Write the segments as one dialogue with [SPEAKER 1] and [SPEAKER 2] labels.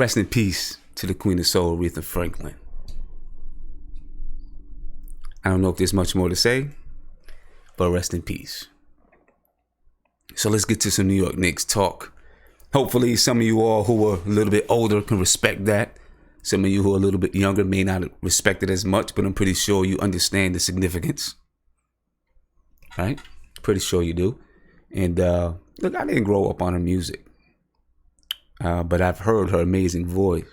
[SPEAKER 1] Rest in peace to the Queen of Soul, Aretha Franklin. I don't know if there's much more to say, but rest in peace. So let's get to some New York Knicks talk. Hopefully some of you all who are a little bit older can respect that. Some of you who are a little bit younger may not respect it as much, but I'm pretty sure you understand the significance. Right? Pretty sure you do. And look, I didn't grow up on her music, but I've heard her amazing voice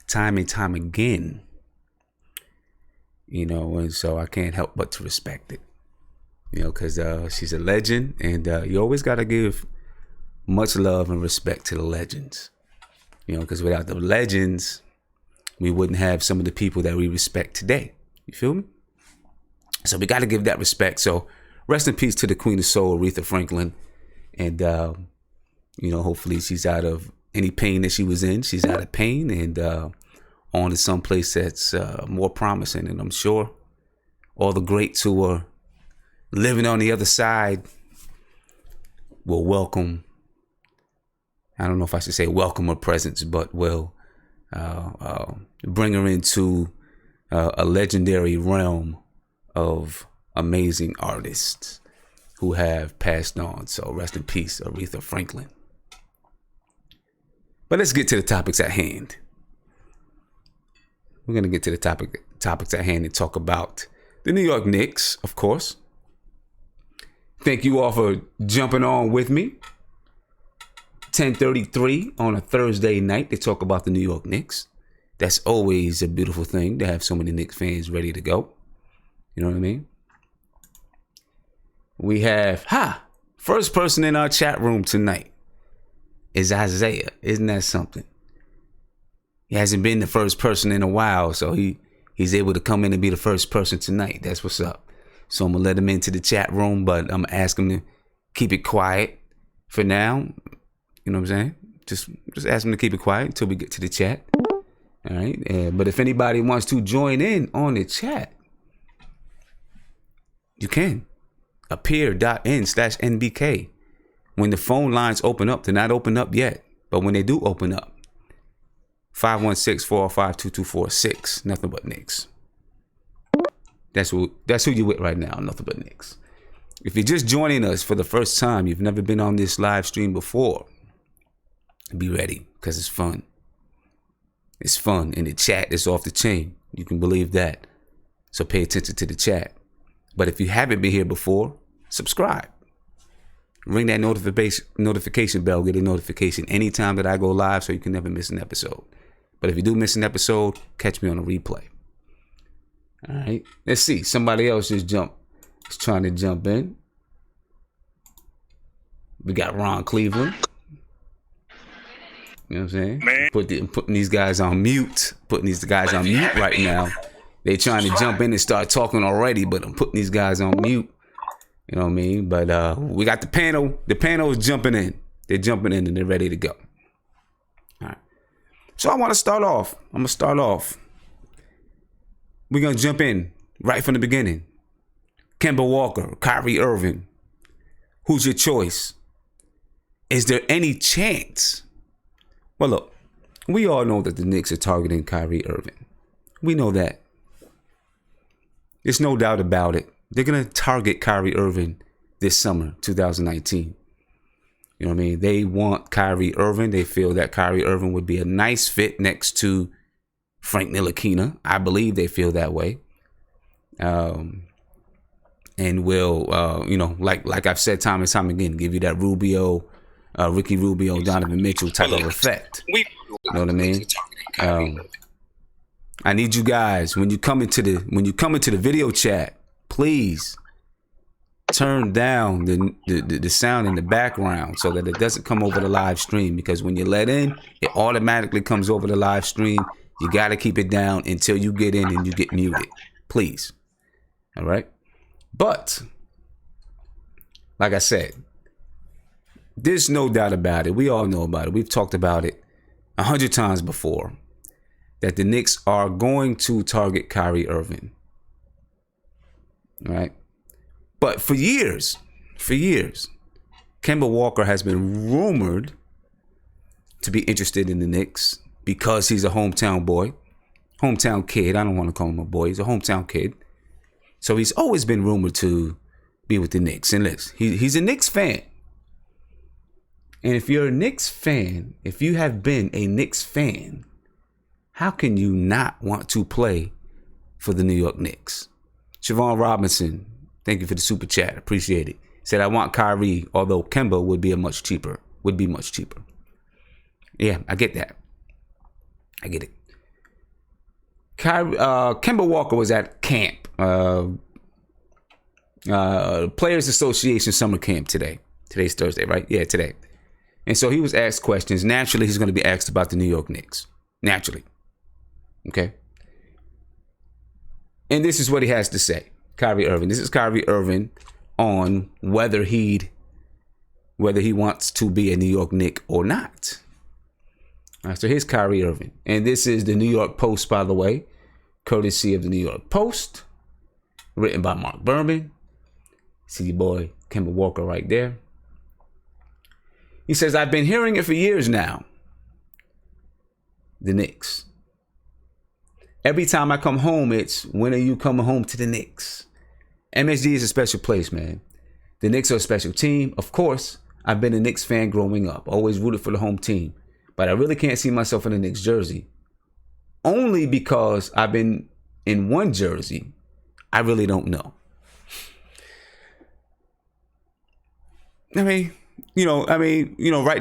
[SPEAKER 1] time and time again. You know, and so I can't help but to respect it. You know, because she's a legend, and you always got to give much love and respect to the legends. You know, because without the legends, we wouldn't have some of the people that we respect today. You feel me? So we got to give that respect. So rest in peace to the Queen of Soul, Aretha Franklin. And, you know, hopefully she's out of any pain that she was in. She's out of pain and on to some place that's more promising. And I'm sure all the greats who are living on the other side will welcome, I don't know if I should say welcome her presence, but will bring her into a legendary realm of amazing artists who have passed on. So rest in peace, Aretha Franklin. But let's get to the topics at hand. We're going to get to the topics at hand and talk about the New York Knicks, of course. Thank you all for jumping on with me. 10:33 on a Thursday night to talk about the New York Knicks. That's always a beautiful thing to have so many Knicks fans ready to go. You know what I mean? We have, first person in our chat room tonight is Isaiah. Isn't that something? He hasn't been the first person in a while, so he's able to come in and be the first person tonight. That's what's up. So I'm going to let him into the chat room, but I'm going to ask him to keep it quiet for now. You know what I'm saying? Just ask him to keep it quiet until we get to the chat. All right. But if anybody wants to join in on the chat, you can. Appear.in/NBK. When the phone lines open up, they're not open up yet. But when they do open up, 516-405-2246. Nothing but Knicks. That's who you with right now. Nothing but Knicks. If you're just joining us for the first time, you've never been on this live stream before, be ready, because it's fun. It's fun. And the chat is off the chain. You can believe that. So pay attention to the chat. But if you haven't been here before, subscribe. Ring that notification bell. Get a notification anytime that I go live so you can never miss an episode. But if you do miss an episode, catch me on a replay. All right. Let's see. Somebody else is trying to jump in. We got Ron Cleveland. You know what I'm saying? Putting these guys on mute. Putting these guys on mute right now. They trying to jump in and start talking already, but I'm putting these guys on mute. You know what I mean? But we got the panel. The panel is jumping in. They're jumping in and they're ready to go. All right. So I want to start off. We're going to jump in right from the beginning. Kemba Walker, Kyrie Irving. Who's your choice? Is there any chance? Well, look, we all know that the Knicks are targeting Kyrie Irving. We know that. There's no doubt about it. They're going to target Kyrie Irving this summer, 2019. You know what I mean? They want Kyrie Irving. They feel that Kyrie Irving would be a nice fit next to Frank Ntilikina. I believe they feel that way. And will, you know, like I've said time and time again, give you that Ricky Rubio, Donovan Mitchell type of effect. You know what I mean? I need you guys, when you come into the video chat, please turn down the sound in the background so that it doesn't come over the live stream, because when you let in, it automatically comes over the live stream. You got to keep it down until you get in and you get muted, please. All right. But like I said, there's no doubt about it. We all know about it. We've talked about it 100 times before, that the Knicks are going to target Kyrie Irving. All right. But for years, Kemba Walker has been rumored to be interested in the Knicks because he's a hometown boy, hometown kid. I don't want to call him a boy. He's a hometown kid. So he's always been rumored to be with the Knicks. And listen, he's a Knicks fan. And if you're a Knicks fan, if you have been a Knicks fan, how can you not want to play for the New York Knicks? Siobhan Robinson, thank you for the super chat. Appreciate it. Said, I want Kyrie, although Kemba would be much cheaper. Yeah, I get that. I get it. Kemba Walker was at camp. Players Association summer camp today. Today's Thursday, right? Yeah, today. And so he was asked questions. Naturally, he's going to be asked about the New York Knicks. Naturally. Okay. And this is what he has to say. Kyrie Irving. This is Kyrie Irving on whether he wants to be a New York Knick or not. All right, so here's Kyrie Irving. And this is the New York Post, by the way, courtesy of the New York Post, written by Mark Berman. See your boy Kemba Walker right there. He says, I've been hearing it for years now. The Knicks. Every time I come home, it's, when are you coming home to the Knicks? MSG is a special place, man. The Knicks are a special team. Of course, I've been a Knicks fan growing up. Always rooted for the home team. But I really can't see myself in a Knicks jersey. Only because I've been in one jersey. I really don't know. Right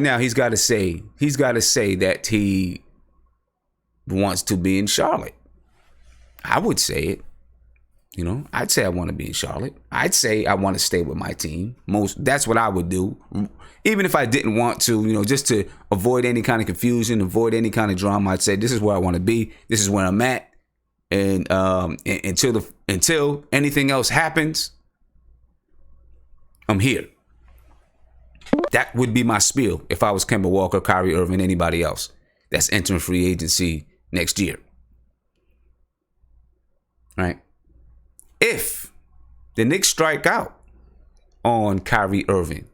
[SPEAKER 1] now he's got to say that he wants to be in Charlotte. I would say it. I'd say I want to be in Charlotte. I'd say I want to stay with my team. That's what I would do. Even if I didn't want to, just to avoid any kind of confusion, avoid any kind of drama, I'd say this is where I want to be. This is where I'm at. And until anything else happens, I'm here. That would be my spiel if I was Kemba Walker, Kyrie Irving, anybody else that's entering free agency next year. Right? If the Knicks strike out on Kyrie Irving,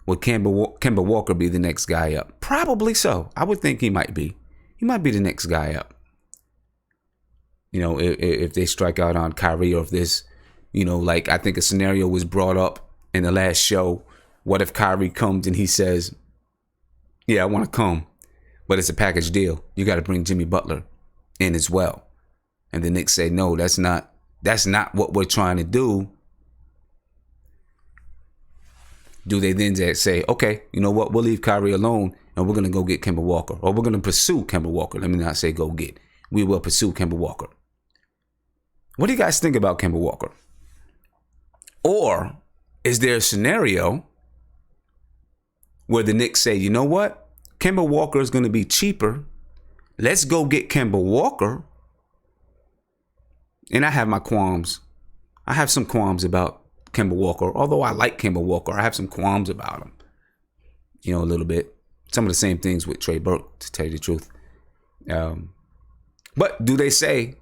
[SPEAKER 1] would Kemba Walker be the next guy up? Probably so. I would think he might be. He might be the next guy up. If they strike out on Kyrie, or if this, like I think a scenario was brought up in the last show. What if Kyrie comes and he says, yeah, I want to come, but it's a package deal. You got to bring Jimmy Butler in as well. And the Knicks say, no, that's not what we're trying to do. Do they then say, okay, you know what? We'll leave Kyrie alone and we're going to go get Kemba Walker, or we're going to pursue Kemba Walker. Let me not say go get. We will pursue Kemba Walker. What do you guys think about Kemba Walker? Or is there a scenario where the Knicks say, you know what? Kemba Walker is going to be cheaper. Let's go get Kemba Walker. And I have my qualms. I have some qualms about Kemba Walker. Although I like Kemba Walker, I have some qualms about him. A little bit. Some of the same things with Trey Burke, to tell you the truth. But do they say,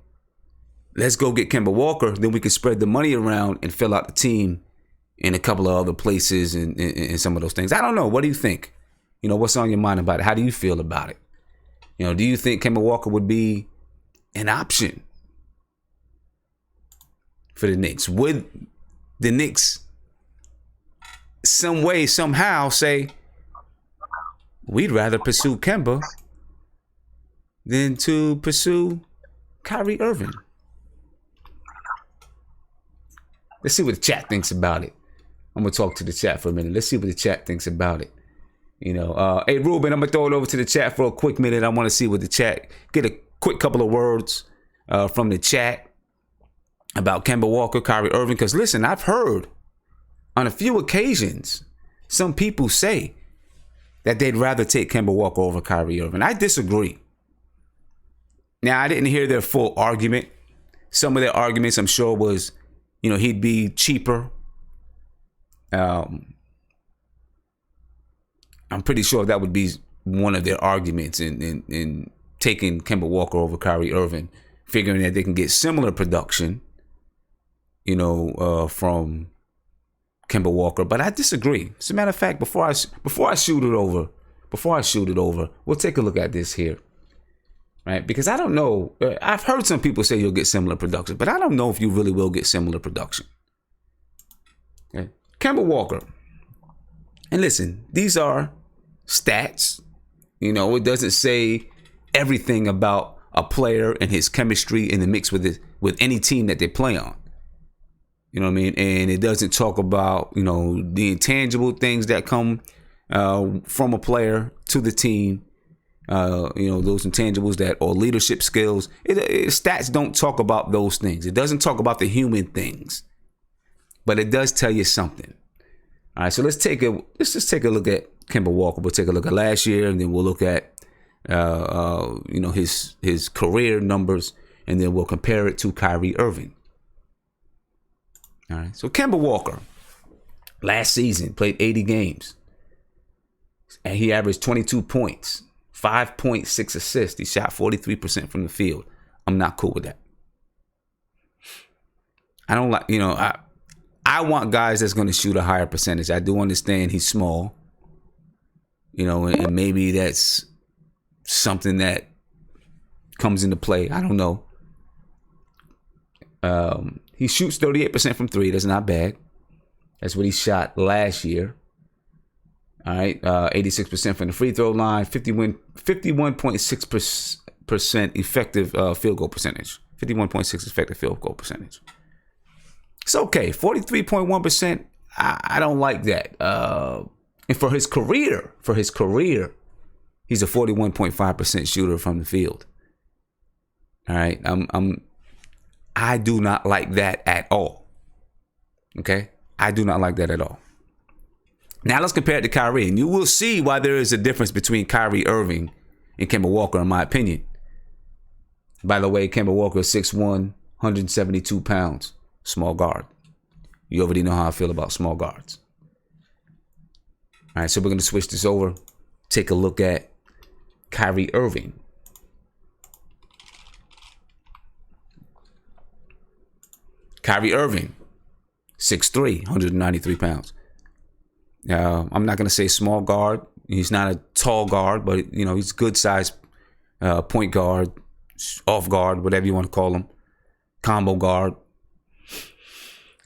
[SPEAKER 1] let's go get Kemba Walker, then we can spread the money around and fill out the team in a couple of other places and some of those things? I don't know. What do you think? What's on your mind about it? How do you feel about it? Do you think Kemba Walker would be an option for the Knicks? Would the Knicks some way, somehow say, we'd rather pursue Kemba than to pursue Kyrie Irving? Let's see what the chat thinks about it. I'm going to talk to the chat for a minute. Let's see what the chat thinks about it. Hey, Ruben, I'm going to throw it over to the chat for a quick minute. I want to see what the chat, get a quick couple of words from the chat about Kemba Walker, Kyrie Irving. Because listen, I've heard on a few occasions some people say that they'd rather take Kemba Walker over Kyrie Irving. I disagree. Now, I didn't hear their full argument. Some of their arguments, I'm sure, was, he'd be cheaper. I'm pretty sure that would be one of their arguments in taking Kemba Walker over Kyrie Irving, figuring that they can get similar production, from Kemba Walker. But I disagree. As a matter of fact, before I shoot it over, before I shoot it over, we'll take a look at this here. Right? Because I don't know. I've heard some people say you'll get similar production, but I don't know if you really will get similar production. Okay. Kemba Walker. And listen, these are stats. You know, it doesn't say everything about a player and his chemistry in the mix with any team that they play on. You know what I mean? And it doesn't talk about, you know, the intangible things that come from a player to the team. You know, those intangibles or leadership skills. Stats don't talk about those things. It doesn't talk about the human things, but it does tell you something. All right, so let's just take a look at Kemba Walker. We'll take a look at last year, and then we'll look at you know, his career numbers, and then we'll compare it to Kyrie Irving. All right, so Kemba Walker last season played 80 games, and he averaged 22 points, 5.6 assists. He shot 43% from the field. I'm not cool with that. I don't like, you know, I want guys that's going to shoot a higher percentage. I do understand he's small, you know, and maybe that's something that comes into play. I don't know. He shoots 38% from three. That's not bad. That's what he shot last year. All right, 86% from the free throw line, 51.6% effective field goal percentage. 51.6 effective field goal percentage. It's okay. 43.1%. I don't like that. And for his career, he's a 41.5% shooter from the field. All right, I do not like that at all. Okay, I do not like that at all. Now let's compare it to Kyrie, and you will see why there is a difference between Kyrie Irving and Kemba Walker, in my opinion. By the way, Kemba Walker is 6'1", 172 pounds, small guard. You already know how I feel about small guards. All right, so we're going to switch this over. Take a look at Kyrie Irving. Kyrie Irving, 6'3", 193 pounds. I'm not going to say small guard. He's not a tall guard, but, you know, he's good size point guard, off guard, whatever you want to call him, combo guard.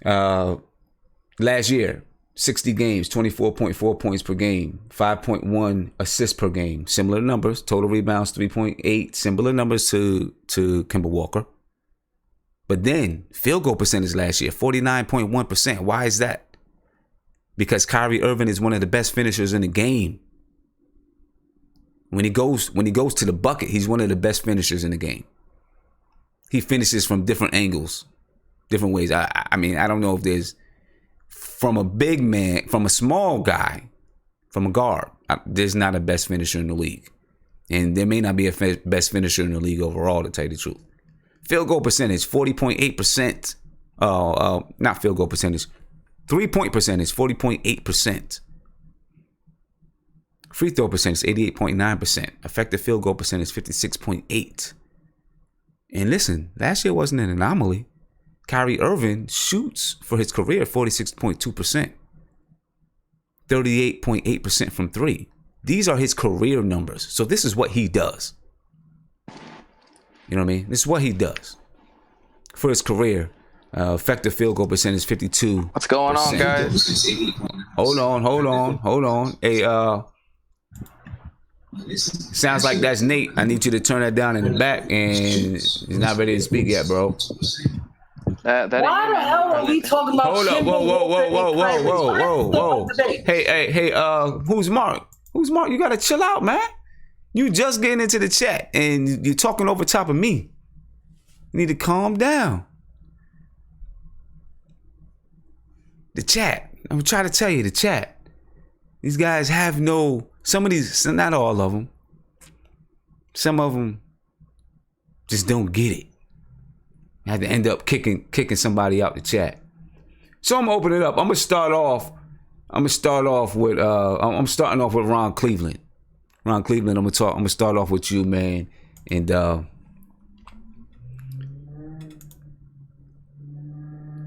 [SPEAKER 1] Last year, 60 games, 24.4 points per game, 5.1 assists per game. Similar numbers. Total rebounds, 3.8. Similar numbers to Kemba Walker. But then, field goal percentage last year, 49.1%. Why is that? Because Kyrie Irving is one of the best finishers in the game. When he goes to the bucket, he's one of the best finishers in the game. He finishes from different angles, different ways. I mean, I don't know if there's, from a big man, from a small guy, from a guard, there's not a best finisher in the league. And there may not be a best finisher in the league overall, to tell you the truth. Field goal percentage, 40.8%. Not field goal percentage. 3-point percentage, 40.8%. Free throw percentage, 88.9%. Effective field goal percentage, 56.8%. And listen, last year wasn't an anomaly. Kyrie Irving shoots for his career 46.2%. 38.8% from three. These are his career numbers. So this is what he does. You know what I mean? This is what he does for his career. Effective field goal percentage 52.
[SPEAKER 2] What's going on, guys?
[SPEAKER 1] Hold on. Hey, sounds like that's Nate. I need you to turn that down in the back, and he's not ready to speak yet, bro.
[SPEAKER 2] Why
[SPEAKER 3] the hell are we talking about?
[SPEAKER 1] Hold up! Whoa! Hey! Who's Mark? You gotta chill out, man. You just getting into the chat, and you're talking over top of me. You need to calm down. The chat. I'm trying to tell you, the chat. These guys have no. Some of these, not all of them. Some of them just don't get it. I had to end up kicking somebody out the chat. So I'm gonna open it up. I'm starting off with Ron Cleveland. Ron Cleveland, I'm gonna start off with you, man. And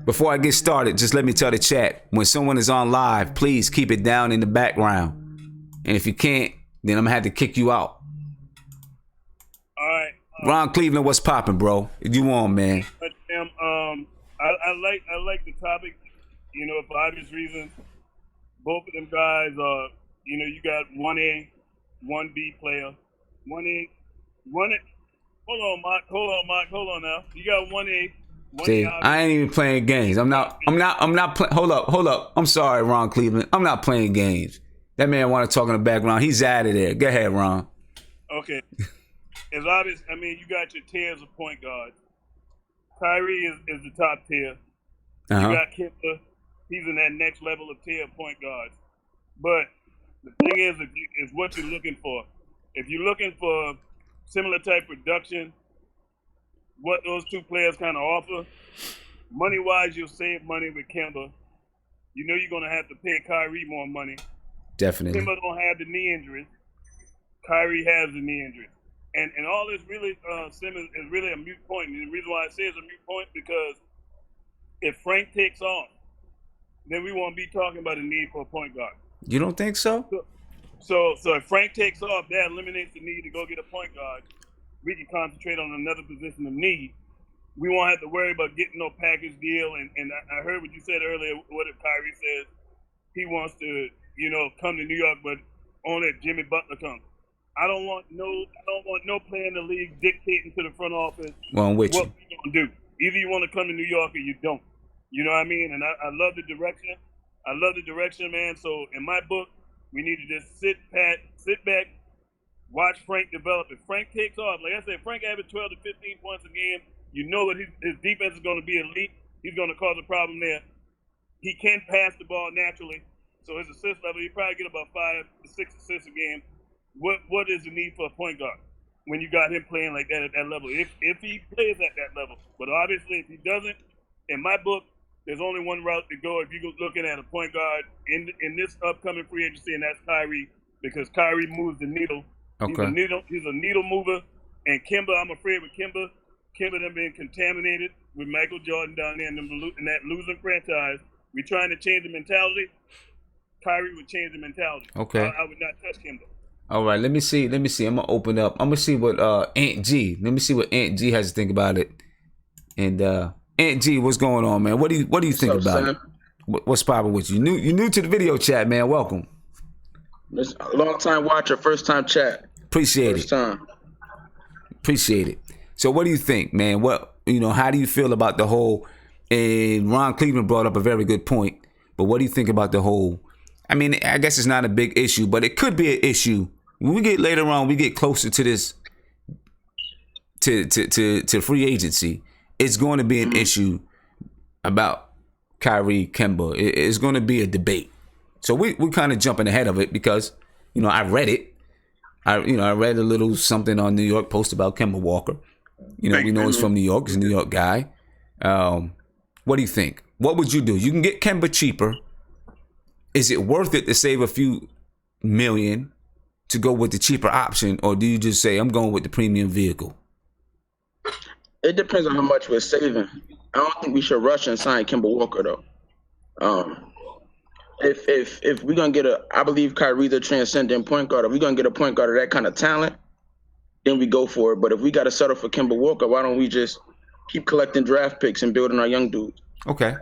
[SPEAKER 1] before I get started, just let me tell the chat, when someone is on live, please keep it down in the background. And if you can't then I'm gonna have to kick you out.
[SPEAKER 4] All right.
[SPEAKER 1] Ron Cleveland, what's popping, bro? You on, man?
[SPEAKER 4] I like the topic. You know, for obvious reasons. Both of them guys are. You know, you got 1A, 1B player, 1A, 1A. Hold on, Mark. Hold on now. You got 1A.
[SPEAKER 1] See, I ain't even playing games. I'm not playing. Hold up. I'm sorry, Ron Cleveland. I'm not playing games. That man want to talk in the background. He's out of there. Go ahead, Ron.
[SPEAKER 4] Okay. It's obvious. I mean, you got your tiers of point guards. Kyrie is the top tier. You got Kemba. He's in that next level of tier of point guards. But the thing is what you're looking for. If you're looking for similar type production, what those two players kind of offer, money-wise, you'll save money with Kemba. You know you're going to have to pay Kyrie more money.
[SPEAKER 1] Definitely.
[SPEAKER 4] Kemba don't have the knee injury. Kyrie has the knee injury. And all this really, Simmons, is really a moot point. And the reason why I say it's a moot point because if Frank takes off, then we won't be talking about the need for a point guard.
[SPEAKER 1] You don't think so?
[SPEAKER 4] So if Frank takes off, that eliminates the need to go get a point guard. We can concentrate on another position of need. We won't have to worry about getting no package deal. And I heard what you said earlier. What if Kyrie says he wants to, you know, come to New York, but only if Jimmy Butler comes? I don't want no player in the league dictating to the front office
[SPEAKER 1] well, I'm with
[SPEAKER 4] what
[SPEAKER 1] you.
[SPEAKER 4] we're gonna do. Either you want to come to New York or you don't. You know what I mean? And I love the direction. I love the direction, man. So in my book, we need to just sit back, watch Frank develop. If Frank takes off, like I said, Frank averaged 12 to 15 points a game. You know that his defense is going to be elite. He's going to cause a problem there. He can pass the ball naturally. So his assist level, he probably get about 5 to 6 assists a game. What is the need for a point guard when you got him playing like that at that level? If he plays at that level. But obviously, if he doesn't, in my book, there's only one route to go if you're looking at a point guard in this upcoming free agency, and that's Kyrie, because Kyrie moves the needle.
[SPEAKER 1] Okay.
[SPEAKER 4] He's a needle mover. And Kemba, I'm afraid with Kemba done been contaminated with Michael Jordan down there in that losing franchise. We're trying to change the mentality. Kyrie would change the mentality.
[SPEAKER 1] Okay.
[SPEAKER 4] I would not touch Kemba.
[SPEAKER 1] All right, let me see. I'm gonna open up. I'm gonna see what Aunt G. Let me see what Aunt G has to think about it. And Aunt G, what's going on, man? What do you think about it? What's popping with you? You new to the video chat, man. Welcome.
[SPEAKER 5] Long time watcher, first time chat.
[SPEAKER 1] Appreciate
[SPEAKER 5] first time.
[SPEAKER 1] Appreciate it. So what do you think, man? How do you feel about the whole? And Ron Cleveland brought up a very good point. But what do you think about the whole? I mean, I guess it's not a big issue, but it could be an issue. When we get later on, we get closer to this, to free agency, it's going to be an issue about Kyrie, Kemba. It's going to be a debate. So we're kind of jumping ahead of it because, I read it. I read a little something on New York Post about Kemba Walker. We know he's from New York. He's a New York guy. What do you think? What would you do? You can get Kemba cheaper. Is it worth it to save a few million to go with the cheaper option, or do you just say, I'm going with the premium vehicle?
[SPEAKER 5] It depends on how much we're saving. I don't think we should rush and sign Kemba Walker, though. If we're going to get I believe Kyrie's a transcendent point guard. If we're going to get a point guard of that kind of talent, then we go for it. But if we got to settle for Kemba Walker, why don't we just keep collecting draft picks and building our young dudes?
[SPEAKER 1] Okay.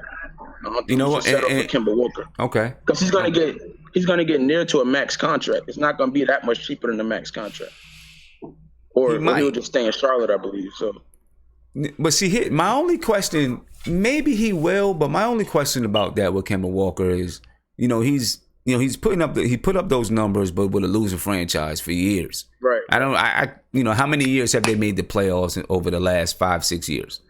[SPEAKER 5] Settle for Kemba Walker.
[SPEAKER 1] Okay.
[SPEAKER 5] Because he's gonna get near to a max contract. It's not gonna be that much cheaper than the max contract. Or he'll just stay in Charlotte, I believe. So.
[SPEAKER 1] But see, my only question, maybe he will, but my only question about that with Kemba Walker is, he's put up those numbers, but with a losing franchise for years.
[SPEAKER 5] Right.
[SPEAKER 1] How many years have they made the playoffs over the last 5-6 years?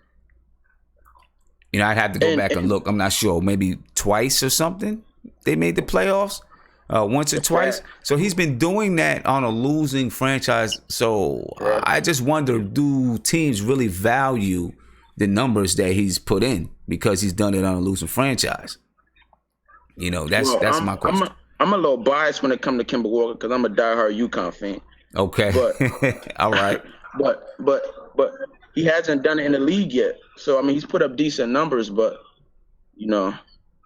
[SPEAKER 1] I'd have to go back and look. I'm not sure. Maybe twice or something they made the playoffs. Once or twice. So he's been doing that on a losing franchise. So I just wonder, do teams really value the numbers that he's put in because he's done it on a losing franchise? That's my question.
[SPEAKER 5] I'm a little biased when it comes to Kemba Walker because I'm a diehard UConn fan.
[SPEAKER 1] Okay.
[SPEAKER 5] But,
[SPEAKER 1] all right.
[SPEAKER 5] But he hasn't done it in the league yet. So, I mean, he's put up decent numbers, but,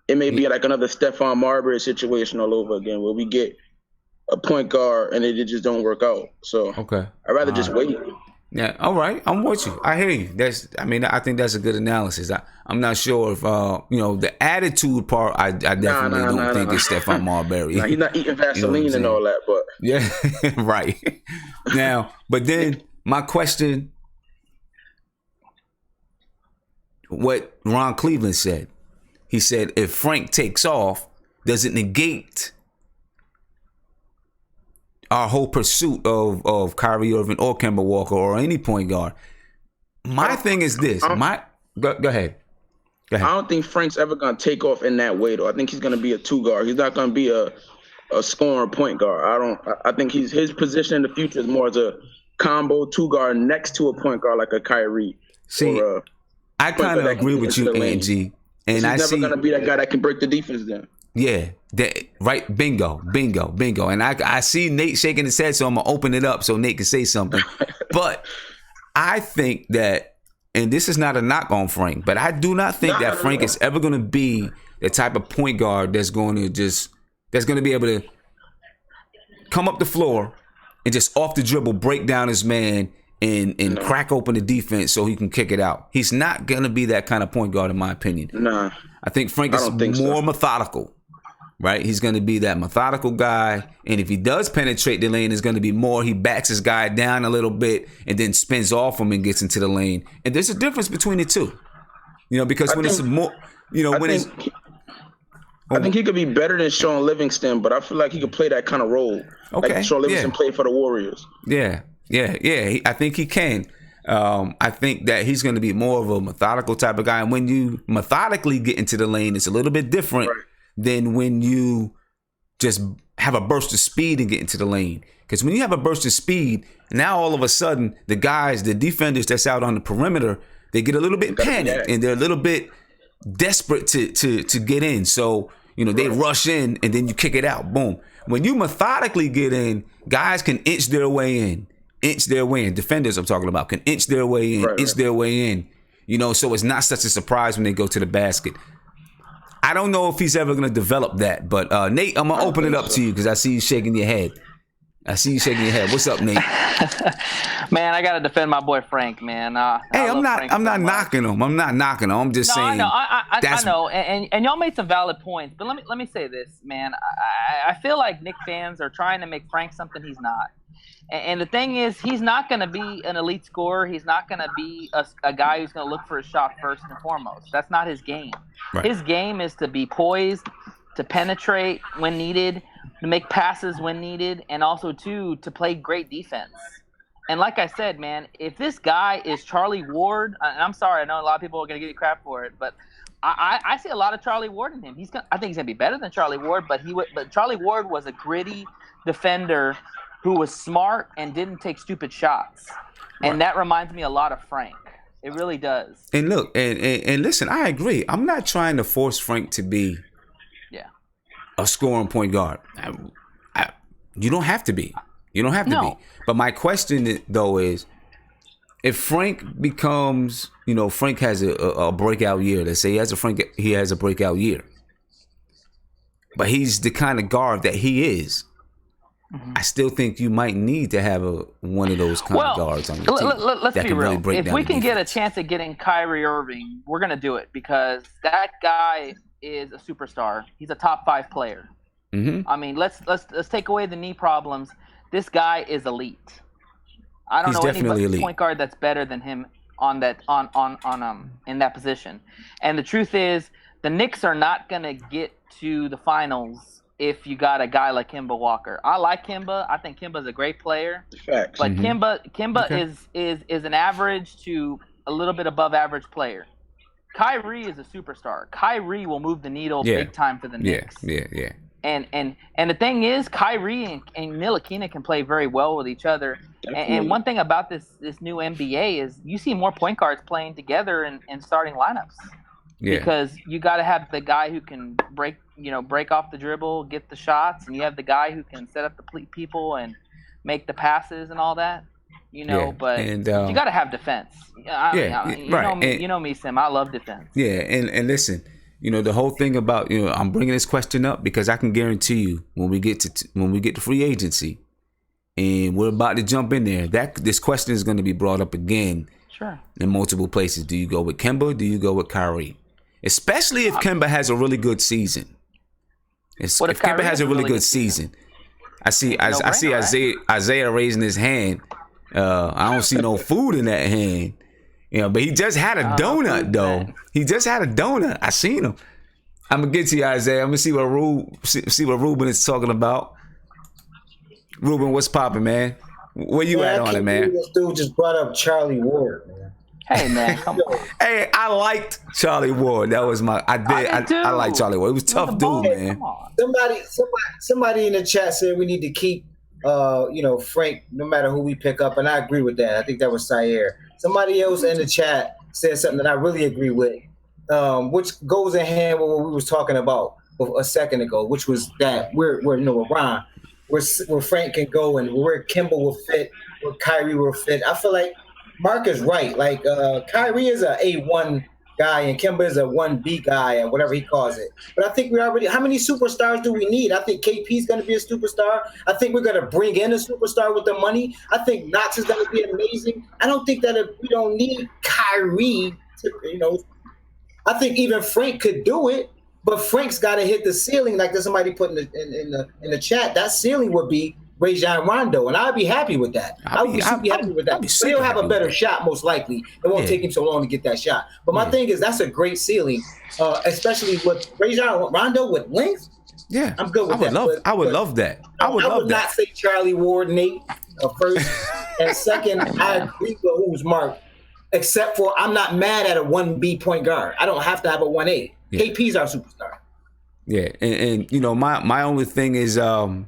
[SPEAKER 5] it may be like another Stephon Marbury situation all over again where we get a point guard and it just don't work out. So
[SPEAKER 1] Okay.
[SPEAKER 5] I'd rather just wait.
[SPEAKER 1] Yeah, all right. I'm with you. I hear you. I think that's a good analysis. I'm not sure if the attitude part. I definitely don't think it's Stephon Marbury.
[SPEAKER 5] Nah, he's not eating Vaseline and all that, but
[SPEAKER 1] yeah, right. Now, but then my question, what Ron Cleveland said. He said, if Frank takes off, does it negate our whole pursuit of Kyrie Irving or Kemba Walker or any point guard? My thing is this. Go ahead.
[SPEAKER 5] I don't think Frank's ever gonna take off in that way though. I think he's gonna be a 2 guard. He's not gonna be a scoring point guard. I think his position in the future is more as a combo 2 guard next to a point guard like a Kyrie.
[SPEAKER 1] See, I kind of agree with you, Angie. And
[SPEAKER 5] he's never gonna be that guy that can break the defense then.
[SPEAKER 1] Yeah, right. Bingo. And I see Nate shaking his head, so I'm gonna open it up so Nate can say something. But I think that, and this is not a knock on Frank, but I do not think that Frank is ever gonna be the type of point guard that's gonna be able to come up the floor and just off the dribble break down his man and crack open the defense so he can kick it out. He's not gonna be that kind of point guard, in my opinion.
[SPEAKER 5] Nah,
[SPEAKER 1] I think Frank is more methodical. Right, he's going to be that methodical guy, and if he does penetrate the lane, it's going to be more. He backs his guy down a little bit and then spins off him and gets into the lane. And there's a difference between the two, because it's more,
[SPEAKER 5] I think he could be better than Sean Livingston, but I feel like he could play that kind of role.
[SPEAKER 1] Okay,
[SPEAKER 5] like Sean Livingston played for the Warriors.
[SPEAKER 1] Yeah. I think he can. I think that he's going to be more of a methodical type of guy, and when you methodically get into the lane, it's a little bit different. Right. Than when you just have a burst of speed and get into the lane. Because when you have a burst of speed, now all of a sudden, the defenders that's out on the perimeter, they get a little bit panicked and they're a little bit desperate to get in. So, they rush in and then you kick it out. Boom. When you methodically get in, guys can inch their way in. Defenders I'm talking about can inch their way in, their way in. So it's not such a surprise when they go to the basket. I don't know if he's ever going to develop that, but Nate, I'm going to open it up to you because I see you shaking your head. What's up, Nate?
[SPEAKER 2] Man, I got to defend my boy Frank, man.
[SPEAKER 1] Hey, I'm not knocking him. I'm just saying.
[SPEAKER 2] I know, and y'all made some valid points, but let me say this, man. I feel like Knicks fans are trying to make Frank something he's not. And the thing is, he's not going to be an elite scorer. He's not going to be a guy who's going to look for a shot first and foremost. That's not his game. Right. His game is to be poised, to penetrate when needed, to make passes when needed, and also, to play great defense. And like I said, man, if this guy is Charlie Ward, and I'm sorry, I know a lot of people are going to give you crap for it, but I see a lot of Charlie Ward in him. I think he's going to be better than Charlie Ward, but Charlie Ward was a gritty defender who was smart and didn't take stupid shots. And that reminds me a lot of Frank. It really does.
[SPEAKER 1] And look, and listen, I agree. I'm not trying to force Frank to be a scoring point guard. You don't have to be. But my question, though, is if Frank becomes, Frank has a breakout year. Let's say he has a breakout year. But he's the kind of guard that he is. Mm-hmm. I still think you might need to have one of those kind of guards on your team.
[SPEAKER 2] Let's be real. Really if we can get a chance at getting Kyrie Irving, we're going to do it because that guy is a superstar. He's a top 5 player. Mm-hmm. I mean, let's take away the knee problems. This guy is elite. I don't know anybody point guard that's better than him on that in that position. And the truth is, the Knicks are not going to get to the finals if you got a guy like Kemba Walker. I like Kemba. I think Kemba's a great player.
[SPEAKER 5] Facts.
[SPEAKER 2] But Kemba is an average to a little bit above average player. Kyrie is a superstar. Kyrie will move the needle big time for the Knicks.
[SPEAKER 1] Yeah.
[SPEAKER 2] And the thing is, Kyrie and Ntilikina can play very well with each other. And one thing about this new NBA is you see more point guards playing together in starting lineups. Yeah. Because you got to have the guy who can break off the dribble, get the shots, and you have the guy who can set up the people and make the passes and all that. But you got to have defense. You know me, Sim. I love defense.
[SPEAKER 1] Yeah, and listen, the whole thing about, I'm bringing this question up because I can guarantee you when we get to free agency and we're about to jump in there, that this question is going to be brought up again.
[SPEAKER 2] Sure.
[SPEAKER 1] In multiple places. Do you go with Kemba? Do you go with Kyrie? Especially if Kemba has a really good season. If Kemba has a really good season. I see Isaiah raising his hand. I don't see no food in that hand. But he just had a donut though. He just had a donut. I seen him. I'm gonna get to you, Isaiah. I'm gonna see what Ruben is talking about. Ruben, what's popping, man? Where you at on it, man?
[SPEAKER 3] This dude just brought up Charlie Ward, man.
[SPEAKER 2] Hey, man, come on.
[SPEAKER 1] Hey, I liked Charlie Ward. That was I like Charlie Ward. He was a tough dude, man.
[SPEAKER 3] Somebody in the chat said we need to keep, Frank, no matter who we pick up, and I agree with that. I think that was Sayer. Somebody else in the chat said something that I really agree with, which goes in hand with what we was talking about a second ago, which was that we're Ron. Where Frank can go and where Kemba will fit, where Kyrie will fit. I feel like Mark is right. Like Kyrie is a A1 guy and Kemba is a 1B guy or whatever he calls it. But I think how many superstars do we need? I think KP is going to be a superstar. I think we're going to bring in a superstar with the money. I think Knox is going to be amazing. I don't think that we don't need Kyrie to, I think even Frank could do it. But Frank's got to hit the ceiling, like there's somebody put in the chat. That ceiling would be Rajon Rondo, and I'd be happy with that. I would be super happy with that. But he'll have a better shot, most likely. It won't take him so long to get that shot. But my thing is, that's a great ceiling, especially with Rajon Rondo with length.
[SPEAKER 1] Yeah,
[SPEAKER 3] I'm good with that.
[SPEAKER 1] I would love that. I would
[SPEAKER 3] not say Charlie Ward, Nate, first. And second, I agree with who's Mark, except for I'm not mad at a 1B point guard. I don't have to have a 1A. Yeah. KP's our superstar.
[SPEAKER 1] Yeah, and my only thing is, but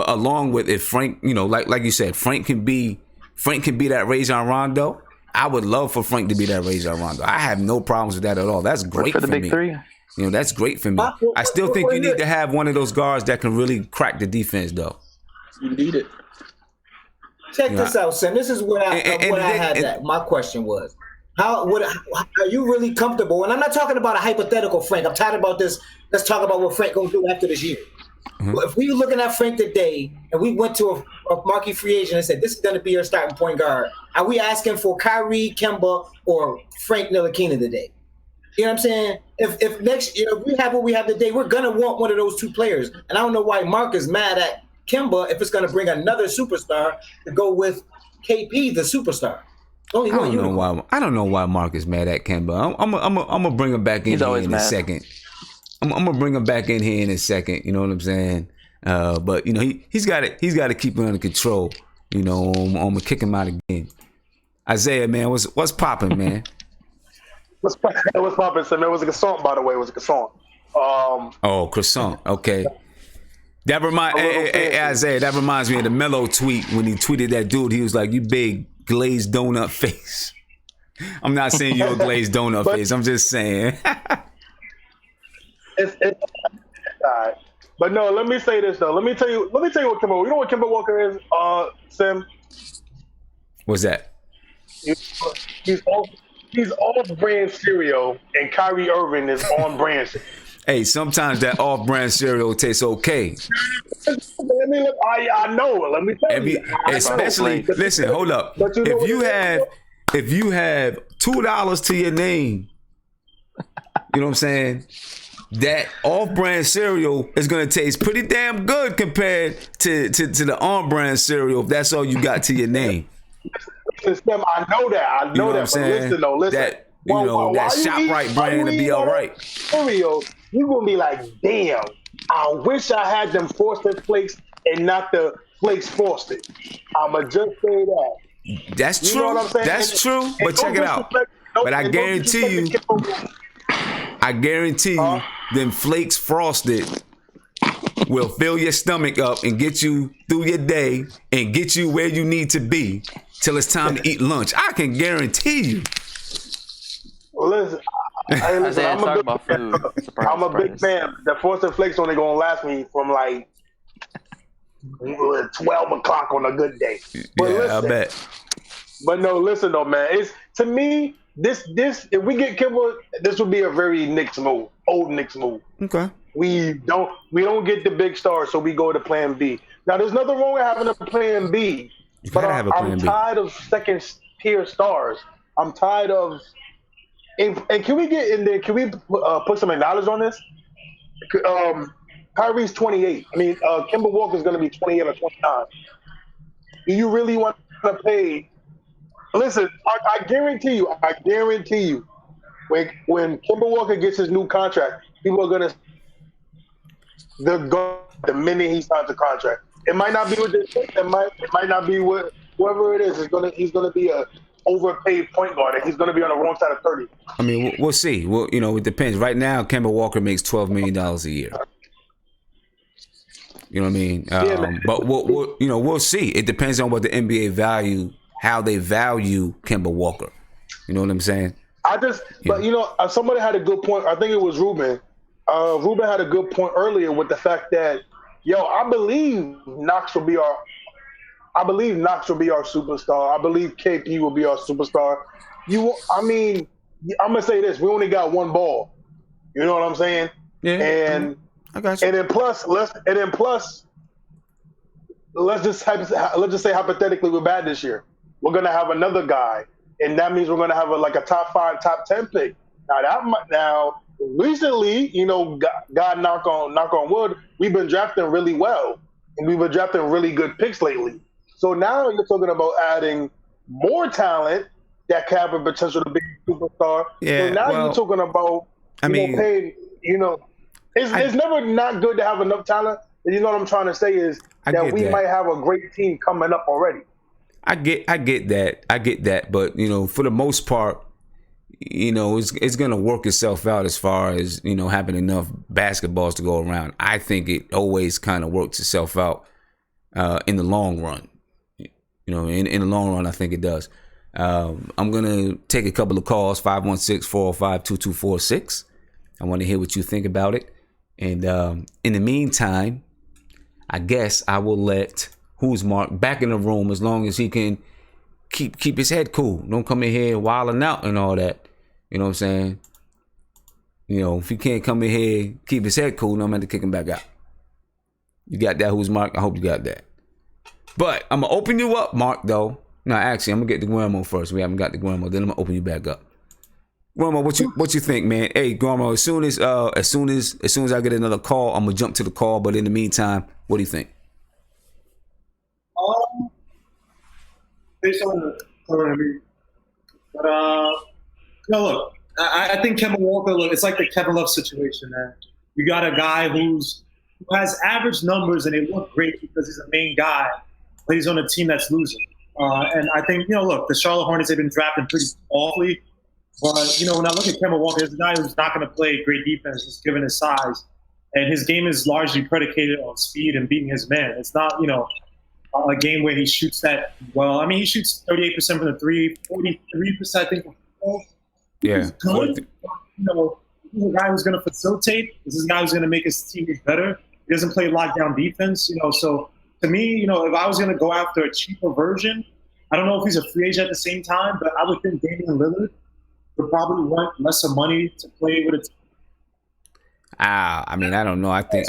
[SPEAKER 1] along with if Frank, like you said, Frank can be that Rajon Rondo. I would love for Frank to be that Rajon Rondo. I have no problems with that at all. That's great for the big three. That's great for me. I still think you need to have one of those guards that can really crack the defense, though.
[SPEAKER 5] You need it.
[SPEAKER 3] Check this out, Sam. This is what I had. My question was. Are you really comfortable? And I'm not talking about a hypothetical Frank. I'm talking about this. Let's talk about what Frank gonna do after this year. Mm-hmm. If we were looking at Frank today and we went to a marquee free agent and said, this is going to be your starting point guard, are we asking for Kyrie, Kemba, or Frank Ntilikina today? You know what I'm saying? If next year we have what we have today, we're going to want one of those two players. And I don't know why Mark is mad at Kemba if it's going to bring another superstar to go with KP, the superstar.
[SPEAKER 1] I don't know why Mark is mad at Kemba. I'm gonna bring him back in here in a second. I'm gonna bring him back in here in a second. You know what I'm saying? But he's got to keep it under control. I'm gonna kick him out again. Isaiah, man, what's popping, man?
[SPEAKER 6] What's popping? So it was a croissant, by the way. It was a croissant.
[SPEAKER 1] Croissant. Okay. That Isaiah. That reminds me of the Melo tweet when he tweeted that dude. He was like, "You big glazed donut face." I'm not saying you're a glazed donut face. I'm just saying.
[SPEAKER 6] It's all right. But no, let me say this though. Let me tell you what Kemba. You know what Kemba Walker is, Sim?
[SPEAKER 1] What's that?
[SPEAKER 6] He's off-brand cereal, and Kyrie Irving is on-brand.
[SPEAKER 1] Hey, sometimes that off-brand cereal tastes okay.
[SPEAKER 6] I know. Let me tell you.
[SPEAKER 1] Especially, listen, hold up. If you have $2 to your name, you know what I'm saying? That off-brand cereal is gonna taste pretty damn good compared to the on-brand cereal if that's all you got to your name.
[SPEAKER 6] Listen, I know that.
[SPEAKER 1] You know what I'm saying?
[SPEAKER 6] Listen.
[SPEAKER 1] That that ShopRite brand to be all right.
[SPEAKER 6] Cereal, you gonna be like, damn. I wish I had them Frosted Flakes and not the Flakes Frosted. I'ma just say that.
[SPEAKER 1] That's true. You know what I'm saying? That's true. But check it out. But I guarantee you, them Flakes Frosted will fill your stomach up and get you through your day and get you where you need to be till it's time to eat lunch. I can guarantee you.
[SPEAKER 6] Well, listen, I'm a big fan. The Frosted Flakes only gonna last me from like 12 o'clock on a good day. But
[SPEAKER 1] yeah,
[SPEAKER 6] listen,
[SPEAKER 1] I bet.
[SPEAKER 6] But no, listen though, man. To me, this if we get Kemba, this would be a very Knicks move, old Knicks move.
[SPEAKER 1] Okay.
[SPEAKER 6] We don't get the big star, so we go to Plan B. Now, there's nothing wrong with having a Plan B,
[SPEAKER 1] You
[SPEAKER 6] but
[SPEAKER 1] gotta have a Plan
[SPEAKER 6] I'm
[SPEAKER 1] B.
[SPEAKER 6] tired of second tier stars. I'm tired of. And can we get in there? Can we put some knowledge on this? Kyrie's 28. I mean, Kemba Walker is going to be 28 or 29. Do you really want to pay? Listen, I guarantee you, when Kemba Walker gets his new contract, people are going to the minute he signs the contract. It might not be with this. It might not be with whoever it is. He's gonna be a overpaid point guard, and he's gonna be on the wrong side of 30.
[SPEAKER 1] I mean, we'll see. Well, it depends. Right now, Kemba Walker makes $12 million a year. You know what I mean? But we'll see. It depends on what the NBA value, how they value Kemba Walker. You know what I'm saying?
[SPEAKER 6] But somebody had a good point. I think it was Ruben. Ruben had a good point earlier with the fact that, I believe Knox will be our superstar. I believe KP will be our superstar. I'm gonna say this: we only got one ball. You know what I'm saying?
[SPEAKER 1] Yeah.
[SPEAKER 6] And
[SPEAKER 1] I got you.
[SPEAKER 6] And then plus, let's just say hypothetically we're bad this year. We're gonna have another guy, and that means we're gonna have a top 5, top 10 pick. Now recently, God knock on wood, we've been drafting really well, and we've been drafting really good picks lately. So now you're talking about adding more talent that can have a potential to be a superstar.
[SPEAKER 1] Yeah,
[SPEAKER 6] so now you're talking about paying. It's never not good to have enough talent. And you know what I'm trying to say is that we might have a great team coming up already.
[SPEAKER 1] I get that. But for the most part, it's gonna work itself out as far as having enough basketballs to go around. I think it always kind of works itself out in the long run. In the long run, I think it does. I'm gonna take a couple of calls. 516-405-2246. I want to hear what you think about it. And in the meantime, I guess I will let Who's Mark back in the room as long as he can keep his head cool. Don't come in here wilding out and all that. You know what I'm saying? If he can't come in here, keep his head cool, no, I'm going to kick him back out. You got that, Who's Mark? I hope you got that. But I'm going to open you up, Mark, though. No, actually, I'm going to get the Guillermo first. We haven't got the Guillermo. Then I'm going to open you back up. Guillermo, what you think, man? Hey, Guillermo, as soon as I get another call, I'm going to jump to the call. But in the meantime, what do you think?
[SPEAKER 7] Based on the current, but look, I think Kemba Walker. Look, it's like the Kevin Love situation, man. You got a guy who has average numbers and they look great because he's a main guy, but he's on a team that's losing. And I think look, the Charlotte Hornets have been drafting pretty awfully, but when I look at Kemba Walker, there's a guy who's not going to play great defense just given his size, and his game is largely predicated on speed and beating his man. It's not a game where he shoots that well. I mean, he shoots 38% from the three, 43%, I think.
[SPEAKER 1] Yeah.
[SPEAKER 7] He's good. He's a guy who's going to facilitate. This is a guy who's going to make his team better. He doesn't play lockdown defense, So to me, if I was going to go after a cheaper version, I don't know if he's a free agent at the same time, but I would think Damian Lillard would probably want lesser money to play with a team.
[SPEAKER 1] I mean, I don't know. I think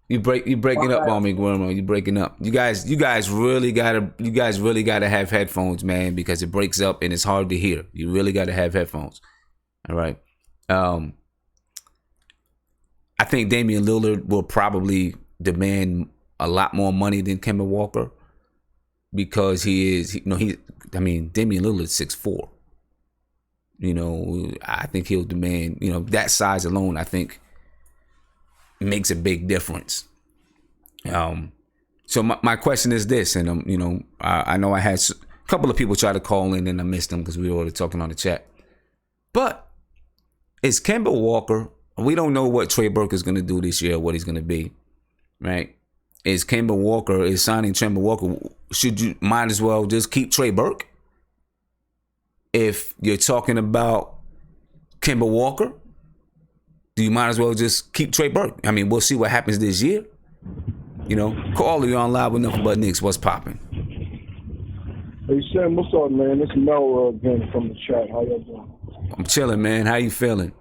[SPEAKER 1] you breaking up on me, Guillermo. You breaking up. You guys really gotta have headphones, man, because it breaks up and it's hard to hear. You really gotta have headphones. All right. I think Damian Lillard will probably demand a lot more money than Kemba Walker because Damian Lillard's 6'4". I think he'll demand, that size alone, I think makes a big difference. So my question is this, and I know I had a couple of people try to call in and I missed them because we were already talking on the chat. But is Kemba Walker? We don't know what Trey Burke is going to do this year, what he's going to be, right? Is signing Kemba Walker? Should you might as well just keep Trey Burke? If you're talking about Kemba Walker, do you might as well just keep Trey Burke? I mean, we'll see what happens this year. Call you on Live with Nothing But Knicks. What's popping?
[SPEAKER 8] Hey Sam, what's up, man? It's Mel again from the chat. How y'all doing?
[SPEAKER 1] I'm chilling, man. How you feeling?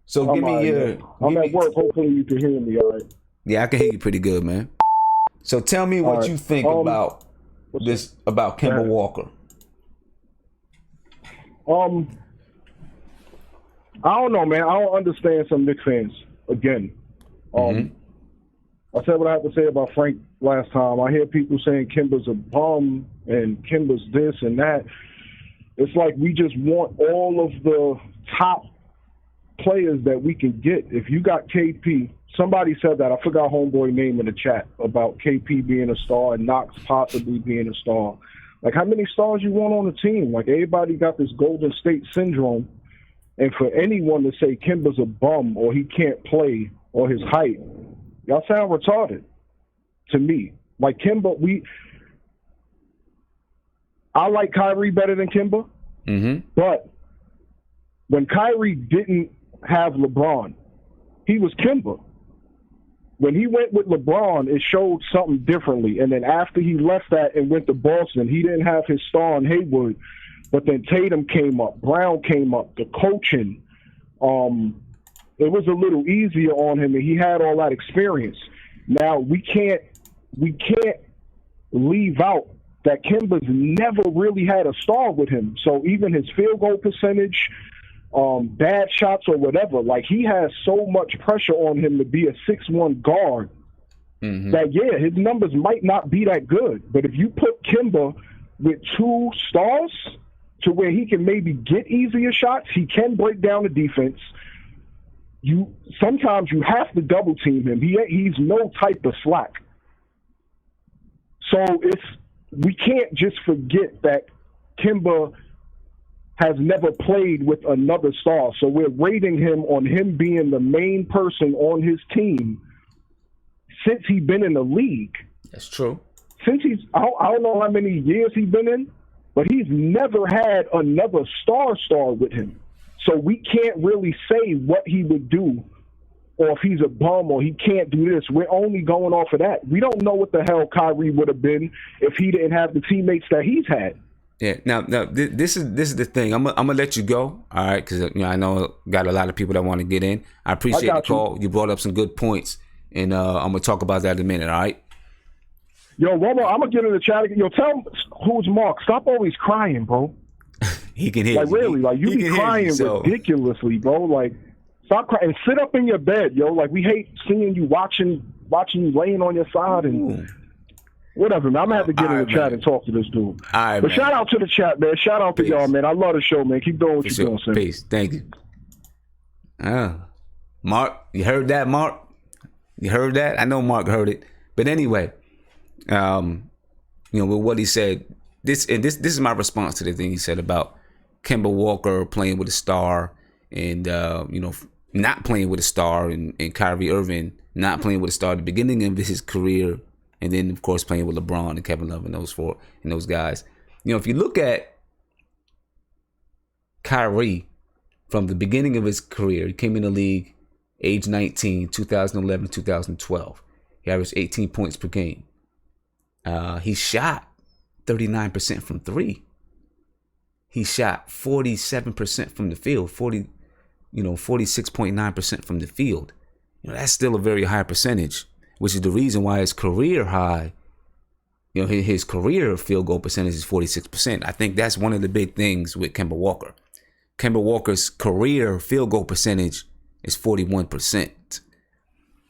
[SPEAKER 1] So give me
[SPEAKER 8] right,
[SPEAKER 1] your.
[SPEAKER 8] man. I'm at work. Hopefully you can hear me all right.
[SPEAKER 1] Yeah, I can hear you pretty good, man. So tell me what you think about this about Kemba Walker.
[SPEAKER 8] I don't know, man. I don't understand some Knicks fans. Again, I said what I have to say about Frank last time. I hear people saying Kemba's a bum and Kemba's this and that. It's like we just want all of the top players that we can get. If you got KP, somebody said that. I forgot homeboy name in the chat about KP being a star and Knox possibly being a star. Like, how many stars you want on the team? Like, everybody got this Golden State syndrome. And for anyone to say Kemba's a bum or he can't play or his height, y'all sound retarded to me. Like, Kemba, I like Kyrie better than Kemba. But when Kyrie didn't have LeBron, he was Kemba. When he went with LeBron, it showed something differently. And then after he left that and went to Boston, he didn't have his star in Hayward. But then Tatum came up, Brown came up, the coaching. It was a little easier on him, and he had all that experience. Now we can't leave out that Kemba's never really had a star with him. So even his field goal percentage, bad shots or whatever, like, he has so much pressure on him to be a 6'1" guard that, yeah, his numbers might not be that good. But if you put Kemba with two stars to where he can maybe get easier shots, he can break down the defense. Sometimes you have to double team him. He's no type of slack. So we can't just forget that Kemba has never played with another star. So we're rating him on him being the main person on his team since he's been in the league.
[SPEAKER 1] That's true.
[SPEAKER 8] Since I don't know how many years he's been in, but he's never had another star with him. So we can't really say what he would do or if he's a bum or he can't do this. We're only going off of that. We don't know what the hell Kyrie would have been if he didn't have the teammates that he's had.
[SPEAKER 1] Yeah. Now this is the thing. I'm gonna let you go. All right, because I know got a lot of people that want to get in. I appreciate the call. You brought up some good points, and I'm gonna talk about that in a minute. All right.
[SPEAKER 8] Yo, one more. I'm gonna get in the chat again. Yo, tell him who's Mark. Stop always crying, bro.
[SPEAKER 1] He can hear
[SPEAKER 8] like,
[SPEAKER 1] you.
[SPEAKER 8] Really, like, you be crying ridiculously, bro. Like, stop crying and sit up in your bed, yo. Like, we hate seeing you watching you laying on your side and whatever, man. I'm gonna have to get in the chat and talk to this dude.
[SPEAKER 1] All right,
[SPEAKER 8] but shout out to the chat, man. Shout out to y'all, man. I love the show, man. Keep doing what you're doing, Sam.
[SPEAKER 1] Peace. Thank you. Mark, you heard that, Mark? You heard that? I know Mark heard it. But anyway, with what he said, this is my response to the thing he said about Kemba Walker playing with a star and not playing with a star, and Kyrie Irving not playing with a star at the beginning of his career, and then of course playing with LeBron and Kevin Love and those guys. If you look at Kyrie from the beginning of his career, he came in the league age 19, 2011, 2012. He averaged 18 points per game. He shot 39% from three. He shot 47% from the field, 46.9% from the field. That's still a very high percentage, which is the reason why his career high, his career field goal percentage is 46%. I think that's one of the big things with Kemba Walker. Kemba Walker's career field goal percentage is 41%.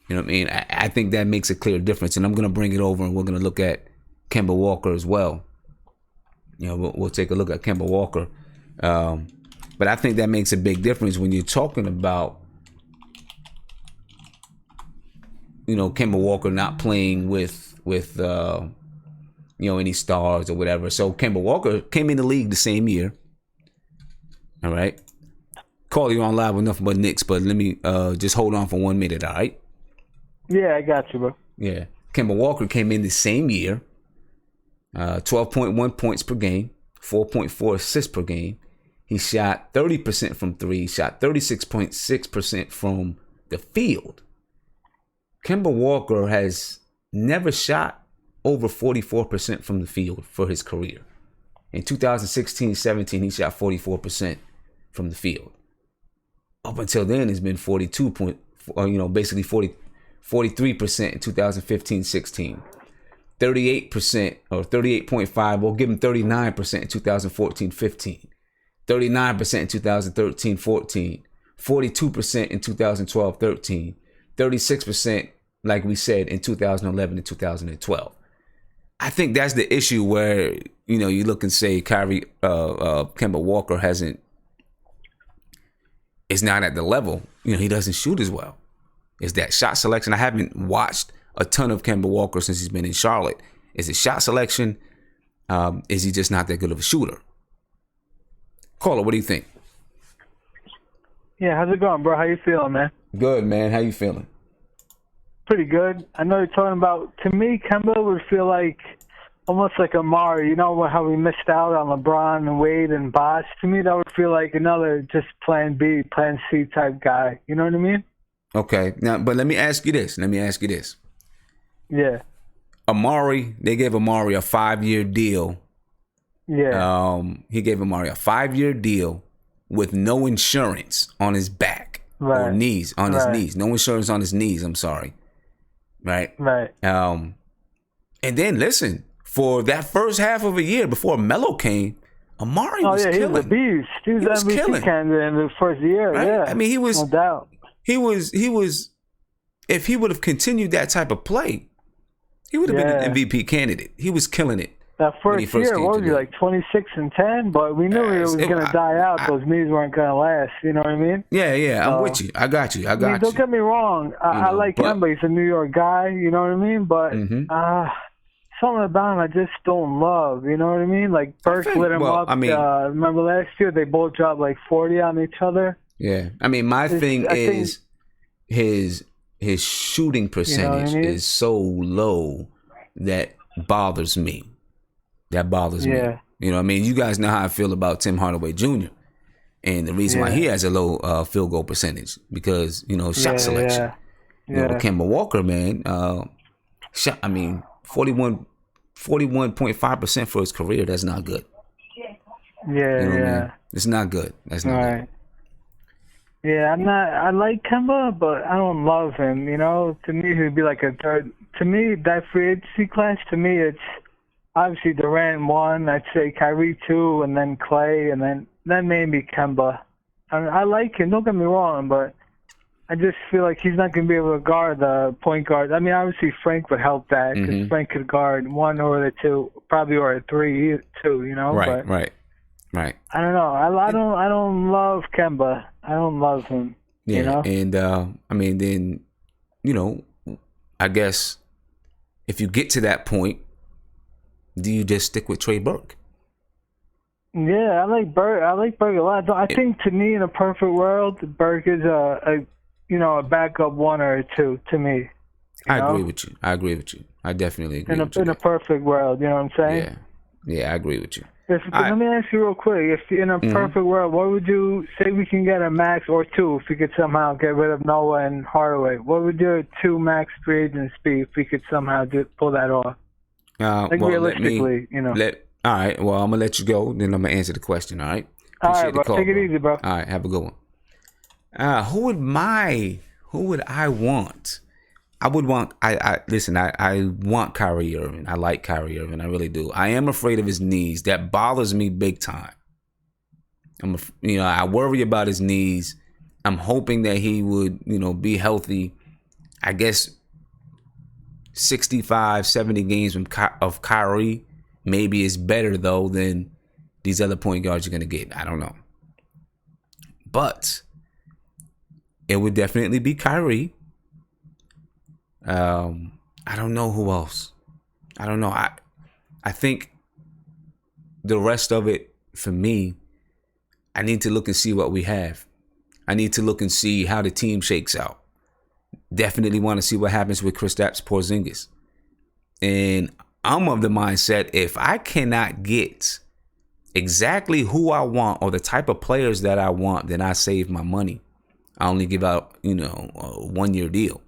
[SPEAKER 1] You know what I mean? I think that makes a clear difference, and I'm going to bring it over and we're going to look at Kemba Walker as well. We'll take a look at Kemba Walker. But I think that makes a big difference when you're talking about, Kemba Walker not playing with any stars or whatever. So Kemba Walker came in the league the same year. All right. Call you on live with nothing but Knicks, but let me just hold on for 1 minute, all right?
[SPEAKER 9] Yeah, I got you, bro.
[SPEAKER 1] Yeah. Kemba Walker came in the same year. 12.1 points per game, 4.4 assists per game. He shot 30% from three, shot 36.6% from the field. Kemba Walker has never shot over 44% from the field for his career. In 2016-17, he shot 44% from the field. Up until then, it's been 43% in 2015-16. 38% or 38.5. We'll give him 39% in 2014-15. 39% in 2013-14. 42% in 2012-13. 36%, like we said, in 2011 and 2012. I think that's the issue where, you look and say Kemba Walker is not at the level. He doesn't shoot as well. Is that shot selection? I haven't watched a ton of Kemba Walker since he's been in Charlotte. Is it shot selection? Is he just not that good of a shooter? Caller, what do you think?
[SPEAKER 9] Yeah, how's it going, bro? How you feeling, man?
[SPEAKER 1] Good, man. How you feeling?
[SPEAKER 9] Pretty good. I know you're talking about, to me, Kemba would feel like almost like Amari. You know how we missed out on LeBron and Wade and Bosh? To me, that would feel like another just plan B, plan C type guy. You know what I mean?
[SPEAKER 1] Okay. Now, but let me ask you this.
[SPEAKER 9] Yeah.
[SPEAKER 1] Amari, they gave Amari a 5-year deal.
[SPEAKER 9] Yeah.
[SPEAKER 1] He gave Amari a 5-year deal with no insurance on his back or knees, on his knees. No insurance on his knees, I'm sorry. Right?
[SPEAKER 9] Right.
[SPEAKER 1] And then, listen, for that first half of a year before Melo came, Amari was killing.
[SPEAKER 9] He was a beast. He was MVP candidate in the first year,
[SPEAKER 1] right?
[SPEAKER 9] Yeah.
[SPEAKER 1] I mean, he was,
[SPEAKER 9] no doubt.
[SPEAKER 1] He was, if he would have continued that type of play, he would have been an MVP candidate. He was killing it.
[SPEAKER 9] That first year, what was he, like 26 and 10? But we knew it was going to die out. Those knees weren't going to last. You know what I mean?
[SPEAKER 1] Yeah. I'm with you. I got you.
[SPEAKER 9] Don't get me wrong. I like him, but he's a New York guy. You know what I mean? But something about him I just don't love. You know what I mean? Like Burke lit him up. Remember last year they both dropped like 40 on each other?
[SPEAKER 1] Yeah. I mean, my thing is his shooting percentage is so low that bothers me. That bothers me. You know what I mean? You guys know how I feel about Tim Hardaway Jr. And the reason why he has a low field goal percentage because, shot selection. Kemba Walker, man, 41.5% for his career, that's not good.
[SPEAKER 9] Yeah,
[SPEAKER 1] I mean? It's not good. That's not good.
[SPEAKER 9] Yeah, I like Kemba, but I don't love him, To me, he'd be like a third. To me, that free agency class, to me, it's obviously Durant 1, I'd say Kyrie 2, and then Clay, and then maybe Kemba. I like him, don't get me wrong, but I just feel like he's not going to be able to guard the point guard. I mean, obviously Frank would help that, because Frank could guard 1 or the 2, probably or a 3 too,
[SPEAKER 1] Right,
[SPEAKER 9] but
[SPEAKER 1] right.
[SPEAKER 9] I don't know. I don't love Kemba. I don't love him.
[SPEAKER 1] Yeah, and then, I guess if you get to that point, do you just stick with Trey Burke?
[SPEAKER 9] Yeah, I like Burke. I like Burke a lot. I think to me, in a perfect world, Burke is a backup 1 or 2 to me.
[SPEAKER 1] I agree with you. I definitely agree with you.
[SPEAKER 9] In a perfect world, you know what I'm saying?
[SPEAKER 1] Yeah, I agree with you.
[SPEAKER 9] Let me ask you real quick. If in a perfect world, what would you say we can get a max or 2 if we could somehow get rid of Noah and Hardaway? What would your 2 max free agents be if we could somehow pull that off? Realistically,
[SPEAKER 1] all right. Well, I'm gonna let you go. Then I'm gonna answer the question. All right.
[SPEAKER 9] Appreciate the call, take it easy, bro.
[SPEAKER 1] All right. Have a good one. Who would I want? I want Kyrie Irving. I like Kyrie Irving. I really do. I am afraid of his knees. That bothers me big time. I worry about his knees. I'm hoping that he would, be healthy. I guess 65, 70 games of Kyrie maybe is better, though, than these other point guards you're going to get. I don't know. But it would definitely be Kyrie. I don't know who else. I don't know. I think the rest of it, for me, I need to look and see what we have. I need to look and see how the team shakes out. Definitely want to see what happens with Kristaps Porzingis. And I'm of the mindset, if I cannot get exactly who I want or the type of players that I want, then I save my money. I only give out, a 1-year deal.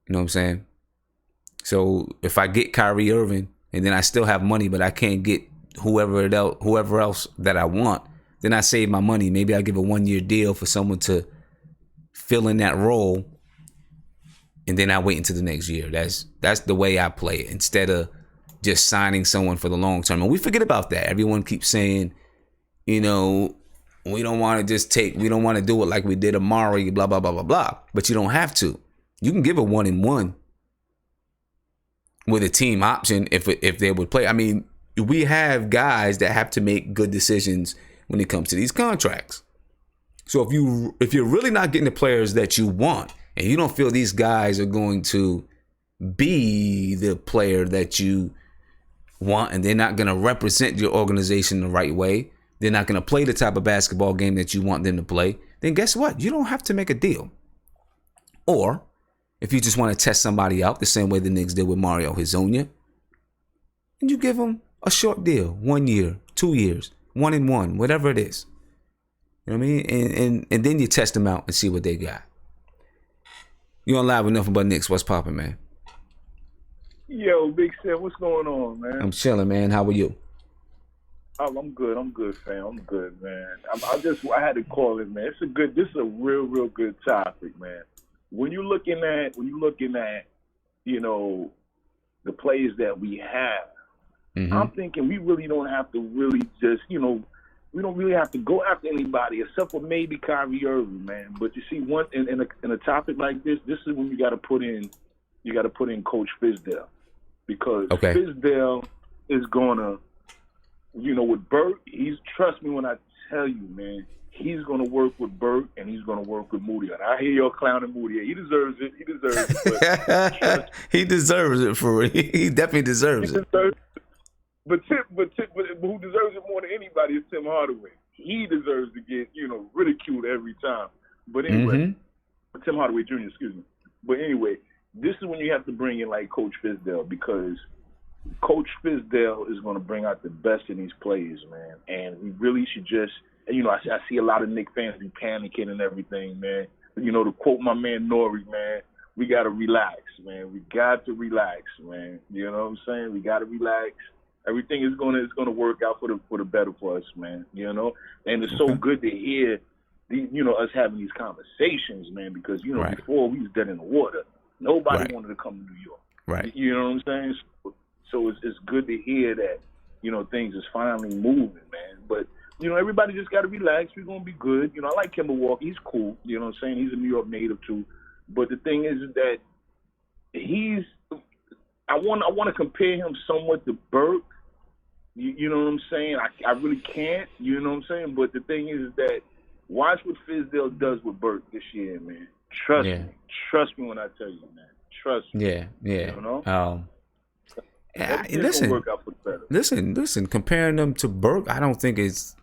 [SPEAKER 1] You know what I'm saying? So if I get Kyrie Irving and then I still have money, but I can't get whoever else that I want, then I save my money. Maybe I give a 1-year deal for someone to fill in that role, and then I wait until the next year. That's the way I play it, instead of just signing someone for the long term. And we forget about that. Everyone keeps saying, we don't want to do it like we did Amari, blah, blah, blah, blah, blah. But you don't have to. You can give a 1-and-1 with a team option if they would play. I mean, we have guys that have to make good decisions when it comes to these contracts. So if you're really not getting the players that you want, and you don't feel these guys are going to be the player that you want, and they're not going to represent your organization the right way, they're not going to play the type of basketball game that you want them to play, then guess what? You don't have to make a deal. Or if you just want to test somebody out the same way the Knicks did with Mario Hezonja, and you give them a short deal, 1 year, 2 years, 1-and-1, whatever it is. You know what I mean? And then you test them out and see what they got. You on Live with Nothing But Knicks. What's popping, man?
[SPEAKER 10] Yo, Big Sam, what's going on, man?
[SPEAKER 1] I'm chilling, man. How are you?
[SPEAKER 10] I'm good. I'm good, fam. I'm good, man. I had to call it, man. This is a real good topic, man. When you're looking at, the players that we have, I'm thinking we really don't have to really just, we don't really have to go after anybody except for maybe Kyrie Irving, man. But you see, in a topic like this is when you got to put in Coach Fizdale, because Fizdale is gonna, with Burke, trust me when I tell you, man, he's gonna work with Burke and he's gonna work with Moody. And I hear your clowning Moody. He deserves it. But
[SPEAKER 1] he deserves it for real. He definitely deserves it.
[SPEAKER 10] But who deserves it more than anybody is Tim Hardaway. He deserves to get, ridiculed every time. But anyway, Tim Hardaway Jr., excuse me. But anyway, this is when you have to bring in like Coach Fizdale, because Coach Fizdale is going to bring out the best in these players, man. And we really should just, I see a lot of Knicks fans be panicking and everything, man. To quote my man Nori, man, we got to relax, man. We got to relax, man. You know what I'm saying? We got to relax. Everything is gonna work out for the better for us, man. And it's so good to hear, us having these conversations, man. Because before we was dead in the water, nobody wanted to come to New York.
[SPEAKER 1] Right.
[SPEAKER 10] You know what I'm saying? So it's good to hear that things is finally moving, man. But everybody just got to relax. We're gonna be good. I like Kemba Walker. He's cool. You know what I'm saying? He's a New York native too. But the thing is that I want to compare him somewhat to Burke. You know what I'm saying? I really can't. You know what I'm saying? But the thing is that watch what Fizdale does with Burke this year, man. Trust me. Trust me when I tell you, man. Trust me.
[SPEAKER 1] Yeah. Listen. Comparing them to Burke, I don't think it's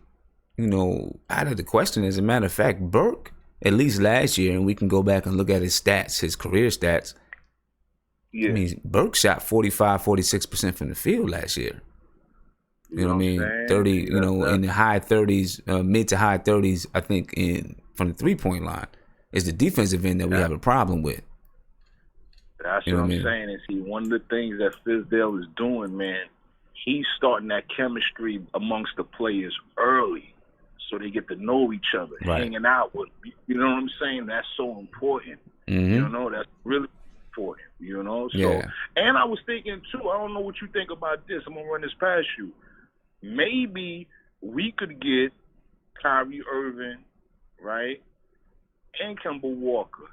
[SPEAKER 1] out of the question. As a matter of fact, Burke, at least last year, and we can go back and look at his stats, his career stats. Yeah. I mean, Burke shot 46% from the field last year. You know what I mean? 30, in the high 30s, mid to high 30s, I think, from the 3-point line. It's the defensive end that we have a problem with.
[SPEAKER 10] That's what I'm saying. And see, one of the things that Fizdale is doing, man, he's starting that chemistry amongst the players early, so they get to know each other, hanging out with. You know what I'm saying? That's so important. That's really important. So, and I was thinking too. I don't know what you think about this. I'm gonna run this past you. Maybe we could get Kyrie Irving, right, and Kemba Walker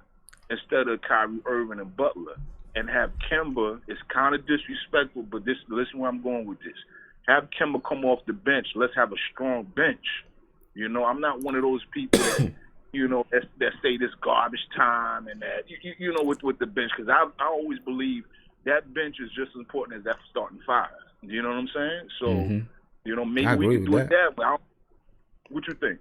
[SPEAKER 10] instead of Kyrie Irving and Butler, and have Kemba. It's kind of disrespectful, but listen where I'm going with this. Have Kemba come off the bench. Let's have a strong bench. I'm not one of those people that, that say this garbage time and that, with the bench, because I always believe that bench is just as important as that starting five. You know what I'm saying? So, maybe we can do it that way. What you think?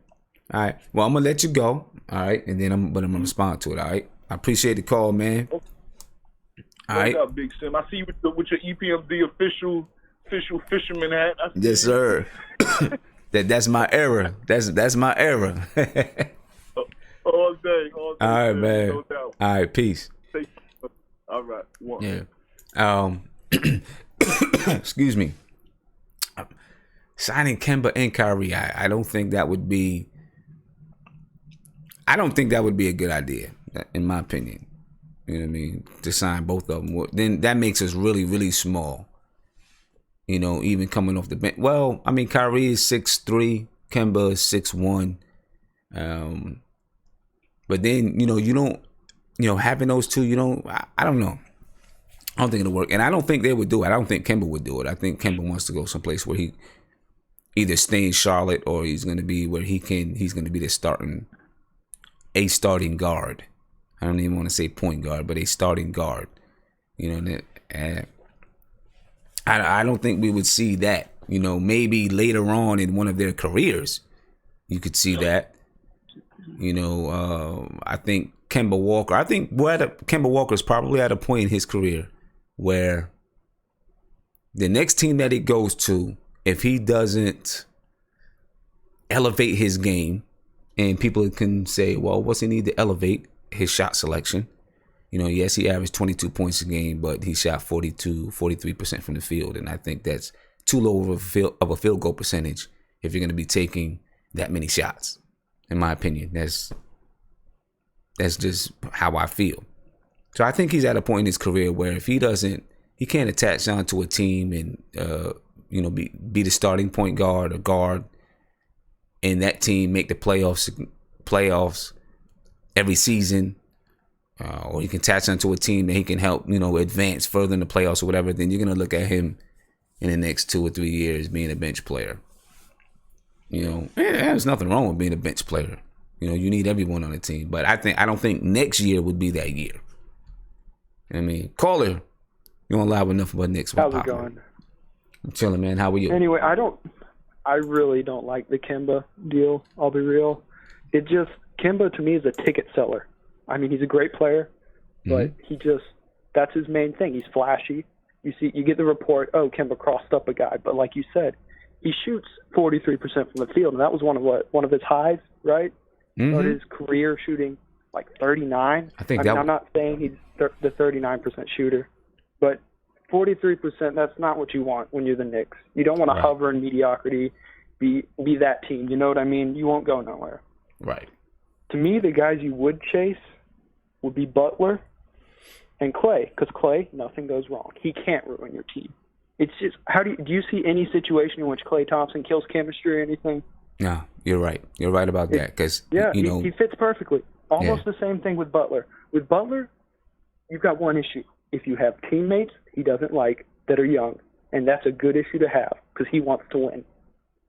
[SPEAKER 1] All right. Well, I'm going to let you go. All right. And then I'm going to respond to it. All right. I appreciate the call, man.
[SPEAKER 10] Okay.
[SPEAKER 1] All right.
[SPEAKER 10] What's up, Big Sim? I see you with your EPMD official fisherman hat.
[SPEAKER 1] Yes, sir. That's my era. That's my era.
[SPEAKER 10] All day.
[SPEAKER 1] All right, man.
[SPEAKER 10] No doubt.
[SPEAKER 1] All right, peace.
[SPEAKER 10] All right. One.
[SPEAKER 1] Yeah. excuse me, signing Kemba and Kyrie, I don't think that would be. I don't think that would be a good idea, in my opinion. You know what I mean? To sign both of them, then that makes us really, really small. You know, even coming off the bench. Well, I mean, Kyrie is 6'3", Kemba is 6'1". But then, you know, you don't, you know, having those two, you don't, I don't know. I don't think it'll work. And I don't think they would do it. I don't think Kemba would do it. I think Kemba wants to go someplace where he either stay in Charlotte or he's going to be where he's going to be a starting guard. I don't even want to say point guard, but a starting guard. You know, and I don't think we would see that. You know, maybe later on in one of their careers, you could see that. You know, I think Kemba Walker. Kemba Walker is probably at a point in his career where the next team that he goes to, if he doesn't elevate his game, and people can say, well, what's he need to elevate? His shot selection. You know, yes, he averaged 22 points a game, but he shot 43% from the field. And I think that's too low of a field goal percentage if you're going to be taking that many shots. In my opinion, that's just how I feel. So I think he's at a point in his career where if he can't attach on to a team and, you know, be the starting point guard or guard, and that team make the playoffs every season, or he can attach onto a team that he can help, you know, advance further in the playoffs or whatever, then you're going to look at him in the next 2 or 3 years being a bench player. You know, there's nothing wrong with being a bench player. You know, you need everyone on the team. But I don't think next year would be that year. I mean, caller, you don't lie with nothing but Knicks.
[SPEAKER 11] How's it going?
[SPEAKER 1] I'm chilling, man. How are you?
[SPEAKER 11] Anyway, I really don't like the Kemba deal. I'll be real. Kemba to me is a ticket seller. I mean, he's a great player, but that's his main thing. He's flashy. You get the report, oh, Kemba crossed up a guy. But like you said, he shoots 43% from the field, and that was one of his highs, right? But his career shooting like 39. I'm not saying he's the 39% shooter, but 43%, that's not what you want when you're the Knicks. You don't want to hover in mediocrity, be that team. You know what I mean? You won't go nowhere.
[SPEAKER 1] Right.
[SPEAKER 11] To me, the guys you would chase would be Butler and Clay, because Clay, nothing goes wrong. He can't ruin your team. It's just, do you see any situation in which Klay Thompson kills chemistry or anything?
[SPEAKER 1] No, you're right. You're right about that. Because
[SPEAKER 11] he fits perfectly. Almost the same thing with Butler. With Butler, you've got one issue. If you have teammates he doesn't like that are young, and that's a good issue to have because he wants to win.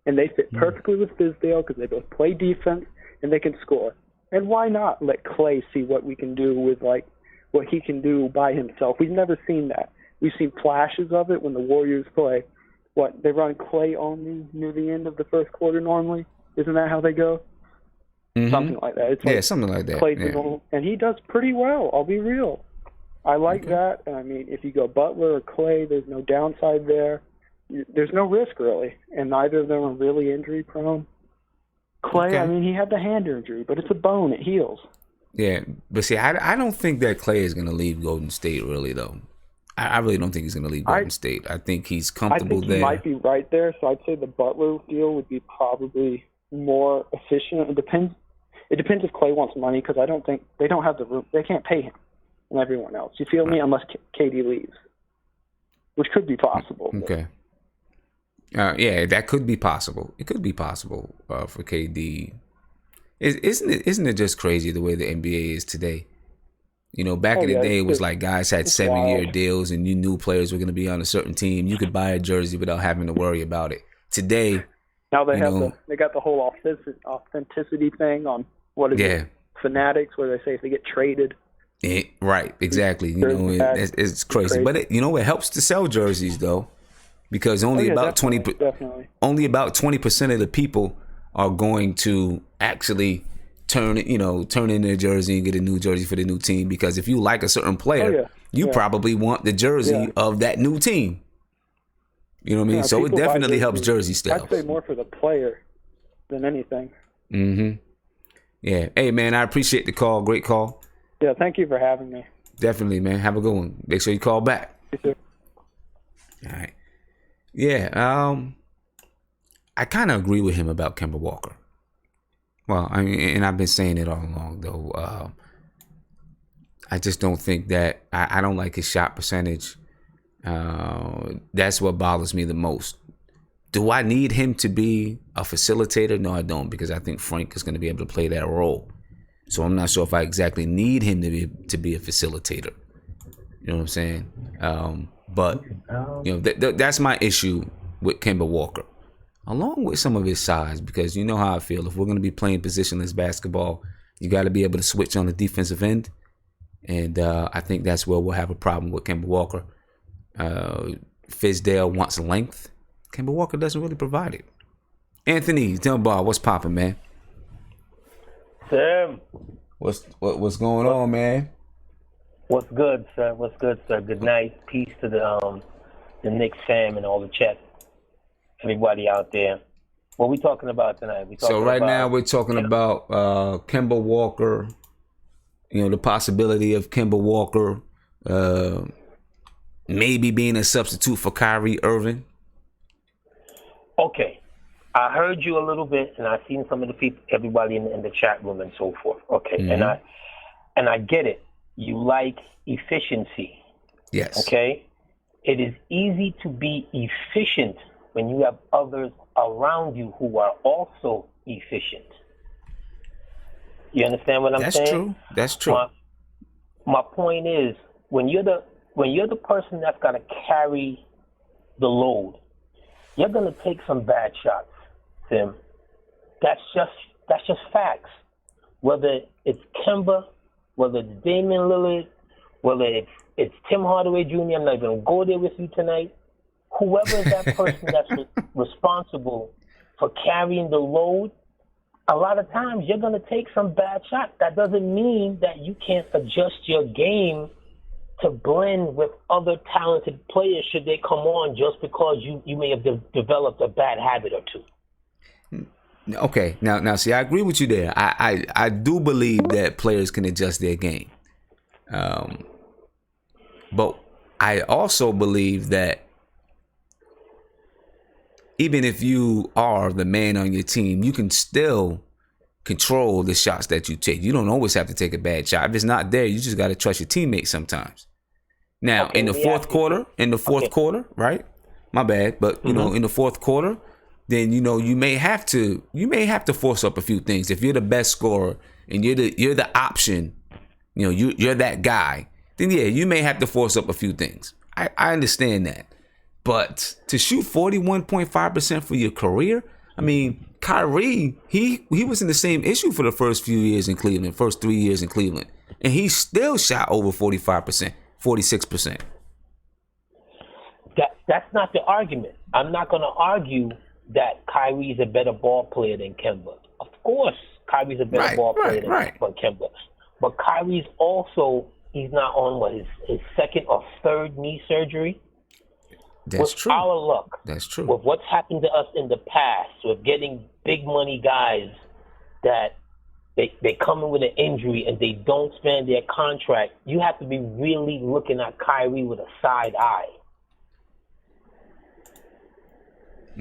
[SPEAKER 11] And they fit perfectly with Fizdale because they both play defense and they can score. And why not let Clay see what we can do with what he can do by himself? We've never seen that. We've seen flashes of it when the Warriors play. They run Clay only near the end of the first quarter normally? Isn't that how they go? Something like that. It's
[SPEAKER 1] something like that.
[SPEAKER 11] Clay and he does pretty well, I'll be real. I like that. I mean, if you go Butler or Clay, there's no downside there. There's no risk, really. And neither of them are really injury-prone. Clay, I mean, he had the hand injury, but it's a bone. It heals.
[SPEAKER 1] Yeah, but see, I don't think that Clay is going to leave Golden State, really, though. I really don't think he's going to leave Golden State. I think he's comfortable there.
[SPEAKER 11] I think he might be right there, so I'd say the Butler deal would be probably more efficient. It depends if Clay wants money, because I don't think they don't have the room. They can't pay him and everyone else. You feel me? Unless KD leaves, which could be possible.
[SPEAKER 1] Okay. Yeah, that could be possible. It could be possible for KD. Isn't it just crazy the way the NBA is today? You know, back in the day, it was like guys had 7-year deals and you knew players were going to be on a certain team. You could buy a jersey without having to worry about it. Today,
[SPEAKER 11] now they got the whole authenticity thing on Fanatics, where they say if they get traded.
[SPEAKER 1] Right, exactly. You know, it's crazy. But it helps to sell jerseys though, because only about 20% of the people are going to actually turn in their jersey and get a new jersey for the new team. Because if you like a certain player, you probably want the jersey of that new team. You know what I mean? So it definitely helps jersey styles.
[SPEAKER 11] I'd say more for the player than anything.
[SPEAKER 1] Yeah. Hey, man, I appreciate the call. Great call.
[SPEAKER 11] Yeah, thank you for having me.
[SPEAKER 1] Definitely, man. Have a good one. Make sure you call back.
[SPEAKER 11] You too.
[SPEAKER 1] All right. Yeah. I kind of agree with him about Kemba Walker. Well, I mean, and I've been saying it all along, though. I just don't think that I don't like his shot percentage. That's what bothers me the most. Do I need him to be a facilitator? No, I don't, because I think Frank is going to be able to play that role. So I'm not sure if I exactly need him to be a facilitator. You know what I'm saying? But you know that's my issue with Kemba Walker, along with some of his size, because you know how I feel. If we're going to be playing positionless basketball, you got to be able to switch on the defensive end, and I think that's where we'll have a problem with Kemba Walker. Fizdale wants length. Kemba Walker doesn't really provide it. Anthony, tell me about what's popping, man.
[SPEAKER 12] Sam,
[SPEAKER 1] what's going on, man?
[SPEAKER 12] What's good, sir? What's good, sir? Good night. Peace to the Knicks fam and all the chat. Everybody out there. What are we talking about tonight?
[SPEAKER 1] Now we're talking about Kemba Walker. You know, the possibility of Kemba Walker maybe being a substitute for Kyrie Irving.
[SPEAKER 12] Okay. I heard you a little bit, and I've seen some of the people, everybody in the chat room and so forth. Okay,
[SPEAKER 1] Mm-hmm.
[SPEAKER 12] and I get it. You like efficiency.
[SPEAKER 1] Yes.
[SPEAKER 12] Okay? It is easy to be efficient when you have others around you who are also efficient. You understand what I'm saying?
[SPEAKER 1] That's true.
[SPEAKER 12] My point is, when you're the person that's got to carry the load, you're gonna take some bad shots, Tim. That's just facts. Whether it's Kemba, whether it's Damian Lillard, whether it's Tim Hardaway Jr., I'm not even gonna go there with you tonight. Whoever is that person that's responsible for carrying the load, a lot of times you're gonna take some bad shots. That doesn't mean that you can't adjust your game to blend with other talented players should they come on, just because you may have developed a bad habit or two.
[SPEAKER 1] Okay, now see, I agree with you there. I do believe that players can adjust their game, but I also believe that even if you are the man on your team, you can still control the shots that you take. You don't always have to take a bad shot. If it's not there, you just got to trust your teammates sometimes. Now, in the fourth quarter, right? My bad, but you know, in the fourth quarter, then you know you may have to force up a few things. If you're the best scorer and you're the option, you know, you're that guy, then yeah, you may have to force up a few things. I understand that. But to shoot 41.5% for your career, I mean, Kyrie, he was in the same issue for the first 3 years in Cleveland, and he still shot over 45%. 46%.
[SPEAKER 12] That's not the argument. I'm not going to argue that Kyrie's a better ball player than Kemba. Of course, Kyrie's a better ball player than Kemba. But Kyrie's also, he's not on his second or third knee surgery.
[SPEAKER 1] That's true.
[SPEAKER 12] With our luck,
[SPEAKER 1] that's true.
[SPEAKER 12] With what's happened to us in the past, with getting big money guys that they come in with an injury and they don't spend their contract, you have to be really looking at Kyrie with a side eye.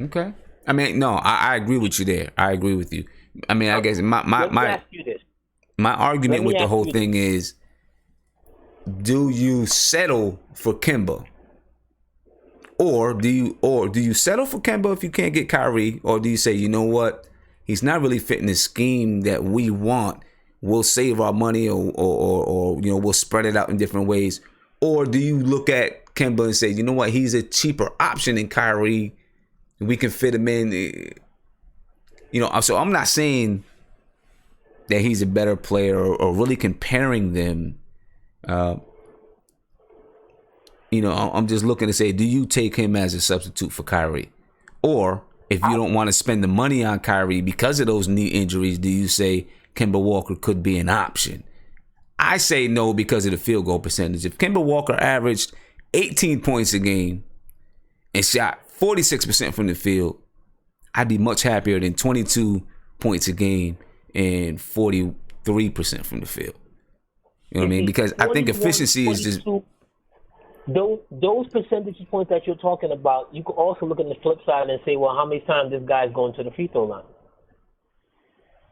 [SPEAKER 1] Okay. I mean, no, I agree with you there. I agree with you. I mean, I guess my argument with the whole thing is, do you settle for Kemba? Or do you settle for Kemba if you can't get Kyrie? Or do you say, you know what? He's not really fitting the scheme that we want. We'll save our money or you know, we'll spread it out in different ways. Or do you look at Kemba and say, you know what, he's a cheaper option than Kyrie. We can fit him in. You know, so I'm not saying that he's a better player or really comparing them. You know, I'm just looking to say, do you take him as a substitute for Kyrie? Or if you don't want to spend the money on Kyrie because of those knee injuries, do you say Kemba Walker could be an option? I say no because of the field goal percentage. If Kemba Walker averaged 18 points a game and shot 46% from the field, I'd be much happier than 22 points a game and 43% from the field. You know what I mean? Because I think efficiency is just...
[SPEAKER 12] those percentage points that you're talking about, you can also look at the flip side and say, well, how many times this guy's going to the free throw line?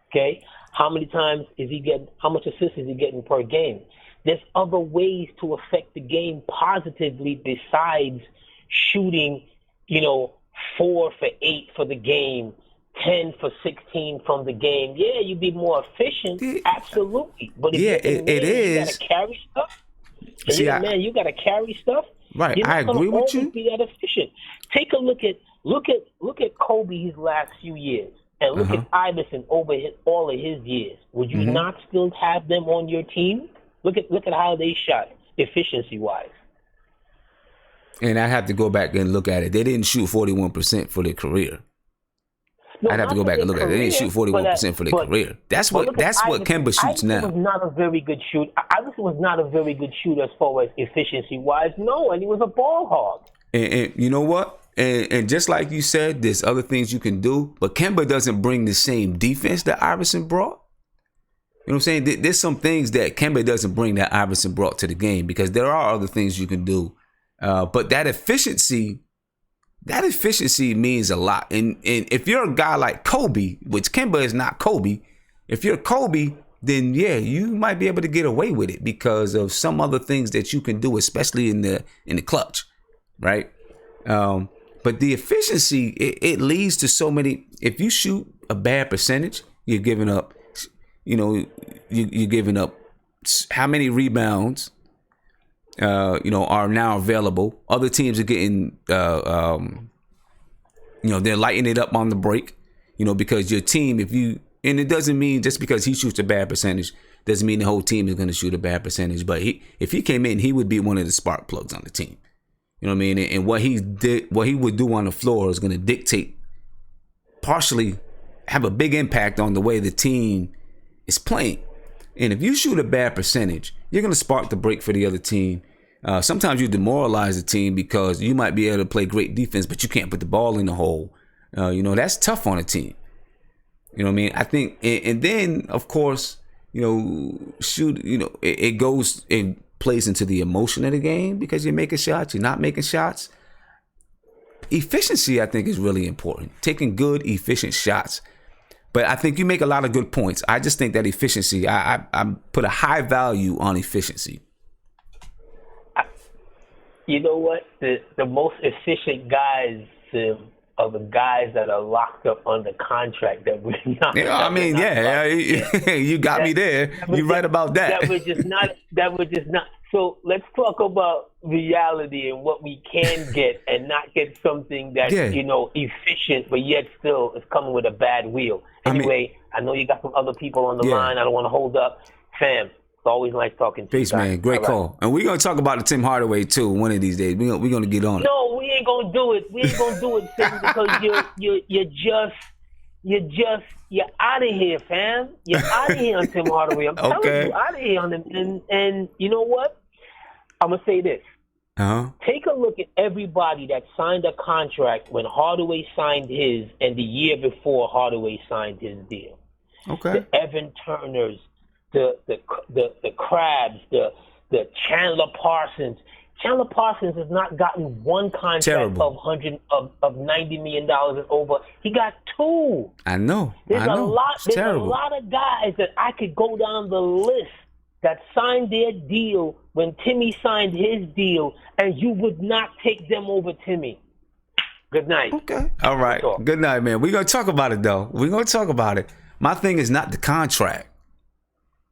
[SPEAKER 12] Okay, how many times is he getting? How much assists is he getting per game? There's other ways to affect the game positively besides shooting, 4 for 8 for the game, 10 for 16 from the game. Yeah, you'd be more efficient, absolutely. But if
[SPEAKER 1] it is.
[SPEAKER 12] You gotta carry stuff. You gotta carry stuff.
[SPEAKER 1] Right,
[SPEAKER 12] You're not
[SPEAKER 1] I agree with you.
[SPEAKER 12] Be that efficient. Take a look at Kobe his last few years, and look at Iverson over all of his years. Would you not still have them on your team? Look at how they shot efficiency wise.
[SPEAKER 1] And I have to go back and look at it. They didn't shoot 41% for their career.
[SPEAKER 12] No,
[SPEAKER 1] I'd have to go back and look at it. They didn't shoot 41% for their career. That's what Kemba shoots now.
[SPEAKER 12] Iverson was not a very good shooter. Iverson was not a very good shooter as far as efficiency wise. No, and he was a ball hog.
[SPEAKER 1] And you know what? And just like you said, there's other things you can do, but Kemba doesn't bring the same defense that Iverson brought. You know what I'm saying? There's some things that Kemba doesn't bring that Iverson brought to the game, because there are other things you can do. But that efficiency means a lot. And if you're a guy like Kobe, which Kemba is not Kobe, if you're Kobe, then yeah, you might be able to get away with it because of some other things that you can do, especially in the clutch, right? But the efficiency, it leads to so many. If you shoot a bad percentage, you're giving up. You're giving up how many rebounds are now available. Other teams are getting, they're lighting it up on the break, because your team, and it doesn't mean just because he shoots a bad percentage, doesn't mean the whole team is going to shoot a bad percentage. But if he came in, he would be one of the spark plugs on the team. You know what I mean? And what he would do on the floor is going to dictate, partially have a big impact on the way the team is playing. And if you shoot a bad percentage, you're going to spark the break for the other team. Sometimes you demoralize the team because you might be able to play great defense, but you can't put the ball in the hole. That's tough on a team. You know what I mean? I think, and then of course, it goes and plays into the emotion of the game because you're making shots, you're not making shots. Efficiency, I think, is really important. Taking good, efficient shots. But I think you make a lot of good points. I just think that efficiency, I put a high value on efficiency.
[SPEAKER 12] You know what? The most efficient guys are the guys that are locked up under contract that we're not. You got me there. You're right about that. That would just not. So let's talk about reality and what we can get and not get something that's, efficient, but yet still is coming with a bad wheel. Anyway, I know you got some other people on the line. I don't want to hold up. Fam, it's always nice talking to you.
[SPEAKER 1] Peace, man. Great call. And we're going to talk about the Tim Hardaway, too, one of these days. We're going to get on it.
[SPEAKER 12] No, we ain't going to do it. We ain't going to do it, Tim, because you're out of here, fam. You're out of here on Tim Hardaway. I'm telling you, out of here on him. And you know what? I'm going to say this. Take a look at everybody that signed a contract when Hardaway signed his and the year before Hardaway signed his deal.
[SPEAKER 1] Okay.
[SPEAKER 12] The Evan Turners, the Crabs, the Chandler Parsons. Chandler Parsons has not gotten one contract of $90 million and over. He got 2.
[SPEAKER 1] I know.
[SPEAKER 12] There's a lot of guys that I could go down the list that signed their deal when Timmy signed his deal, and you would not take them over Timmy. Good night.
[SPEAKER 1] Okay. All right. Good night, man. We're going to talk about it, though. We're going to talk about it. My thing is not the contract.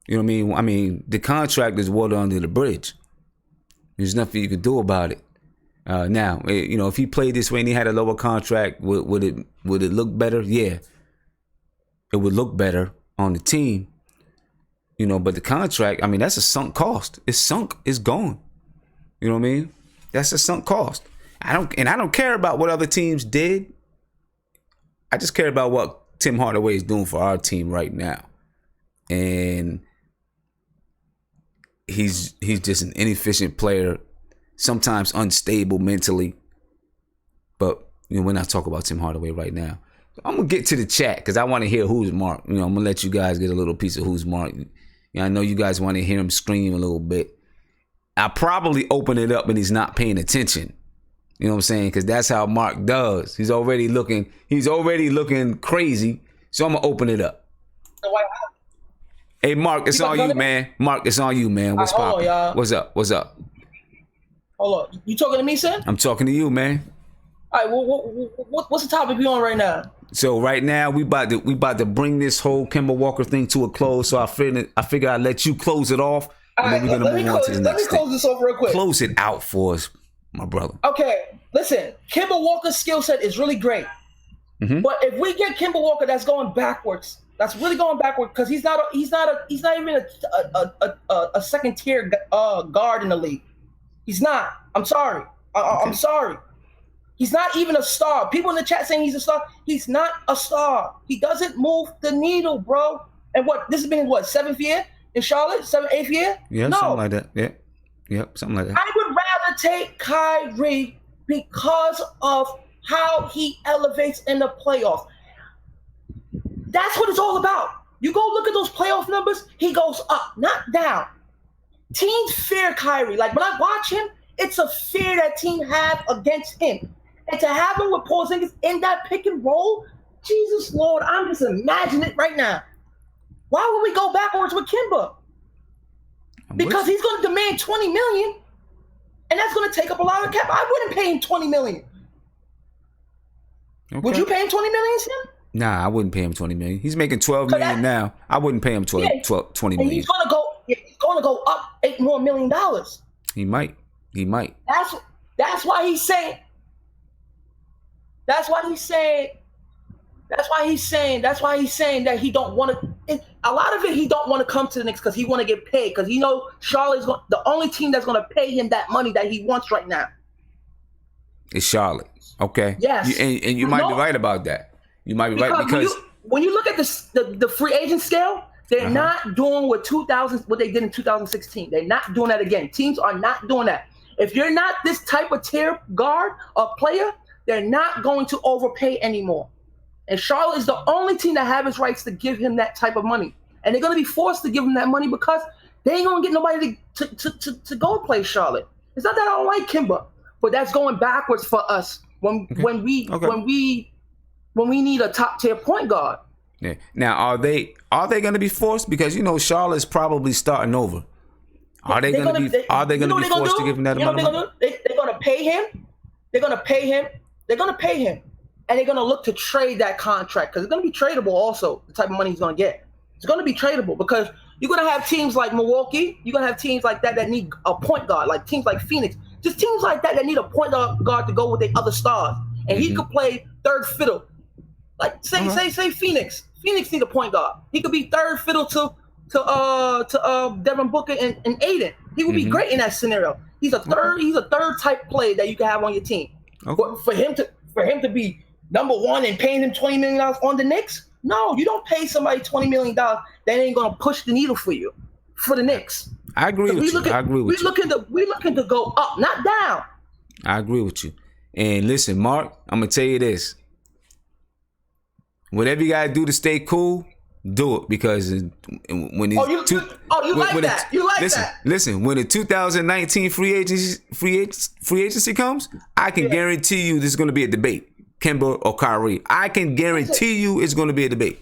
[SPEAKER 1] You know what I mean? I mean, the contract is water under the bridge. There's nothing you can do about it. Now, if he played this way and he had a lower contract, would it look better? Yeah. It would look better on the team. But the contract, I mean, that's a sunk cost. It's sunk. It's gone. You know what I mean? That's a sunk cost. I don't care about what other teams did. I just care about what Tim Hardaway is doing for our team right now. And he's just an inefficient player, sometimes unstable mentally. But we're not talking about Tim Hardaway right now. I'm gonna get to the chat because I want to hear who's Mark. I'm gonna let you guys get a little piece of who's Mark. I know you guys want to hear him scream a little bit. I probably open it up and he's not paying attention. You know what I'm saying? Because that's how Mark does. He's already looking crazy. So I'm gonna open it up. Hey, Mark, it's on you, man. Mark, it's on you, man. What's poppin'? What's up? What's up?
[SPEAKER 13] Hold on. You talking to me, son?
[SPEAKER 1] I'm talking to you, man.
[SPEAKER 13] All right. What's the topic we on right now?
[SPEAKER 1] So right now we about to bring this whole Kemba Walker thing to a close. So I figure I'd let you close it off, and then we're gonna move on to the next thing.
[SPEAKER 13] Let me close this off real quick.
[SPEAKER 1] Close it out for us, my brother.
[SPEAKER 13] Okay, listen. Kemba Walker's skill set is really great, but if we get Kemba Walker, that's going backwards. That's really going backward because he's not even a second tier guard in the league. He's not. I'm sorry. I'm sorry. He's not even a star. People in the chat saying he's a star. He's not a star. He doesn't move the needle, bro. And this has been what, 7th year in Charlotte? 7th, 8th year?
[SPEAKER 1] Yeah, no. Something like that. Yeah. Yep, something like that.
[SPEAKER 13] I would rather take Kyrie because of how he elevates in the playoffs. That's what it's all about. You go look at those playoff numbers, he goes up, not down. Teams fear Kyrie. Like when I watch him, it's a fear that team have against him. And to have him with Porzingis in that pick and roll, Jesus Lord, I'm just imagining it right now. Why would we go backwards with Kemba? Because he's going to demand $20 million, and that's going to take up a lot of cap. I wouldn't pay him $20 million. Okay. Would you pay him $20 million, Sam?
[SPEAKER 1] Nah, I wouldn't pay him $20 million. He's making $12 million now. I wouldn't pay him $20 million.
[SPEAKER 13] He's going to go up $8 more million.
[SPEAKER 1] He might.
[SPEAKER 13] That's why he's saying. That's why he's saying that he don't want to. A lot of it, he don't want to come to the Knicks because he want to get paid. Because he know Charlotte's the only team that's going to pay him that money that he wants right now.
[SPEAKER 1] It's Charlotte. Okay.
[SPEAKER 13] Yes.
[SPEAKER 1] And you might be right about that. You might be right because
[SPEAKER 13] when you look at the free agent scale, they're not doing what they did in 2016. They're not doing that again. Teams are not doing that. If you're not this type of tier guard or player, they're not going to overpay anymore. And Charlotte is the only team that have its rights to give him that type of money. And they're going to be forced to give him that money because they ain't going to get nobody to go play Charlotte. It's not that I don't like Kemba, but that's going backwards for us when we need a top tier point guard.
[SPEAKER 1] Yeah. Now, are they going to be forced? Because Charlotte's probably starting over. Are they going to be forced to give him that amount of money?
[SPEAKER 13] They're going to pay him. They're going to pay him. And they're going to look to trade that contract because it's going to be tradable also, the type of money he's going to get. It's going to be tradable because you're going to have teams like Milwaukee. You're going to have teams like that need a point guard, like teams like Phoenix. Just teams like that need a point guard to go with their other stars. And he could play third fiddle. Like say Phoenix. Phoenix need a point guard. He could be third fiddle to Devin Booker and Aiden. He would be great in that scenario. He's a third type player that you can have on your team. But for him to be number one and paying him $20 million on the Knicks, no, you don't pay somebody $20 million. That ain't gonna push the needle for you, for the Knicks.
[SPEAKER 1] I agree with you.
[SPEAKER 13] We're looking to go up, not down.
[SPEAKER 1] I agree with you. And listen, Mark, I'm gonna tell you this. Whatever you gotta do to stay cool, do it because when listen, when the 2019 free agency comes, I can guarantee you this is going to be a debate, Kemba or Kyrie. I can guarantee you it's going to be a debate.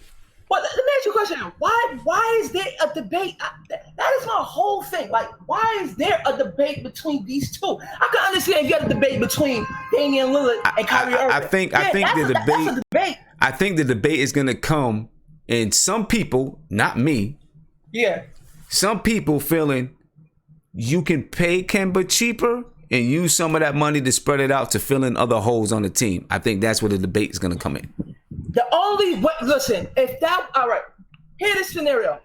[SPEAKER 13] Well, let me ask you a question. Why is there a debate? That is my whole thing. Like, why is there a debate between these two? I can understand if you had a debate between Damian Lillard and Kyrie Irving.
[SPEAKER 1] I think the debate. I think the debate is going to come. And some people, not me, some people feeling you can pay Kemba cheaper and use some of that money to spread it out to fill in other holes on the team. I think that's where the debate is going to come in.
[SPEAKER 13] Listen, all right, here's the scenario.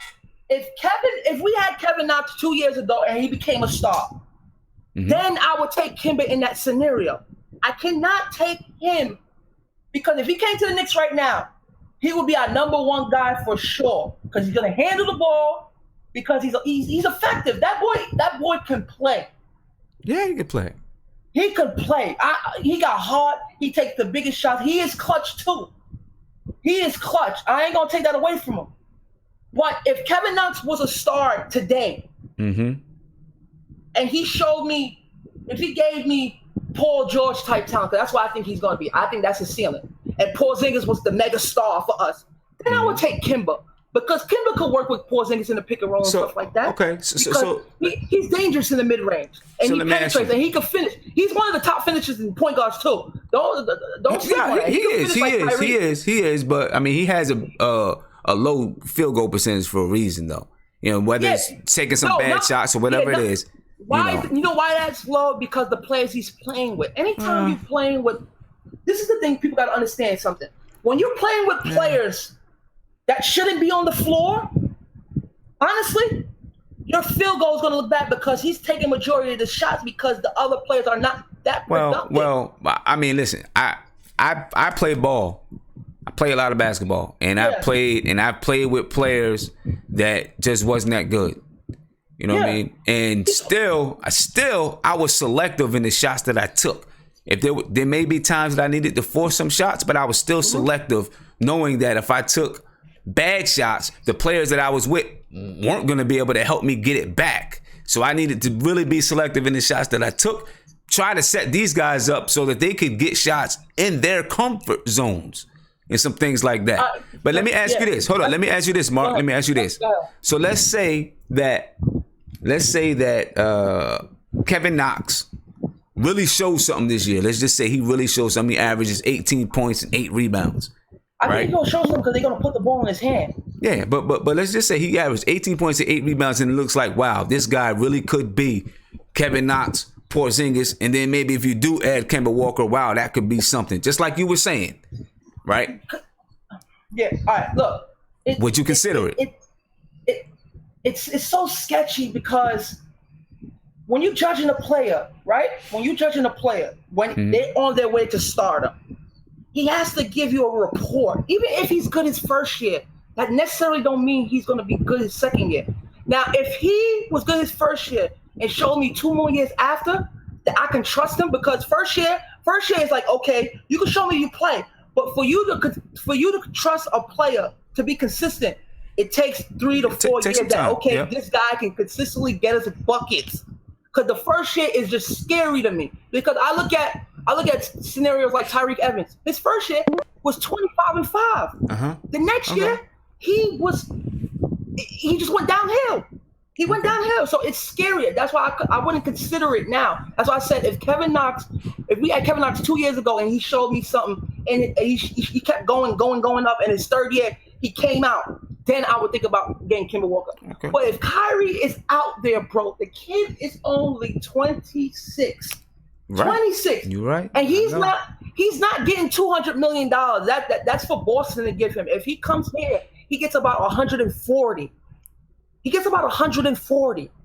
[SPEAKER 13] If we had Kevin Knox 2 years ago and he became a star, then I would take Kemba in that scenario. I cannot take him because if he came to the Knicks right now, he would be our number one guy for sure because he's going to handle the ball because he's effective. That boy can play.
[SPEAKER 1] Yeah, he can play.
[SPEAKER 13] He can play. He got heart. He takes the biggest shots. He is clutch too. He is clutch. I ain't going to take that away from him. But if Kevin Knox was a star today, and he showed me, if he gave me Paul George type talent, that's what I think he's going to be. I think that's his ceiling. And Porzingis was the mega star for us. Then I would take Kemba. Because Kemba could work with Porzingis in the pick and roll and stuff like that.
[SPEAKER 1] Okay, so
[SPEAKER 13] he's dangerous in the mid range, and he penetrates, and he can finish. He's one of the top finishers in point guards too. Don't sleep on it.
[SPEAKER 1] He is. But I mean, he has a low field goal percentage for a reason, though. You know, whether it's taking some bad shots or whatever it is.
[SPEAKER 13] Why? You know why that's low? Because the players he's playing with. Anytime you're playing with, this is the thing. People got to understand something. When you're playing with players that shouldn't be on the floor, honestly, your field goal is going to look bad because he's taking majority of the shots because the other players are not that productive. Well,
[SPEAKER 1] I mean, listen, I play ball. I play a lot of basketball, and I played with players that just wasn't that good. You know what I mean? And still, I was selective in the shots that I took. If there may be times that I needed to force some shots, but I was still selective, knowing that if I took bad shots, the players that I was with weren't going to be able to help me get it back. So I needed to really be selective in the shots that I took, try to set these guys up so that they could get shots in their comfort zones and some things like that. But let me ask you this. Hold on. Let me ask you this, Mark. Let me ask you this. So let's say that Kevin Knox really shows something this year. Let's just say he really shows something. He averages 18 points and 8 rebounds.
[SPEAKER 13] I think he's going to show something because they're going to put the ball in his hand.
[SPEAKER 1] Yeah, but let's just say he averaged 18 points and 8 rebounds, and it looks like, wow, this guy really could be Kevin Knox, Porzingis, and then maybe if you do add Kemba Walker, wow, that could be something. Just like you were saying, right?
[SPEAKER 13] Yeah, all right, look.
[SPEAKER 1] Would you consider it?
[SPEAKER 13] It's so sketchy because when you're judging a player, right? When they're on their way to stardom, he has to give you a report. Even if he's good his first year, that necessarily don't mean he's going to be good his second year. Now, if he was good his first year and showed me 2 more years after, that I can trust him because first year is like, okay, you can show me you play. But for you to trust a player to be consistent, it takes 3 to 4 years that, this guy can consistently get us buckets. Because the first year is just scary to me. Because I look at scenarios like Tyreek Evans. His first year was 25-5. The next year, he just went downhill. He went downhill. So it's scary. That's why I wouldn't consider it now. That's why I said if we had Kevin Knox 2 years ago and he showed me something and he kept going up, and his third year he came out, then I would think about getting Kemba Walker. Okay. But if Kyrie is out there, bro, the kid is only 26. Right. 26. You're right. And he's not getting $200 million. That's for Boston to give him. If he comes here, he gets about 140.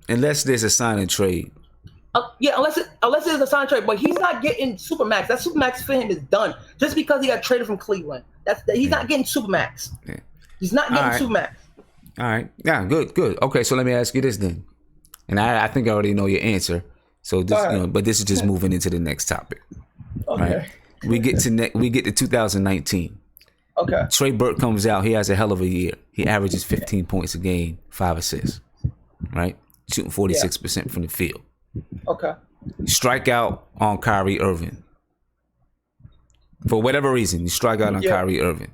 [SPEAKER 1] Unless there's a sign and trade.
[SPEAKER 13] Unless there's a sign and trade, but he's not getting Supermax. That Supermax for him is done. Just because he got traded from Cleveland. He's not getting Supermax. Yeah. He's not getting Supermax.
[SPEAKER 1] All right. Yeah, good. Okay, so let me ask you this then. And I think I already know your answer. So this, but this is just moving into the next topic. Okay. Right? We get to 2019.
[SPEAKER 13] Okay.
[SPEAKER 1] Trey Burke comes out. He has a hell of a year. He averages 15 points a game, 5 assists. Right? Shooting 46% from the field.
[SPEAKER 13] Okay.
[SPEAKER 1] Strike out on Kyrie Irving. For whatever reason, you strike out on Kyrie Irving.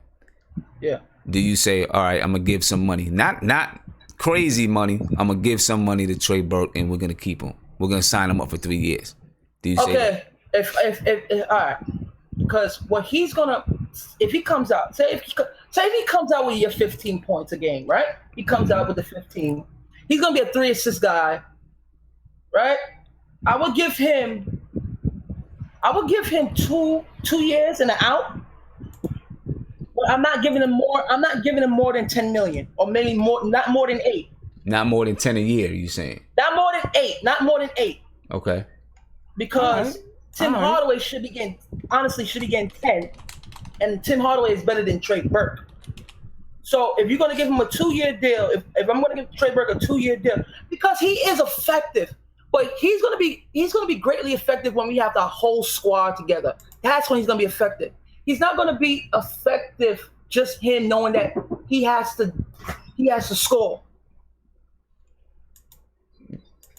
[SPEAKER 13] Yeah.
[SPEAKER 1] Do you say, all right, I'm going to give some money? Not crazy money. I'm going to give some money to Trey Burke and we're going to keep him. We're going to sign him up for 3 years. Do you say that?
[SPEAKER 13] If all right. Because what he's going to, if he comes out, say if he comes out with your 15 points a game, right? He comes out with the 15. He's going to be a 3 assist guy, right? I would give him 2 years and an out. But I'm not giving him more. I'm not giving him more than 10 million, or maybe more. Not more than 8.
[SPEAKER 1] Not more than 10 a year. You saying?
[SPEAKER 13] Not more than 8. Not more than 8.
[SPEAKER 1] Okay.
[SPEAKER 13] Because Tim Hardaway should be getting 10, and Tim Hardaway is better than Trey Burke. So if you're going to give him a 2-year deal, if I'm going to give Trey Burke a 2-year deal, because he is effective, but he's going to be greatly effective when we have the whole squad together. That's when he's going to be effective. He's not going to be effective just him knowing that he has to score.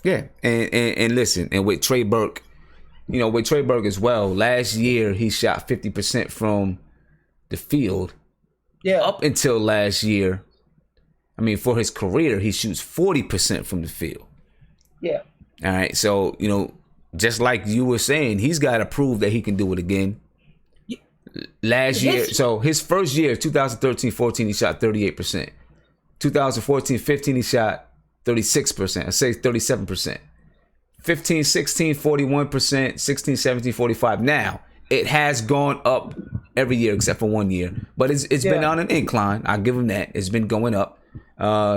[SPEAKER 1] Yeah, and listen, and with Trey Burke, with Trey Burke as well, last year he shot 50% from the field.
[SPEAKER 13] Yeah.
[SPEAKER 1] Up until last year, I mean, for his career, he shoots 40% from the field.
[SPEAKER 13] Yeah.
[SPEAKER 1] All right, so, just like you were saying, he's got to prove that he can do it again. Last year, so his first year, 2013-14, he shot 38%. 2014-15, he shot 36%. I say 37%. 15-16, 41%. 16-17, 45%. Now, it has gone up every year except for 1 year. But it's been on an incline. I'll give him that. It's been going up.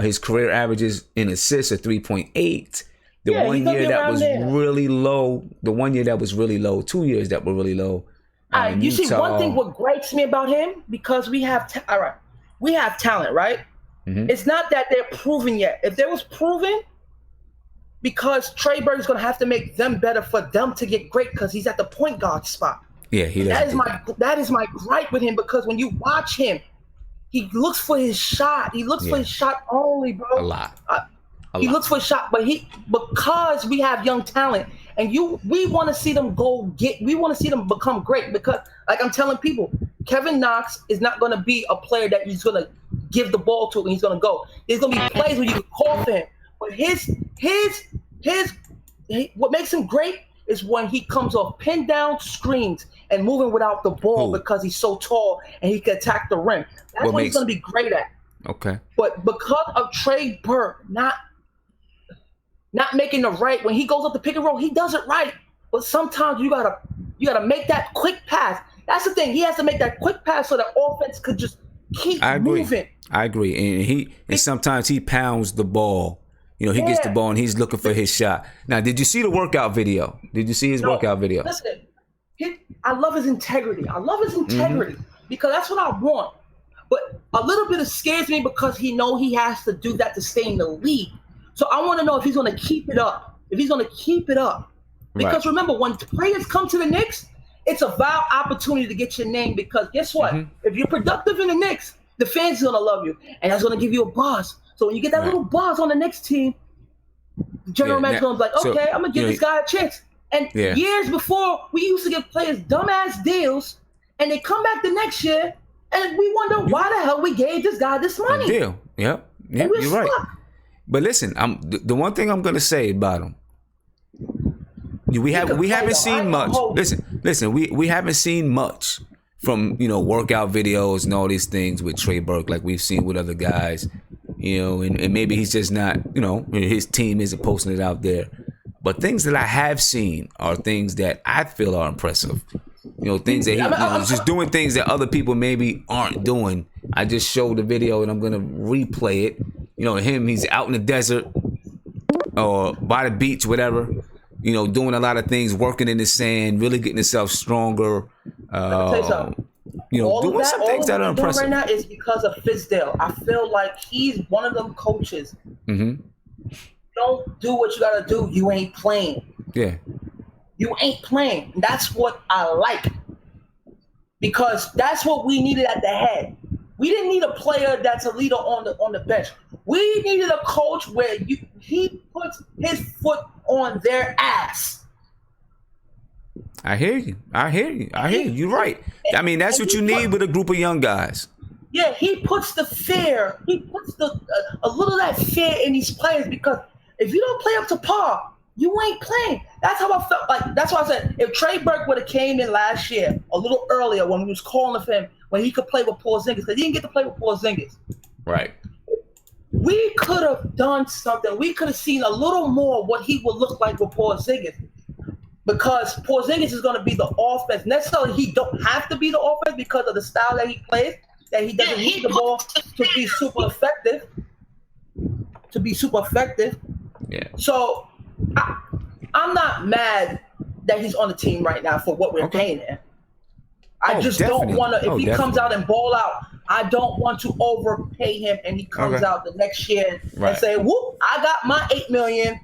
[SPEAKER 1] His career averages in assists are 3.8. The 1 year that was really low, 2 years that were really low.
[SPEAKER 13] You see, one thing what gripes me about him, because we have talent, right?
[SPEAKER 1] Mm-hmm.
[SPEAKER 13] It's not that they're proven yet. If there was proven, because Trey Burke is going to have to make them better for them to get great, because he's at the point guard spot.
[SPEAKER 1] Yeah, he does.
[SPEAKER 13] That is my gripe with him, because when you watch him, he looks for his shot. He looks for his shot only, bro.
[SPEAKER 1] A lot.
[SPEAKER 13] He looks for a shot, but because we have young talent, and we want to see them we want to see them become great, because like I'm telling people, Kevin Knox is not going to be a player that he's going to give the ball to and he's going to go. There's going to be plays where you can call for him, but what makes him great is when he comes off pin down screens and moving without the ball because he's so tall and he can attack the rim. That's what he's going to be great at.
[SPEAKER 1] Okay.
[SPEAKER 13] But because of Trey Burke not making the right, when he goes up the pick and roll, he does it right. But sometimes you gotta make that quick pass. That's the thing. He has to make that quick pass so the offense could just keep moving.
[SPEAKER 1] I agree. And sometimes he pounds the ball. He gets the ball and he's looking for his shot. Now, did you see the workout video? Did you see his workout video?
[SPEAKER 13] Listen, I love his integrity. Because that's what I want. But a little bit scares me because he has to do that to stay in the league. So I want to know if he's going to keep it up. Because remember, when players come to the Knicks, it's a vile opportunity to get your name, because guess what? If you're productive in the Knicks, the fans are going to love you, and that's going to give you a buzz. So when you get that little buzz on the next team, the general manager's going to be like, okay, I'm going to give this guy a chance. And years before, we used to give players dumbass deals, and they come back the next year, and we wonder why the hell we gave this guy this money.
[SPEAKER 1] Deal. Yep, you're right. But listen, the one thing I'm gonna say about him, we haven't seen much. Listen, we haven't seen much from workout videos and all these things with Trey Burke like we've seen with other guys. And maybe he's just not, his team isn't posting it out there. But things that I have seen are things that I feel are impressive. Things that he's just doing things that other people maybe aren't doing. I just showed the video and I'm gonna replay it. He's out in the desert or by the beach, whatever. Doing a lot of things, working in the sand, really getting himself stronger. Doing some things that are impressive.
[SPEAKER 13] Right now is because of Fizdale. I feel like he's one of them coaches.
[SPEAKER 1] Mm-hmm.
[SPEAKER 13] Don't do what you gotta do. You ain't playing.
[SPEAKER 1] Yeah.
[SPEAKER 13] You ain't playing. That's what I like, because that's what we needed at the head. We didn't need a player that's a leader on the bench. We needed a coach where he puts his foot on their ass.
[SPEAKER 1] I hear you. You're right. I mean, that's what you need with a group of young guys.
[SPEAKER 13] Yeah, he puts the fear. He puts a little of that fear in these players, because if you don't play up to par, you ain't playing. That's how I felt. Like, that's why I said, if Trey Burke would have came in last year a little earlier when we was calling for him, when he could play with Porzingis, because he didn't get to play with Porzingis.
[SPEAKER 1] Right.
[SPEAKER 13] We could have done something. We could have seen a little more what he would look like with Porzingis, because Porzingis is going to be the offense. Necessarily, he don't have to be the offense because of the style that he plays, that he doesn't need the ball to be super effective.
[SPEAKER 1] Yeah.
[SPEAKER 13] So I'm not mad that he's on the team right now for what we're paying him. I just don't want to, if he comes out and ball out, I don't want to overpay him and he comes out the next year and say, whoop, I got my $8 million.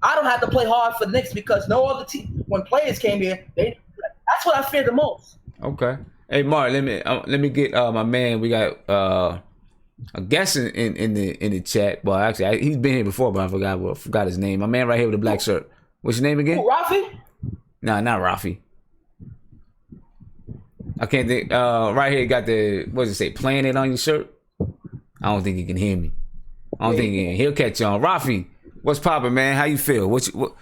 [SPEAKER 13] I don't have to play hard for the Knicks, because no other team, when players came here, that's what I fear the most.
[SPEAKER 1] Okay. Hey, Mark, let me get my man. We got a guest in the chat. Well, actually, he's been here before, but I forgot his name. My man right here with the black shirt. What's your name again?
[SPEAKER 13] Who, Rafi?
[SPEAKER 1] Nah, not Rafi. I can't think. Right here, got the, what does it say? Planet on your shirt. I don't think he can hear me. I don't think he can. He'll catch you on. Rafi, what's poppin', man? How you feel? What's your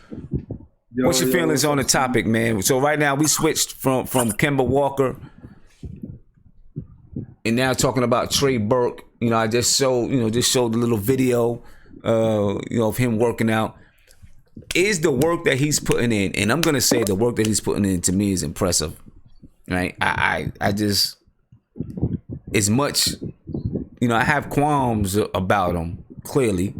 [SPEAKER 1] feelings on the topic, man? So right now we switched from Kemba Walker, and now talking about Trey Burke. You know, I just showed a little video, of him working out. Is the work that he's putting in, and I'm gonna say the work that he's putting in to me is impressive. Right? I just, as much, I have qualms about him, clearly,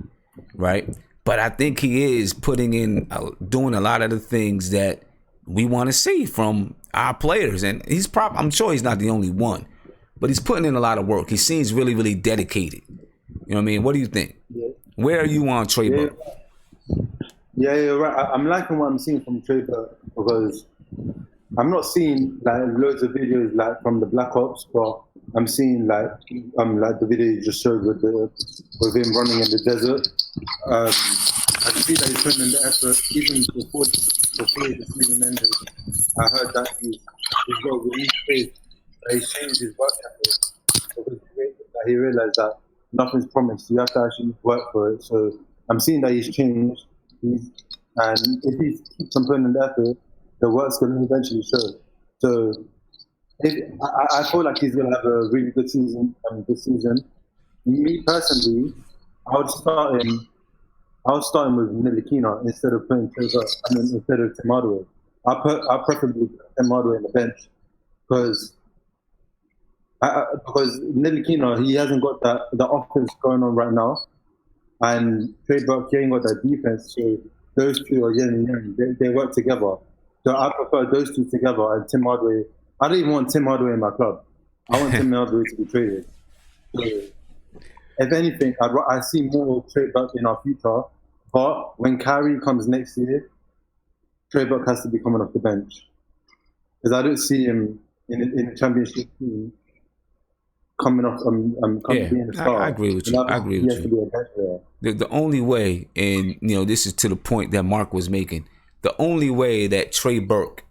[SPEAKER 1] right? But I think he is putting in, doing a lot of the things that we want to see from our players. And I'm sure he's not the only one, but he's putting in a lot of work. He seems really, really dedicated. You know what I mean? What do you think?
[SPEAKER 14] Yeah.
[SPEAKER 1] Where are you on Trey Burke?
[SPEAKER 14] Yeah, you're right. I'm liking what I'm seeing from Trey Burke because I'm not seeing like loads of videos like from the Black Ops, but I'm seeing like the video you just showed with him running in the desert. I see that he's putting in the effort even before the season ended. I heard that he's got a release faith, that he's changed his work ethic because he realized that nothing's promised. You have to actually work for it. So I'm seeing that he's changed. And if he keeps on putting in the effort, the work's going to eventually show. So I feel like he's going to have a really good season this season. Me personally, I would start him with Ntilikina instead of putting Trey Burke. Instead of Tim Hardaway. I'll preferably put Tim Hardaway on the bench because Ntilikina, he hasn't got the offense going on right now, and Trey Burke, he ain't got that defense. So those two are yin and yang. They work together. So I prefer those two together. And Tim Hardaway, I don't even want Tim Hardaway in my club. I want Tim Hardaway to be traded. So, if anything, I see more Trey Burke in our future. But when Kyrie comes next year, Trey Burke has to be coming off the bench. Because I don't see him in the championship team coming off being a star.
[SPEAKER 1] I agree with you. I agree with you. The only way, and this is to the point that Mark was making, the only way that Trey Burke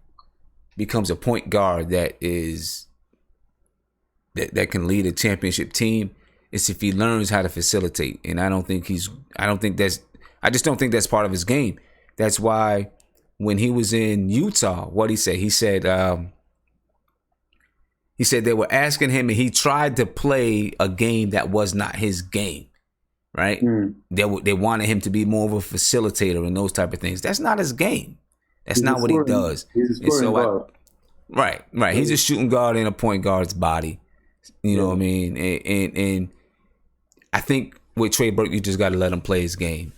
[SPEAKER 1] becomes a point guard that can lead a championship team is if he learns how to facilitate. And I just don't think that's part of his game. That's why when he was in Utah, what he said they were asking him and he tried to play a game that was not his game. Right? They wanted him to be more of a facilitator and those type of things. That's not his game. That's not what he does. Right. He's a shooting guard in a point guard's body. You know what I mean? And I think with Trey Burke, you just got to let him play his game.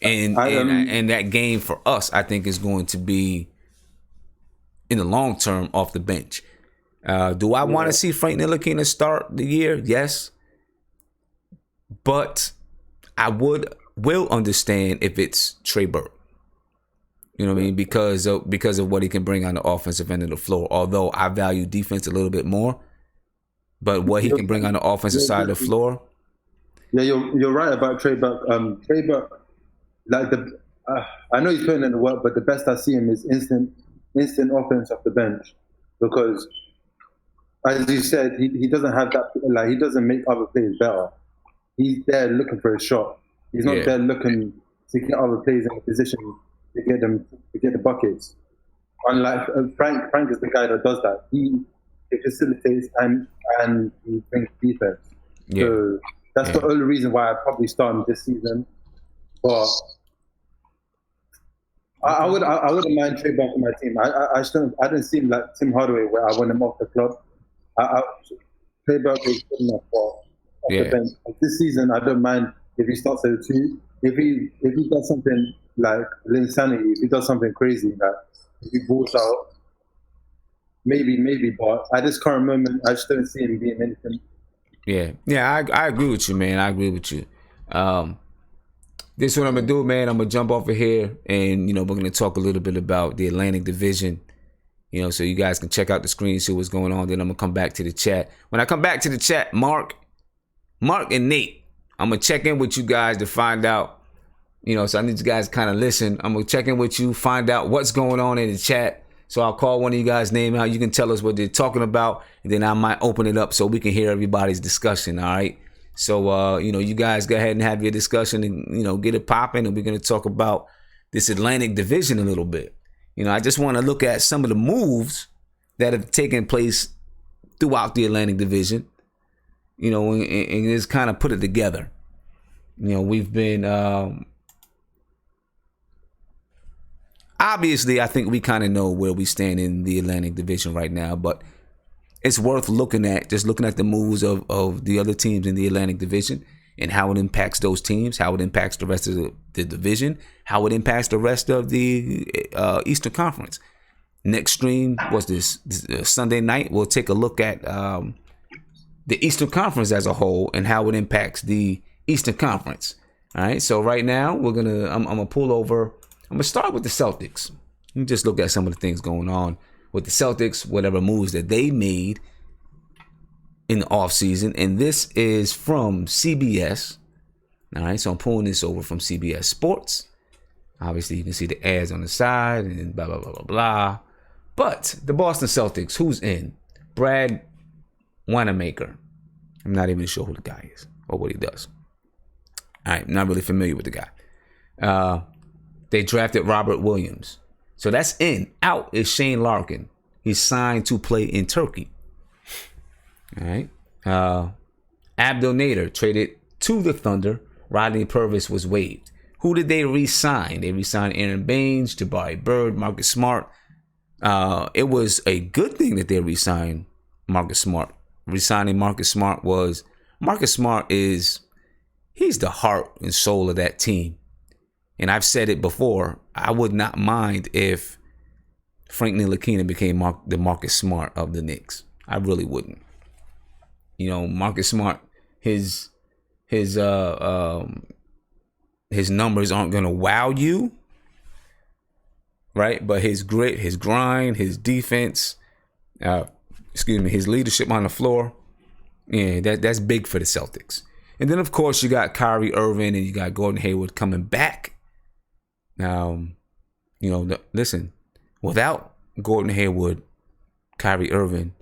[SPEAKER 1] And that game for us, I think, is going to be in the long term off the bench. Do I want to see Frank Ntilikina start the year? Yes. But I will understand if it's Trey Burke. You know what I mean? Because of what he can bring on the offensive end of the floor. Although I value defense a little bit more, but what he can bring on the offensive side of the floor.
[SPEAKER 14] Yeah, you're right about Trey Burke. Trey Burke, I know he's putting in the work, but the best I see him is instant offense off the bench, because as you said, he doesn't have that. Like, he doesn't make other players better. He's there looking for a shot. He's not there looking to get other players in a position to get the buckets. Unlike Frank is the guy that does that. He facilitates and he brings defense. Yeah. So that's the only reason why I probably start him this season. But I wouldn't mind Trey Burke on my team. I don't see him like Tim Hardaway where I want him off the club. Trey Burke is good enough for the bench. This season, I don't mind if he starts at 2. If he does something like insanity, if he does something crazy, like if he balls out, maybe. But at this current moment, I just don't see him being anything.
[SPEAKER 1] Yeah, I agree with you, man. I agree with you. This is what I'm gonna do, man. I'm gonna jump off of here, and we're gonna talk a little bit about the Atlantic Division. So you guys can check out the screen, see what's going on. Then I'm gonna come back to the chat. When I come back to the chat, Mark Mark and Nate, I'm going to check in with you guys to find out, so I need you guys to kind of listen. I'm going to check in with you, find out what's going on in the chat. So I'll call one of you guys' name out. You can tell us what they're talking about, and then I might open it up so we can hear everybody's discussion, all right? So, you guys go ahead and have your discussion and, get it popping, and we're going to talk about this Atlantic Division a little bit. I just want to look at some of the moves that have taken place throughout the Atlantic Division, and just kind of put it together. We've been, obviously, I think we kind of know where we stand in the Atlantic Division right now, but it's worth looking at the moves of the other teams in the Atlantic Division and how it impacts those teams, how it impacts the rest of the division, how it impacts the rest of the Eastern Conference. Next stream was this Sunday night. We'll take a look at the Eastern Conference as a whole and how it impacts the Eastern Conference. All right. So right now I'm gonna pull over. I'm gonna start with the Celtics. Let me just look at some of the things going on with the Celtics, whatever moves that they made in the offseason. And this is from CBS. All right, so I'm pulling this over from CBS Sports. Obviously, you can see the ads on the side and blah, blah, blah, blah, blah. But the Boston Celtics, who's in? Brad Wanamaker. I'm not even sure who the guy is or what he does. All right, not really familiar with the guy. They drafted Robert Williams. So that's in. Out is Shane Larkin. He's signed to play in Turkey. All right. Abdel Nader traded to the Thunder. Rodney Purvis was waived. Who did they re-sign? They re-signed Aaron Baines, Jabari Bird, Marcus Smart. It was a good thing that they re-signed Marcus Smart. Re-signing Marcus Smart he's the heart and soul of that team. And I've said it before, I would not mind if Frank Ntilikina became the Marcus Smart of the Knicks. I really wouldn't. Marcus Smart, his numbers aren't going to wow you, right? But his grit, his grind, his defense, his leadership on the floor, yeah, that's big for the Celtics. And then, of course, you got Kyrie Irving and you got Gordon Hayward coming back. Now, listen, without Gordon Hayward, Kyrie Irving,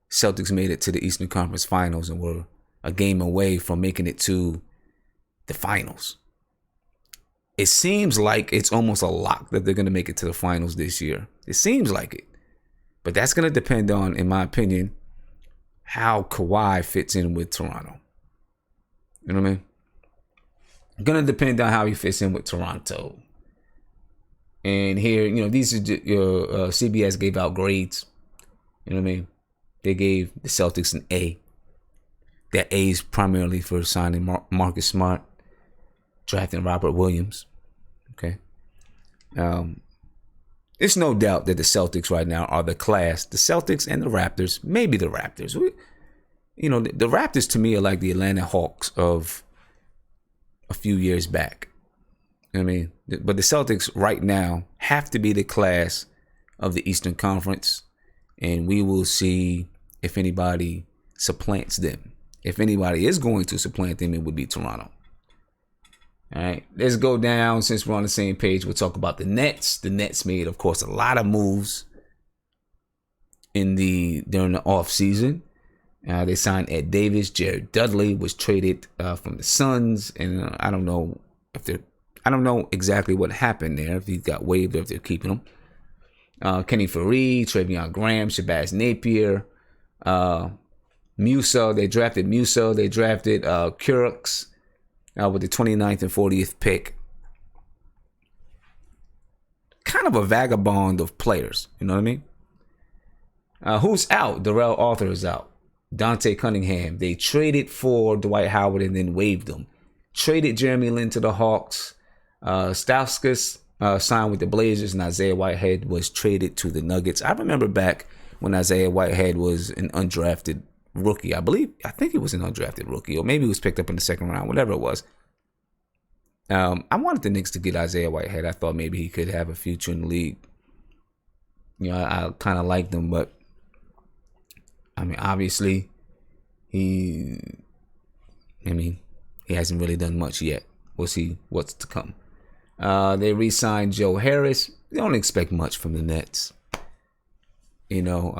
[SPEAKER 1] Celtics made it to the Eastern Conference Finals and were a game away from making it to the finals. It seems like it's almost a lock that they're going to make it to the finals this year. It seems like it. But that's going to depend on, in my opinion, how Kawhi fits in with Toronto. You know what I mean? Going to depend on how he fits in with Toronto. And here, these are CBS gave out grades. You know what I mean? They gave the Celtics an A. That A is primarily for signing Marcus Smart, drafting Robert Williams. Okay. It's no doubt that the Celtics right now are the class. The Celtics and the Raptors, maybe the Raptors. The Raptors to me are like the Atlanta Hawks of a few years back. You know what I mean? But the Celtics right now have to be the class of the Eastern Conference. And we will see if anybody supplants them. If anybody is going to supplant them, it would be Toronto. All right, let's go down. Since we're on the same page, we'll talk about the Nets. The Nets made, of course, a lot of moves during the offseason. They signed Ed Davis. Jared Dudley was traded from the Suns, and I don't know exactly what happened there. If he got waived or if they're keeping him. Kenny Fareed, Trevion Graham, Shabazz Napier, Musa. They drafted Musa. They drafted Kurix with the 29th and 40th pick. Kind of a vagabond of players. You know what I mean? Who's out? Darrell Arthur is out. Dante Cunningham. They traded for Dwight Howard and then waived him. Traded Jeremy Lin to the Hawks. Stauskas signed with the Blazers, and Isaiah Whitehead was traded to the Nuggets. I remember back when Isaiah Whitehead was an undrafted rookie. I think he was an undrafted rookie, or maybe he was picked up in the second round, whatever it was. I wanted the Knicks to get Isaiah Whitehead. I thought maybe he could have a future in the league. I kind of liked him, but I mean, obviously, he I mean, he hasn't really done much yet. We'll see what's to come. They re-signed Joe Harris. They don't expect much from the Nets. You know,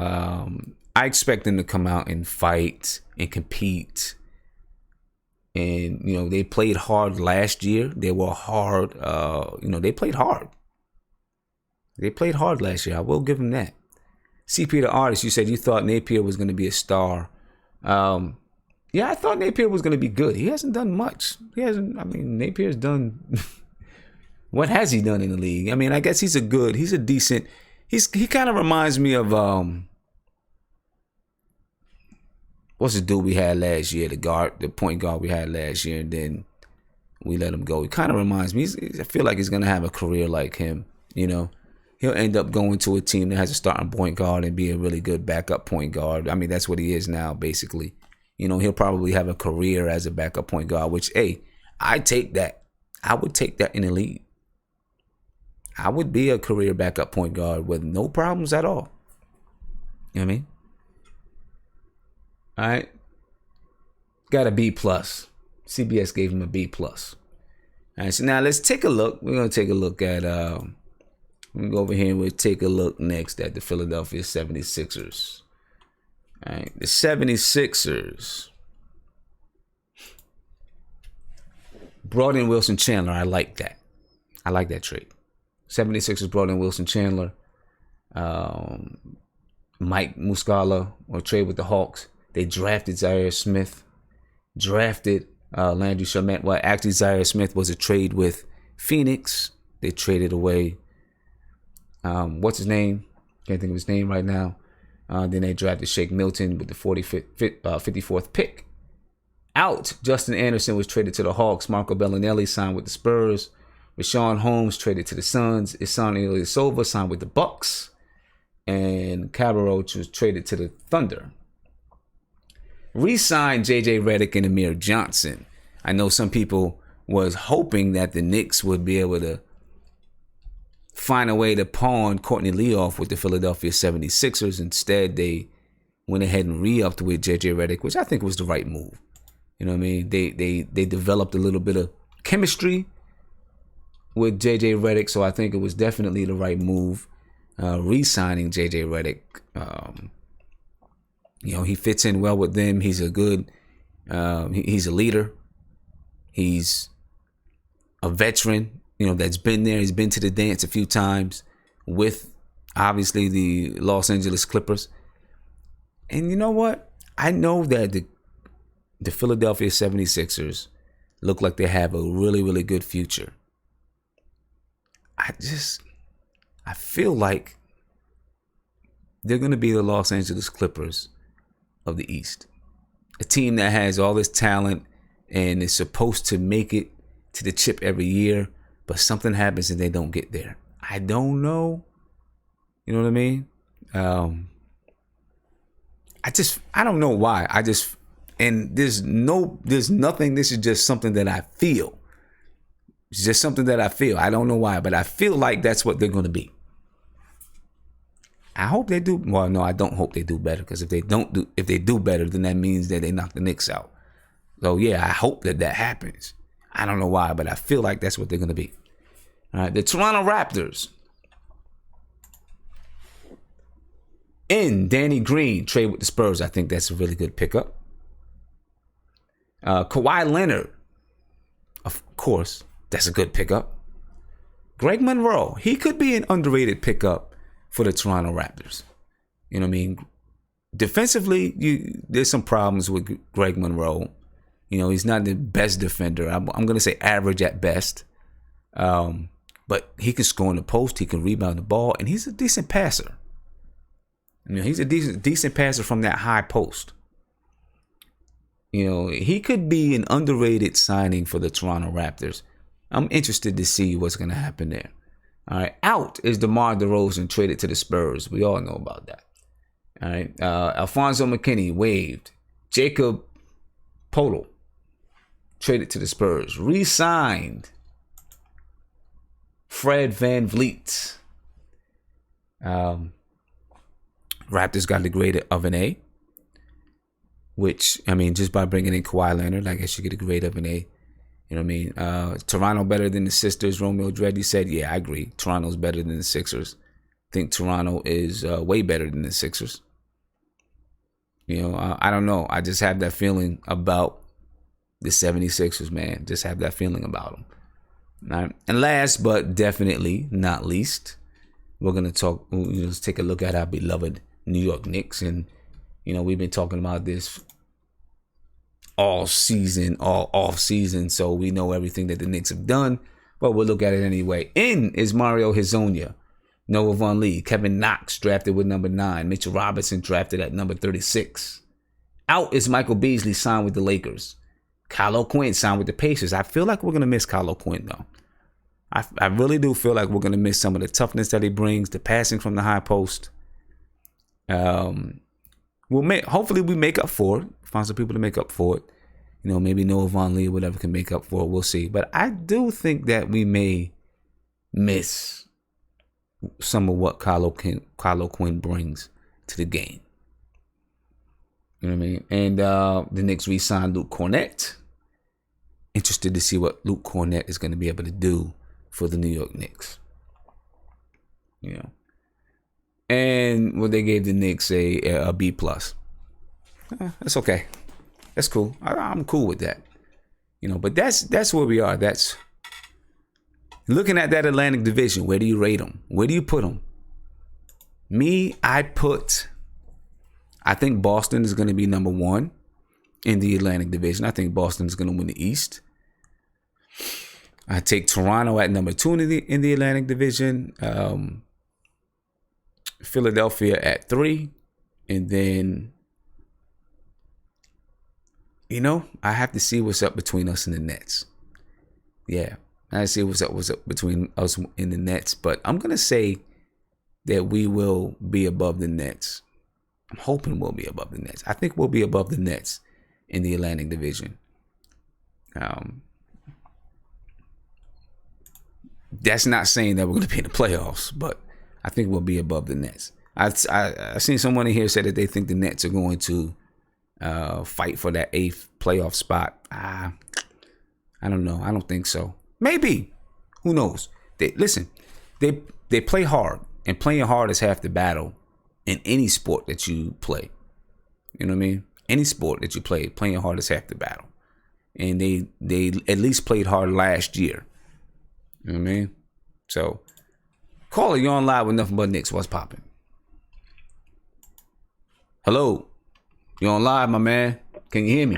[SPEAKER 1] I expect them to come out and fight and compete. And, you know, they played hard last year. They were hard. They played hard. They played hard last year. I will give them that. CP the Artist, you said you thought Napier was going to be a star. Yeah, I thought Napier was going to be good. He hasn't done much. Napier's done... What has he done in the league? I mean, I guess he kind of reminds me of... what's the dude we had last year? The point guard we had last year, and then we let him go. He kind of reminds me. I feel like he's going to have a career like him, you know. He'll end up going to a team that has a starting point guard and be a really good backup point guard. I mean, that's what he is now, basically. You know, he'll probably have a career as a backup point guard, which, hey, I take that. I would take that in the league. I would be a career backup point guard with no problems at all. You know what I mean? All right. Got a B+. CBS gave him a B+. All right, so now let's take a look. We're going to take a look at... we'll go over here and we'll take a look next at the Philadelphia 76ers. All right, the 76ers brought in Wilson Chandler. I like that. I like that trade. 76ers brought in Wilson Chandler. Mike Muscala or trade with the Hawks. They drafted Zaire Smith. Drafted Landry Shamet. Well, actually, Zaire Smith was a trade with Phoenix. They traded away... what's his name? Can't think of his name right now. Then they drafted Shake Milton with the 54th pick. Out. Justin Anderson was traded to the Hawks. Marco Bellinelli signed with the Spurs. Rashawn Holmes traded to the Suns. Isan Ilyasova signed with the Bucks. And Cabarrot was traded to the Thunder. Re-signed J.J. Redick and Amir Johnson. I know some people was hoping that the Knicks would be able to find a way to pawn Courtney Lee off with the Philadelphia 76ers. Instead, they went ahead and re-upped with J.J. Redick, which I think was the right move. You know what I mean? They developed a little bit of chemistry with J.J. Redick, so I think it was definitely the right move. Re-signing J.J. Redick. He fits in well with them. He's a good... he's a leader. He's a veteran. That's been there. He's been to the dance a few times with, obviously, the Los Angeles Clippers. And you know what? I know that the Philadelphia 76ers look like they have a really, really good future. I feel like they're going to be the Los Angeles Clippers of the East. A team that has all this talent and is supposed to make it to the chip every year. But something happens and they don't get there. I don't know. You know what I mean? I don't know why. And there's nothing. This is just something that I feel. It's just something that I feel. I don't know why, but I feel like that's what they're going to be. I hope they do. Well, no, I don't hope they do better, because if they do better, then that means that they knock the Knicks out. So yeah, I hope that happens. I don't know why, but I feel like that's what they're going to be. All right, the Toronto Raptors. In Danny Green, trade with the Spurs. I think that's a really good pickup. Kawhi Leonard. Of course, that's a good pickup. Greg Monroe. He could be an underrated pickup for the Toronto Raptors. You know what I mean? Defensively, there's some problems with Greg Monroe. He's not the best defender. I'm going to say average at best. But he can score in the post. He can rebound the ball. And he's a decent passer. He's a decent passer from that high post. He could be an underrated signing for the Toronto Raptors. I'm interested to see what's going to happen there. All right. Out is DeMar DeRozan, traded to the Spurs. We all know about that. All right. Alfonso McKinney waived. Jacob Poeltl traded to the Spurs. Re-signed Fred VanVleet. Raptors got the grade of an A. which, I mean, just by bringing in Kawhi Leonard, I guess you get a grade of an A. You know what I mean? Toronto better than the Sisters. Romeo Dreddy said, yeah, I agree. Toronto's better than the Sixers. I think Toronto is way better than the Sixers. You know, I don't know. I just have that feeling about the 76ers, man. Just have that feeling about them. All right. And last but definitely not least, we're going to talk, let's take a look at our beloved New York Knicks. And, you know, we've been talking about this all season, all off season, so we know everything that the Knicks have done, but we'll look at it anyway. In is Mario Hezonja, Noah Vonleh, Kevin Knox drafted with number 9, Mitchell Robinson drafted at number 36. Out is Michael Beasley, signed with the Lakers. Kyle O'Quinn signed with the Pacers. I feel like we're going to miss Kyle O'Quinn, though. I really do feel like we're going to miss some of the toughness that he brings, the passing from the high post. Hopefully we make up for it. Find some people to make up for it. You know, maybe Noah Vonleh or whatever can make up for it. We'll see. But I do think that we may miss some of what Kyle O'Quinn brings to the game. You know what I mean? And the Knicks re-signed Luke Kornet. Interested to see what Luke Kornet is going to be able to do for the New York Knicks. You know. And they gave the Knicks a B+. That's okay. That's cool. I'm cool with that. You know, but that's where we are. That's looking at that Atlantic Division. Where do you rate them? Where do you put them? Me, I think Boston is going to be number 1 in the Atlantic Division. I think Boston is going to win the East. I take Toronto at number 2 in the Atlantic Division. Philadelphia at 3. And then, you know, I have to see what's up between us and the Nets. Yeah, I see what's up between us and the Nets. But I'm going to say that we will be above the Nets. I'm hoping we'll be above the Nets. I think we'll be above the Nets in the Atlantic Division. That's not saying that we're going to be in the playoffs, but I think we'll be above the Nets. I've seen someone in here say that they think the Nets are going to fight for that 8th playoff spot. I don't know. I don't think so. Maybe. Who knows? They play hard, and playing hard is half the battle in any sport that you play. You know what I mean? Any sport that you play, playing hard is half the battle. And they at least played hard last year. You know what I mean? So, caller, you're on live with Nothing But Knicks. What's popping? Hello? You're on live, my man. Can you hear me?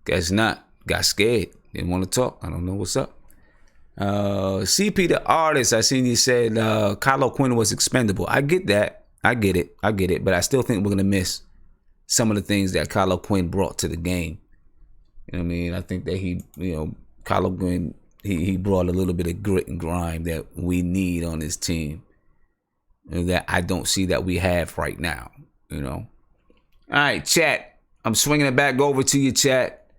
[SPEAKER 1] Guess not. Got scared. Didn't want to talk. I don't know what's up. CP the artist, I seen you said Kyle O'Quinn was expendable. I get that. I get it. But I still think we're going to miss some of the things that Kyle O'Quinn brought to the game. You know what I mean? I think that Kyle O'Quinn, he brought a little bit of grit and grime that we need on this team. And that I don't see that we have right now. You know? All right, chat. I'm swinging it back over to you, chat.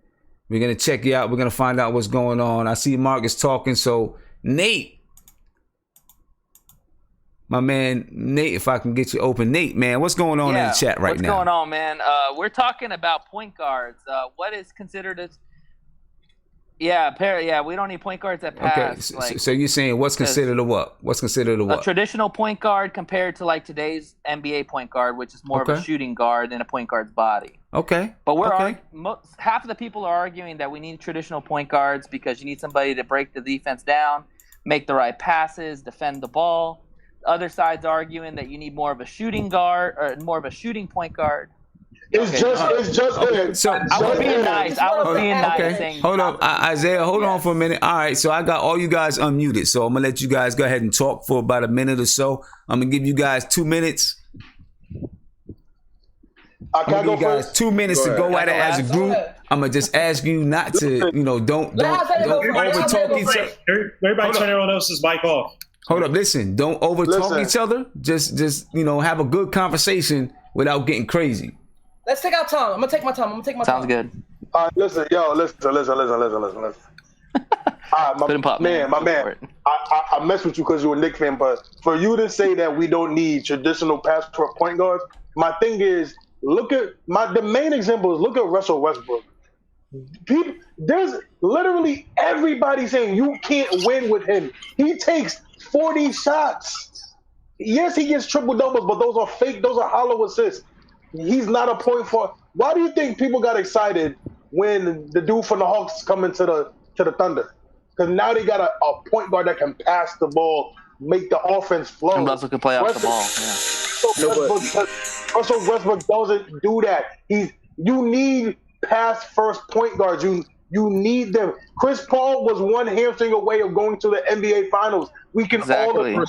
[SPEAKER 1] We're going to check you out. We're going to find out what's going on. I see Marcus talking. So, Nate. My man, Nate, if I can get you open. Nate, man, what's going on in the chat right now?
[SPEAKER 2] What's going on, man? We're talking about point guards. What is considered as... Yeah, we don't need point guards that pass.
[SPEAKER 1] Okay, so you're saying what's considered a what? What's considered a what?
[SPEAKER 2] A traditional point guard compared to like today's NBA point guard, which is more of a shooting guard than a point guard's body.
[SPEAKER 1] Okay.
[SPEAKER 2] But half of the people are arguing that we need traditional point guards because you need somebody to break the defense down, make the right passes, defend the ball. The other side's arguing that you need more of a shooting guard or more of a shooting point guard.
[SPEAKER 6] It's just
[SPEAKER 1] okay. So
[SPEAKER 2] I was being nice.
[SPEAKER 1] Okay. Hold up, Isaiah. Hold on for a minute. All right. So I got all you guys unmuted. So I'm gonna let you guys go ahead and talk for about a minute or so. I'm gonna give you guys 2 minutes. I'm gonna give you guys 2 minutes to go at it as a group. I'm gonna just ask you not to, don't overtalk each other.
[SPEAKER 7] Everybody turn everyone else's mic off.
[SPEAKER 1] Hold up. Listen. Don't overtalk each other. Just have a good conversation without getting crazy.
[SPEAKER 13] Let's take our time. I'm gonna take my time.
[SPEAKER 2] Sounds good.
[SPEAKER 6] Listen. All right, my man. I mess with you because you're a Knicks fan, but for you to say that we don't need traditional pass point guards, my thing is the main example is look at Russell Westbrook. There's literally everybody saying you can't win with him. He takes 40 shots. Yes, he gets triple doubles, but those are fake. Those are hollow assists. He's not a point for. Why do you think people got excited when the dude from the Hawks coming to the Thunder? Because now they got a point guard that can pass the ball, make the offense flow.
[SPEAKER 2] And Russell can play off the ball.
[SPEAKER 6] Russell Westbrook doesn't do that. You need pass first point guards. You need them. Chris Paul was one hamstring away of going to the NBA Finals. We can all agree.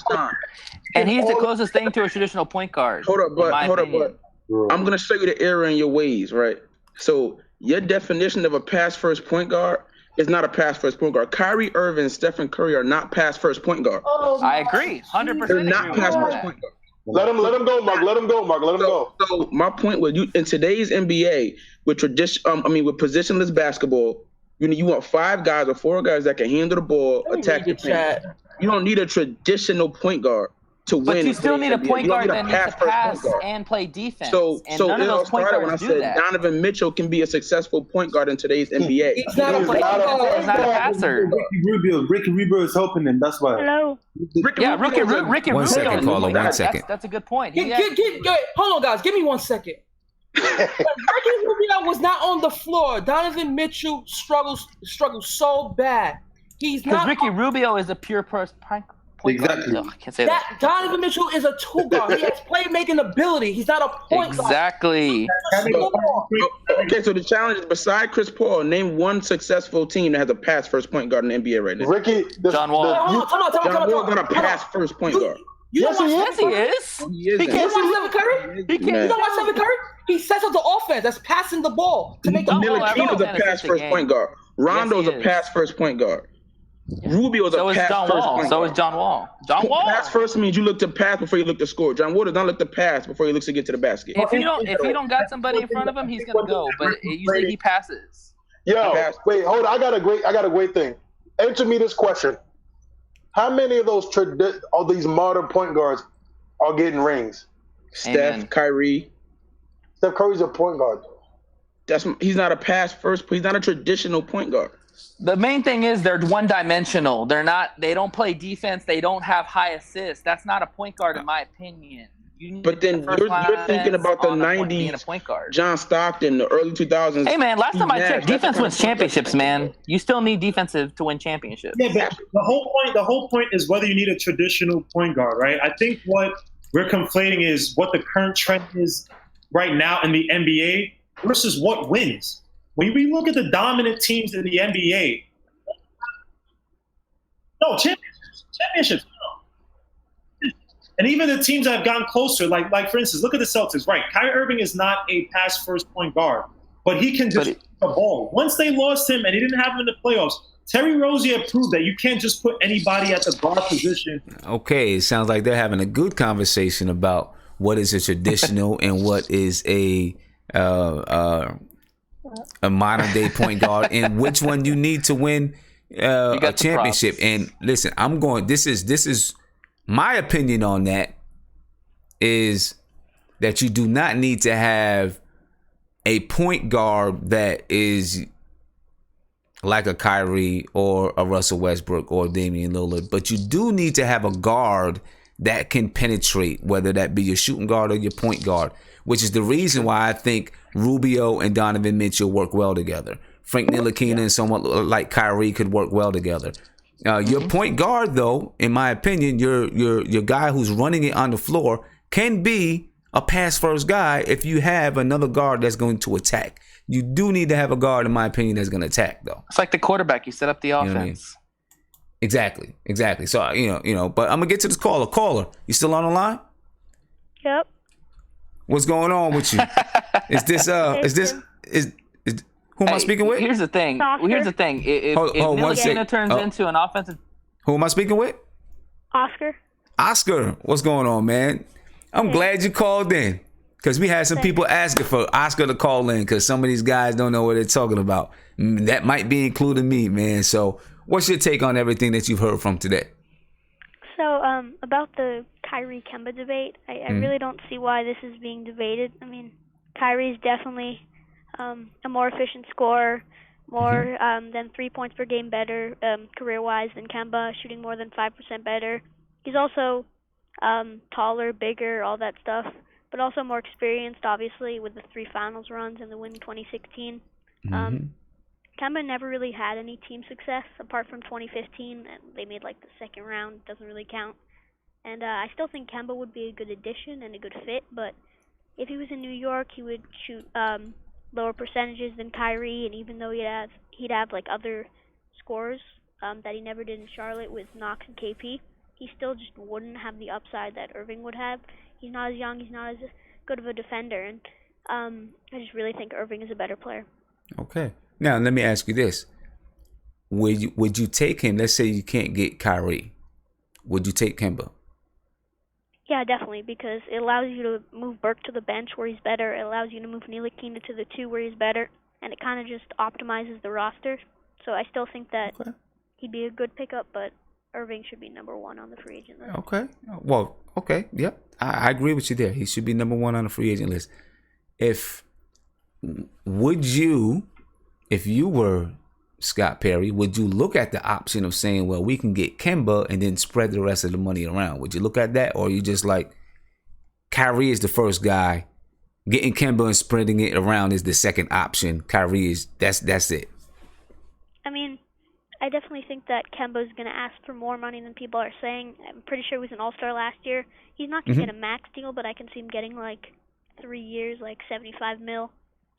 [SPEAKER 2] And he's the closest thing to a traditional point guard.
[SPEAKER 5] Hold up, but I'm gonna show you the error in your ways, right? So your definition of a pass first point guard is not a pass first point guard. Kyrie Irving and Stephen Curry are not pass first point guard.
[SPEAKER 2] I agree, 100%.
[SPEAKER 5] They're not pass first point guard.
[SPEAKER 6] Let him go, Mark. Let him go.
[SPEAKER 5] So my point was, in today's NBA with with positionless basketball, you want 5 guys or 4 guys that can handle the ball, attack the paint. You don't need a traditional point guard to win.
[SPEAKER 2] But you still need a point guard that needs to pass and play defense.
[SPEAKER 5] So
[SPEAKER 2] none of those point guards
[SPEAKER 5] when I said Donovan Mitchell can be a successful point guard in today's NBA.
[SPEAKER 13] He's not a point guard.
[SPEAKER 2] He's not a passer.
[SPEAKER 14] Ricky Rubio is helping him. That's why.
[SPEAKER 15] Hello.
[SPEAKER 2] Ricky Rubio.
[SPEAKER 1] 1 second, Carla. 1 second.
[SPEAKER 2] That's a good point.
[SPEAKER 13] Hold on, guys. Give me 1 second. Ricky Rubio was not on the floor. Donovan Mitchell struggles so bad. He's not.
[SPEAKER 2] Because Ricky Rubio is a pure point
[SPEAKER 14] exactly.
[SPEAKER 2] guard. No, I can't say that.
[SPEAKER 13] Donovan Mitchell is a 2 guard. He has playmaking ability. He's not a point guard.
[SPEAKER 2] Exactly.
[SPEAKER 5] Okay, so the challenge is, beside Chris Paul, name one successful team that has a pass first point guard in the NBA right now.
[SPEAKER 2] John Wall.
[SPEAKER 5] John Wall got a pass first point guard.
[SPEAKER 2] Yes, he is.
[SPEAKER 13] He can't watch Stephen Curry. You don't watch Stephen Curry? He sets up the offense. That's passing the ball to make the
[SPEAKER 5] Ntilikina's a pass first point guard. Rondo's a pass first point guard. Rubio's a pass first point guard.
[SPEAKER 2] So is John Wall. John Wall.
[SPEAKER 5] Pass first means you look to pass before you look to score. John Wall does not look to pass before he looks to get to the basket.
[SPEAKER 2] If you don't got somebody in front of him, he's gonna go. But usually he passes.
[SPEAKER 6] Wait, hold on. I got a great thing. Answer me this question. How many of these modern point guards are getting rings?
[SPEAKER 5] Steph, Kyrie.
[SPEAKER 6] Steph Curry's a point guard.
[SPEAKER 5] He's not a pass first. He's not a traditional point guard.
[SPEAKER 2] The main thing is they're one-dimensional. They don't play defense. They don't have high assists. That's not a point guard, in my opinion.
[SPEAKER 5] But then you're thinking about the 90s, John Stockton, the early 2000s.
[SPEAKER 2] Hey, man, last time I checked, defense wins championships, man. You still need defensive to win championships.
[SPEAKER 7] Yeah, but the whole point is whether you need a traditional point guard, right? I think what we're conflating is what the current trend is right now in the NBA versus what wins. When we look at the dominant teams in the NBA, championships. And even the teams that have gotten closer, like for instance, look at the Celtics, right? Kyrie Irving is not a pass first point guard, but he can just the ball. Once they lost him and they didn't have him in the playoffs, Terry Rozier proved that you can't just put anybody at the guard position.
[SPEAKER 1] Okay, it sounds like they're having a good conversation about what is a traditional and what is a modern day point guard and which one you need to win a championship. And listen, this is my opinion on that is that you do not need to have a point guard that is like a Kyrie or a Russell Westbrook or Damian Lillard, but you do need to have a guard that can penetrate, whether that be your shooting guard or your point guard, which is the reason why I think Rubio and Donovan Mitchell work well together. Frank Ntilikina and someone like Kyrie could work well together. Your point guard, though, in my opinion, your guy who's running it on the floor can be a pass first guy if you have another guard that's going to attack. You do need to have a guard, in my opinion, that's going to attack, though.
[SPEAKER 2] It's like the quarterback. You set up the offense. You know what I mean? Exactly. So but I'm gonna get to this caller. Caller, you still on the line?
[SPEAKER 15] Yep.
[SPEAKER 1] What's going on with you? Who am I speaking with?
[SPEAKER 2] Here's the thing. If Ntilikina turns into an offensive,
[SPEAKER 1] who am I speaking with? Oscar, what's going on, man? I'm glad you called in because we had some people asking for Oscar to call in because some of these guys don't know what they're talking about. That might be including me, man. So, what's your take on everything that you've heard from today?
[SPEAKER 15] So, about the Kyrie Kemba debate, I really don't see why this is being debated. I mean, Kyrie's definitely a more efficient scorer, more than 3 points per game better career-wise than Kemba, shooting more than 5% better. He's also taller, bigger, all that stuff, but also more experienced, obviously, with the 3 finals runs and the win in 2016. Kemba never really had any team success apart from 2015. They made like the second round, doesn't really count. And I still think Kemba would be a good addition and a good fit, but if he was in New York, he would shoot lower percentages than Kyrie, and even though he'd have like other scores that he never did in Charlotte with Knox and KP, he still just wouldn't have the upside that Irving would have. He's not as young, he's not as good of a defender, and I just really think Irving is a better player.
[SPEAKER 1] Okay. Now, let me ask you this. Would you take him? Let's say you can't get Kyrie. Would you take Kemba?
[SPEAKER 15] Yeah, definitely, because it allows you to move Burke to the bench where he's better. It allows you to move Ntilikina to the 2 where he's better, and it kind of just optimizes the roster. So I still think that he'd be a good pickup, but Irving should be number 1 on the free agent list.
[SPEAKER 1] Okay. Well, okay. Yep. I agree with you there. He should be number 1 on the free agent list. If you were Scott Perry, would you look at the option of saying, well, we can get Kemba and then spread the rest of the money around? Would you look at that? Or are you just like, Kyrie is the first guy, getting Kemba and spreading it around is the second option. Kyrie is, that's it.
[SPEAKER 15] I mean, I definitely think that Kemba's going to ask for more money than people are saying. I'm pretty sure he was an all-star last year. He's not going to get a max deal, but I can see him getting like 3 years, like $75 million.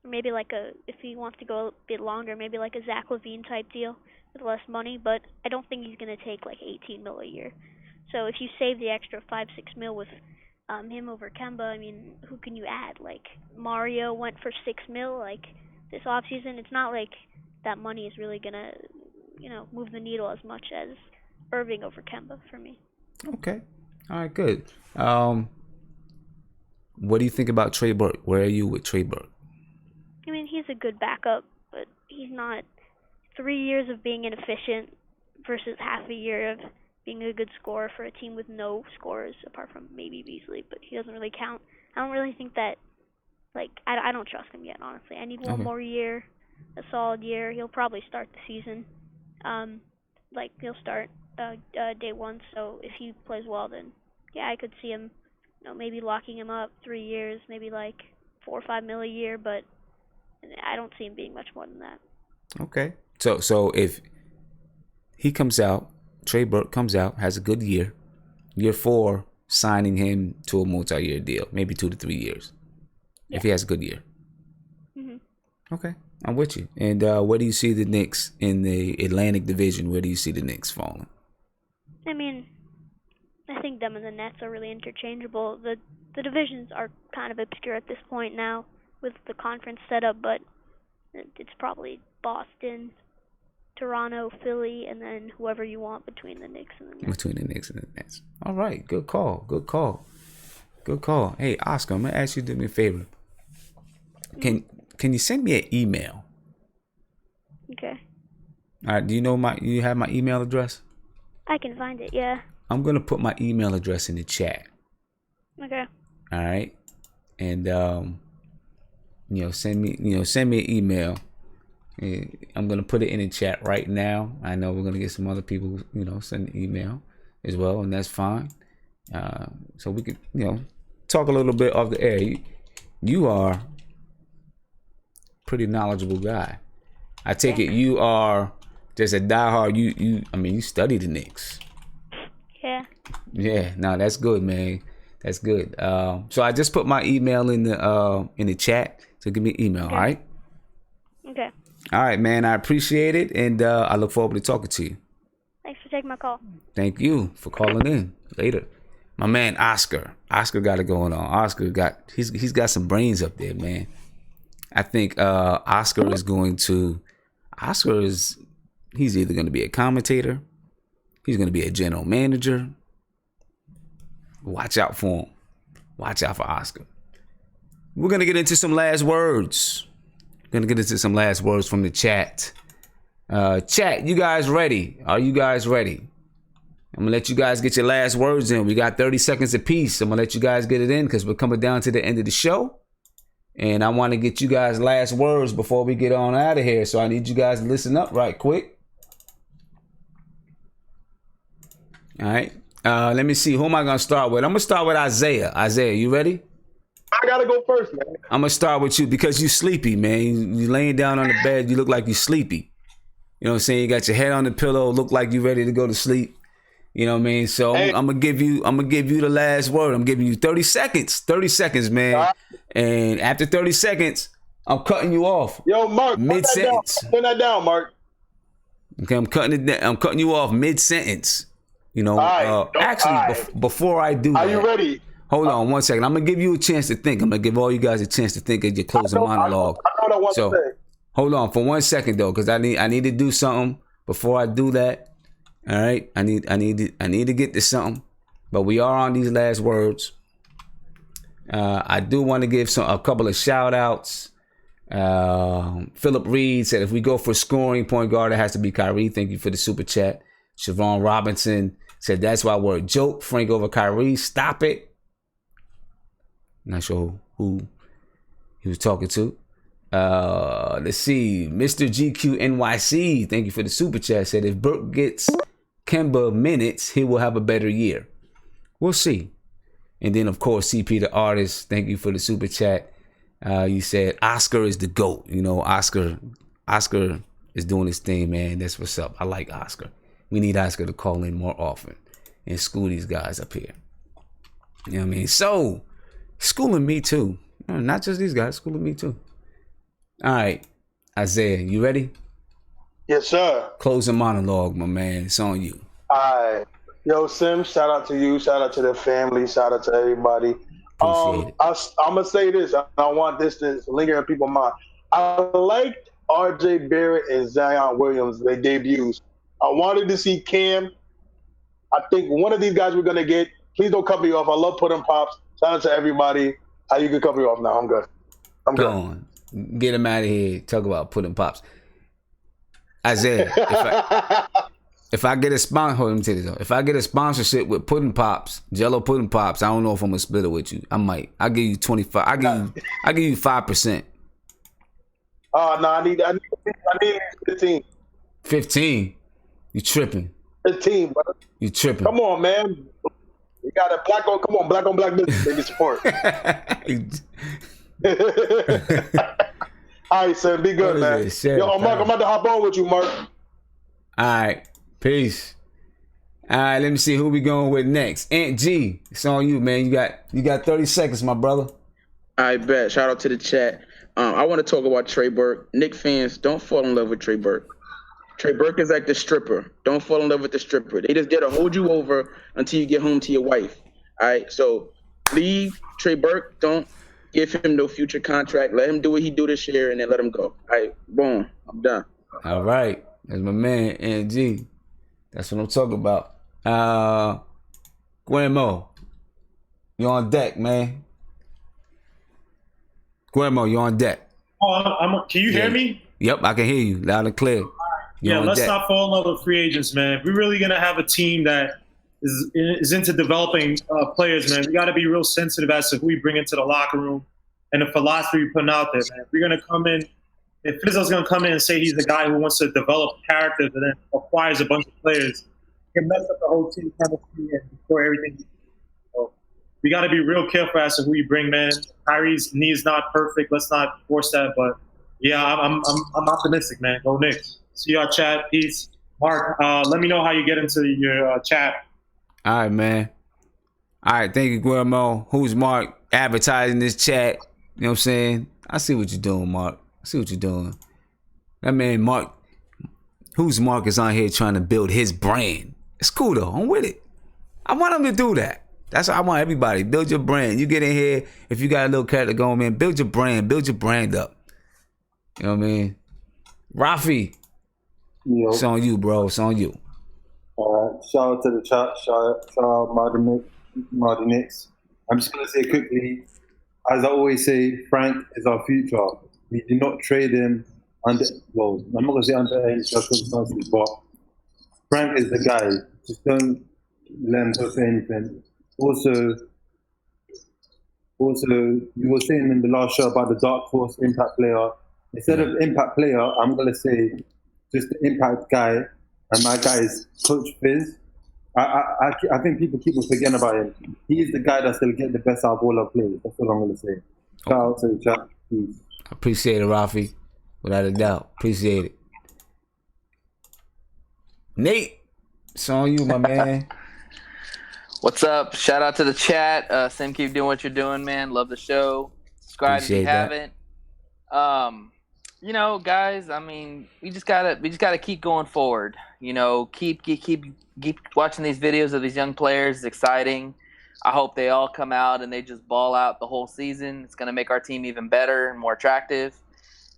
[SPEAKER 15] Or maybe like if he wants to go a bit longer, maybe like a Zach LaVine type deal with less money. But I don't think he's going to take like $18 million a year. So if you save the extra $5-6 million with him over Kemba, I mean, who can you add? Like Mario went for $6 million like this offseason. It's not like that money is really going to, move the needle as much as Irving over Kemba for me.
[SPEAKER 1] Okay. All right, good. What do you think about Trey Burke? Where are you with Trey Burke?
[SPEAKER 15] I mean, he's a good backup, but he's not 3 years of being inefficient versus half a year of being a good scorer for a team with no scorers apart from maybe Beasley, but he doesn't really count. I don't really think that, I don't trust him yet, honestly. I need one more year, a solid year. He'll probably start the season. He'll start day 1, so if he plays well, then, yeah, I could see him, maybe locking him up 3 years, maybe like $4 or $5 million a year, but I don't see him being much more than that.
[SPEAKER 1] Okay. So if he comes out, Trey Burke comes out, has a good year 4, signing him to a multi-year deal, maybe 2 to 3 years. Yeah. If he has a good year. Okay. I'm with you. And where do you see the Knicks in the Atlantic Division? Where do you see the Knicks falling?
[SPEAKER 15] I mean, I think them and the Nets are really interchangeable. The divisions are kind of obscure at this point now with the conference setup, but it's probably Boston, Toronto, Philly, and then whoever you want between the Knicks and the Nets.
[SPEAKER 1] Between the Knicks and the Nets. All right. Good call. Hey, Oscar, I'm going to ask you to do me a favor. Can you send me an email?
[SPEAKER 15] Okay.
[SPEAKER 1] All right. Do you have my email address?
[SPEAKER 15] I can find it, yeah.
[SPEAKER 1] I'm going to put my email address in the chat.
[SPEAKER 15] Okay.
[SPEAKER 1] All right. And, send me an email. I'm going to put it in the chat right now. I know we're going to get some other people, send an email as well, and that's fine. So we can, talk a little bit off the air. You are pretty knowledgeable guy. I take it you are just a diehard. You study the Knicks.
[SPEAKER 15] Yeah.
[SPEAKER 1] Yeah. No, that's good, man. That's good. So I just put my email in the chat. So give me an email.
[SPEAKER 15] Okay.
[SPEAKER 1] All right.
[SPEAKER 15] Okay.
[SPEAKER 1] All right, man. I appreciate it, and I look forward to talking to you.
[SPEAKER 15] Thanks for taking my call.
[SPEAKER 1] Thank you for calling in. Later. My man Oscar. Oscar got it going on. He's got some brains up there, man. I think Oscar is he's either going to be a commentator, he's going to be a general manager. Watch out for him. Watch out for Oscar. We're going to get into some last words. From the chat. Chat, you guys ready? Are you guys ready? I'm going to let you guys get your last words in. We got 30 seconds apiece. I'm going to let you guys get it in because we're coming down to the end of the show. And I want to get you guys' last words before we get on out of here. So I need you guys to listen up right quick. All right. Let me see. Who am I going to start with? I'm going to start with Isaiah. Isaiah, you ready?
[SPEAKER 6] I got to go first, man.
[SPEAKER 1] I'm going to start with you because you sleepy, man. You laying down on the bed. You look like you sleepy. You know what I'm saying? You got your head on the pillow. Look like you ready to go to sleep. You know what I mean? So I'm gonna give you the last word. I'm giving you 30 seconds. 30 seconds, man. Right. And after 30 seconds, I'm cutting you off.
[SPEAKER 6] Yo, Mark,
[SPEAKER 1] mid-sentence.
[SPEAKER 6] Put that down, Mark.
[SPEAKER 1] Okay, I'm cutting you off mid-sentence. You know, before I do that.
[SPEAKER 6] Are you ready?
[SPEAKER 1] Hold on 1 second. I'm gonna give you a chance to think. I'm gonna give all you guys a chance to think as your closing monologue.
[SPEAKER 6] I know what to say.
[SPEAKER 1] Hold on for 1 second though, because I need to do something before I do that. All right, I need to get to something, but we are on these last words. I do want to give a couple of shout outs. Philip Reed said if we go for scoring point guard, it has to be Kyrie. Thank you for the super chat. Siobhan Robinson said that's why we're a joke. Frank over Kyrie. Stop it. Not sure who he was talking to. Let's see. Mr. GQ NYC, thank you for the super chat. Said if Burke gets Kemba minutes, he will have a better year. We'll see. And then, of course, CP the artist, thank you for the super chat. You said Oscar is the GOAT. You know, Oscar is doing his thing, man. That's what's up. I like Oscar. We need Oscar to call in more often and school these guys up here. You know what I mean? So, schooling me too. Not just these guys, schooling me too. All right, Isaiah, you ready?
[SPEAKER 6] Yes, sir.
[SPEAKER 1] Closing monologue, my man. It's on you.
[SPEAKER 6] All right. Yo, Sim, shout out to you. Shout out to the family. Shout out to everybody. I'm going to say this. I want this to linger in people's mind. I liked R.J. Barrett and Zion Williams, their debuts. I wanted to see Cam. I think one of these guys we're going to get. Please don't cut me off. I love putting pops. Shout out to everybody. How you can cut me off now. I'm good.
[SPEAKER 1] Go on. Get him out of here. Talk about putting pops. Isaiah, if I get a sponsor, let me tell you this. If I get a sponsorship with Pudding Pops, Jello Pudding Pops, I don't know if I'm gonna split it with you. I might. I'll give you 25. I give you 5%.
[SPEAKER 6] Oh no, I need 15.
[SPEAKER 1] 15. You tripping?
[SPEAKER 6] 15, brother.
[SPEAKER 1] You tripping?
[SPEAKER 6] Come on, man. You got a black on black business. Baby support. All right, son. Be good, man. Yo, Mark, I'm about to hop on with you, Mark.
[SPEAKER 1] All right. Peace. All right, let me see who we going with next. Aunt G, it's on you, man. You got 30 seconds, my brother.
[SPEAKER 5] I bet. Shout out to the chat. I want to talk about Trey Burke. Knicks fans, don't fall in love with Trey Burke. Trey Burke is like the stripper. Don't fall in love with the stripper. They just there to hold you over until you get home to your wife. All right, so leave Trey Burke. Don't give him no future contract. Let him do what he do this year, and then let him go. All right, boom. I'm done.
[SPEAKER 1] All right. That's my man, Aunt G. That's what I'm talking about. Guillermo, you're on deck, man. Guillermo, you're on deck.
[SPEAKER 7] Oh, can you hear me?
[SPEAKER 1] Yep, I can hear you loud and clear.
[SPEAKER 7] Let's not fall in love with free agents, man. If we're really going to have a team that is into developing players, man, we got to be real sensitive as to who we bring into the locker room and the philosophy we put out there, man. If we're going to come in, if Fizzo's going to come in and say he's the guy who wants to develop characters and then acquires a bunch of players, he can mess up the whole team chemistry and destroy everything. So we got to be real careful as to who we bring, man. Kyrie's knee is not perfect. Let's not force that. But, yeah, I'm optimistic, man. Go Knicks. See y'all, chat. Peace. Mark, let me know how you get into your chat.
[SPEAKER 1] All right, man. All right, thank you, Guillermo. Who's Mark? Advertising this chat. You know what I'm saying? I see what you're doing, Mark. I see what you're doing. That man, Mark, who's Mark is on here trying to build his brand. It's cool, though. I'm with it. I want him to do that. That's what I want everybody. Build your brand. You get in here, if you got a little character going, man, build your brand. Build your brand up. You know what I mean? Rafi, it's on you, bro. It's on you.
[SPEAKER 14] All right. Shout out to the chat. Shout out Marty Knicks. I'm just going to say quickly, as I always say, Frank is our future. We do not trade him under, well, I'm not going to say under any circumstances, but Frank is the guy. Just don't let him go say anything. Also, Also, you were saying in the last show about the dark horse impact player. Instead of impact player, I'm gonna say just the impact guy, and my guy is Coach Fizz. I think people keep forgetting about him. He is the guy that's gonna get the best out of all our players. That's what I'm gonna say. Shout out to the chat, please.
[SPEAKER 1] I appreciate it, Rafi. Without a doubt, appreciate it. Nate, it's on you, my man.
[SPEAKER 2] What's up? Shout out to the chat. Sim, keep doing what you're doing, man. Love the show. Subscribe if you haven't. You know, guys, I mean, we just gotta keep going forward. You know, keep watching these videos of these young players. It's exciting. I hope they all come out and they just ball out the whole season. It's gonna make our team even better and more attractive.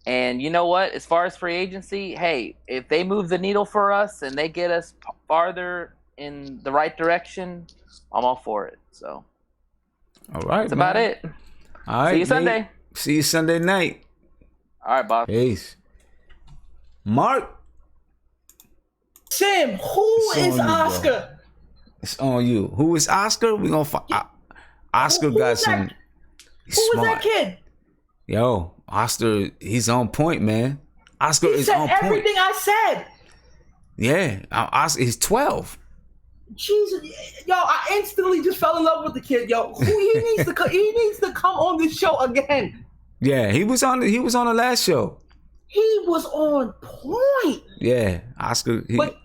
[SPEAKER 2] And you know what? As far as free agency, hey, if they move the needle for us and they get us farther in the right direction, I'm all for it. So,
[SPEAKER 1] all right,
[SPEAKER 2] that's about it.
[SPEAKER 1] All right,
[SPEAKER 2] see you Sunday.
[SPEAKER 1] See you Sunday night.
[SPEAKER 2] All right, Bob.
[SPEAKER 1] Peace. Mark.
[SPEAKER 13] Sam, who is Oscar?
[SPEAKER 1] Bro. It's on you. Who is Oscar? We gonna find Oscar. Got some.
[SPEAKER 13] Who was that kid?
[SPEAKER 1] Yo, Oscar, he's on point, man. Oscar is on point.
[SPEAKER 13] Everything I said.
[SPEAKER 1] Yeah, Oscar. He's 12.
[SPEAKER 13] Jesus, yo, I instantly just fell in love with the kid. Yo, he needs to come on this show again.
[SPEAKER 1] Yeah, he was on the last show.
[SPEAKER 13] He was on point.
[SPEAKER 1] Yeah, Oscar.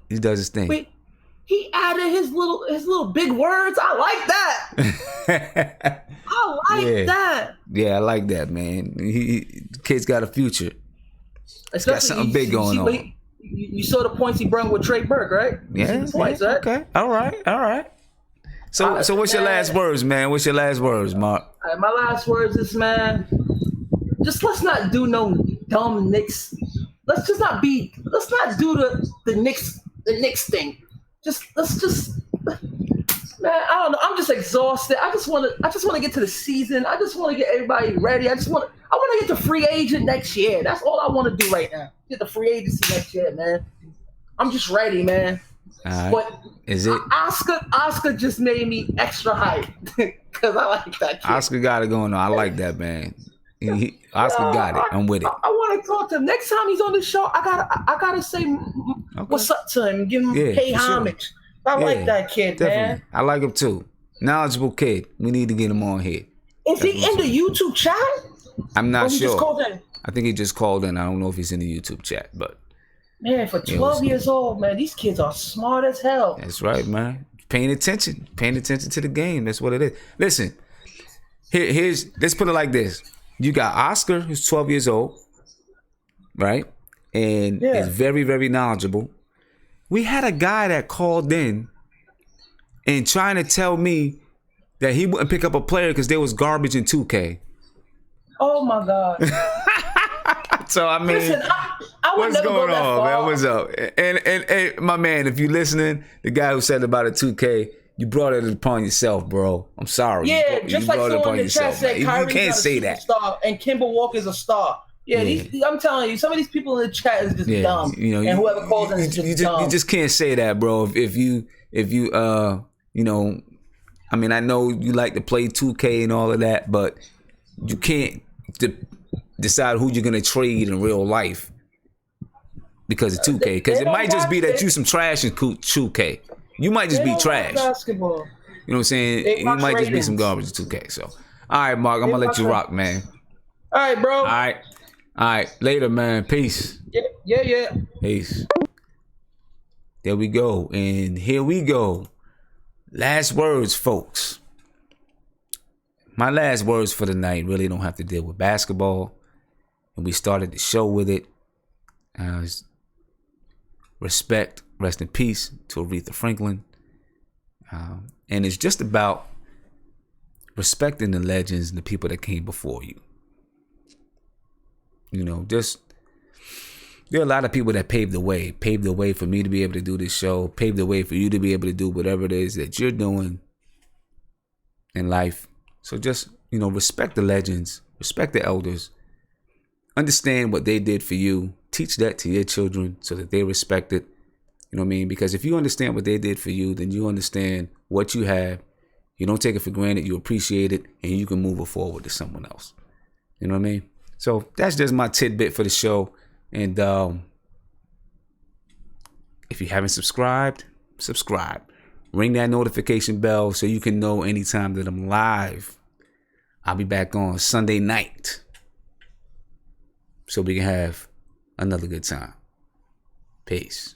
[SPEAKER 1] He does his thing.
[SPEAKER 13] Wait, he added his little big words. I like that. I like that.
[SPEAKER 1] Yeah, I like that, man. The kid's got a future. He's got something big going on.
[SPEAKER 13] You saw the points he brought with Trey Burke, right?
[SPEAKER 1] Yeah. Okay. All right. So what's your last words, man? What's your last words, Mark?
[SPEAKER 13] All right, my last words is, man, just let's not do no dumb Knicks. Let's not do the Knicks thing. Man, I don't know. I'm just exhausted. I just want to get to the season. I just want to get everybody ready. I want to get the free agent next year. That's all I want to do right now. Get the free agency next year, man. I'm just ready, man. But
[SPEAKER 1] is it
[SPEAKER 13] Oscar just made me extra hype because I like that kid.
[SPEAKER 1] Oscar got it going on. I like that, man. Oscar got it. I'm with it.
[SPEAKER 13] I want to talk to him next time he's on the show. I gotta say what's up to him. Give him pay homage. Sure. I like that kid, definitely. Man.
[SPEAKER 1] I like him too. Knowledgeable kid. We need to get him on here.
[SPEAKER 13] Is he in the YouTube chat?
[SPEAKER 1] I'm not sure.
[SPEAKER 13] Just called in?
[SPEAKER 1] I think he just called in. I don't know if he's in the YouTube chat, but
[SPEAKER 13] man, for 12 years old, man, these kids are smart as hell.
[SPEAKER 1] That's right, man. Paying attention to the game. That's what it is. Listen, let's put it like this. You got Oscar, who's 12 years old, right? And is very, very knowledgeable. We had a guy that called in and trying to tell me that he wouldn't pick up a player because there was garbage in 2K.
[SPEAKER 13] Oh my God.
[SPEAKER 1] So I mean,
[SPEAKER 13] listen, I would
[SPEAKER 1] what's
[SPEAKER 13] never
[SPEAKER 1] going
[SPEAKER 13] go that
[SPEAKER 1] on,
[SPEAKER 13] far.
[SPEAKER 1] man? What's up? And my man, if you listening, the guy who said about a 2K, you brought it upon yourself, bro. I'm sorry.
[SPEAKER 13] Yeah,
[SPEAKER 1] you
[SPEAKER 13] just like someone in the chat said, Kyrie's
[SPEAKER 1] you can't say that.
[SPEAKER 13] Star and Kemba Walker's a star. Yeah, I'm telling you, some of these people in the chat is just dumb. And whoever calls in is just dumb.
[SPEAKER 1] You just can't say that, bro. If you I mean, I know you like to play 2K and all of that, but you can't decide who you're gonna trade in real life because of 2K. Because it might just be that you some trash in 2K. You might just be trash.
[SPEAKER 13] Basketball.
[SPEAKER 1] You know what I'm saying? You might just be some garbage in 2K. So, all right, Mark, I'm gonna let you rock, man.
[SPEAKER 13] All right, bro.
[SPEAKER 1] All right. Later, man. Peace.
[SPEAKER 13] Yeah.
[SPEAKER 1] Peace. There we go. And here we go. Last words, folks. My last words for the night really don't have to deal with basketball. And we started the show with it. Respect, rest in peace to Aretha Franklin. And it's just about respecting the legends and the people that came before you. You know, just there are a lot of people that paved the way for me to be able to do this show, paved the way for you to be able to do whatever it is that you're doing in life. So just, respect the legends, respect the elders, understand what they did for you, teach that to your children so that they respect it. You know what I mean? Because if you understand what they did for you, then you understand what you have You don't take it for granted. You appreciate it, and you can move it forward to someone else. You know what I mean? So that's just my tidbit for the show. And if you haven't subscribed, subscribe. Ring that notification bell so you can know anytime that I'm live. I'll be back on Sunday night so we can have another good time. Peace.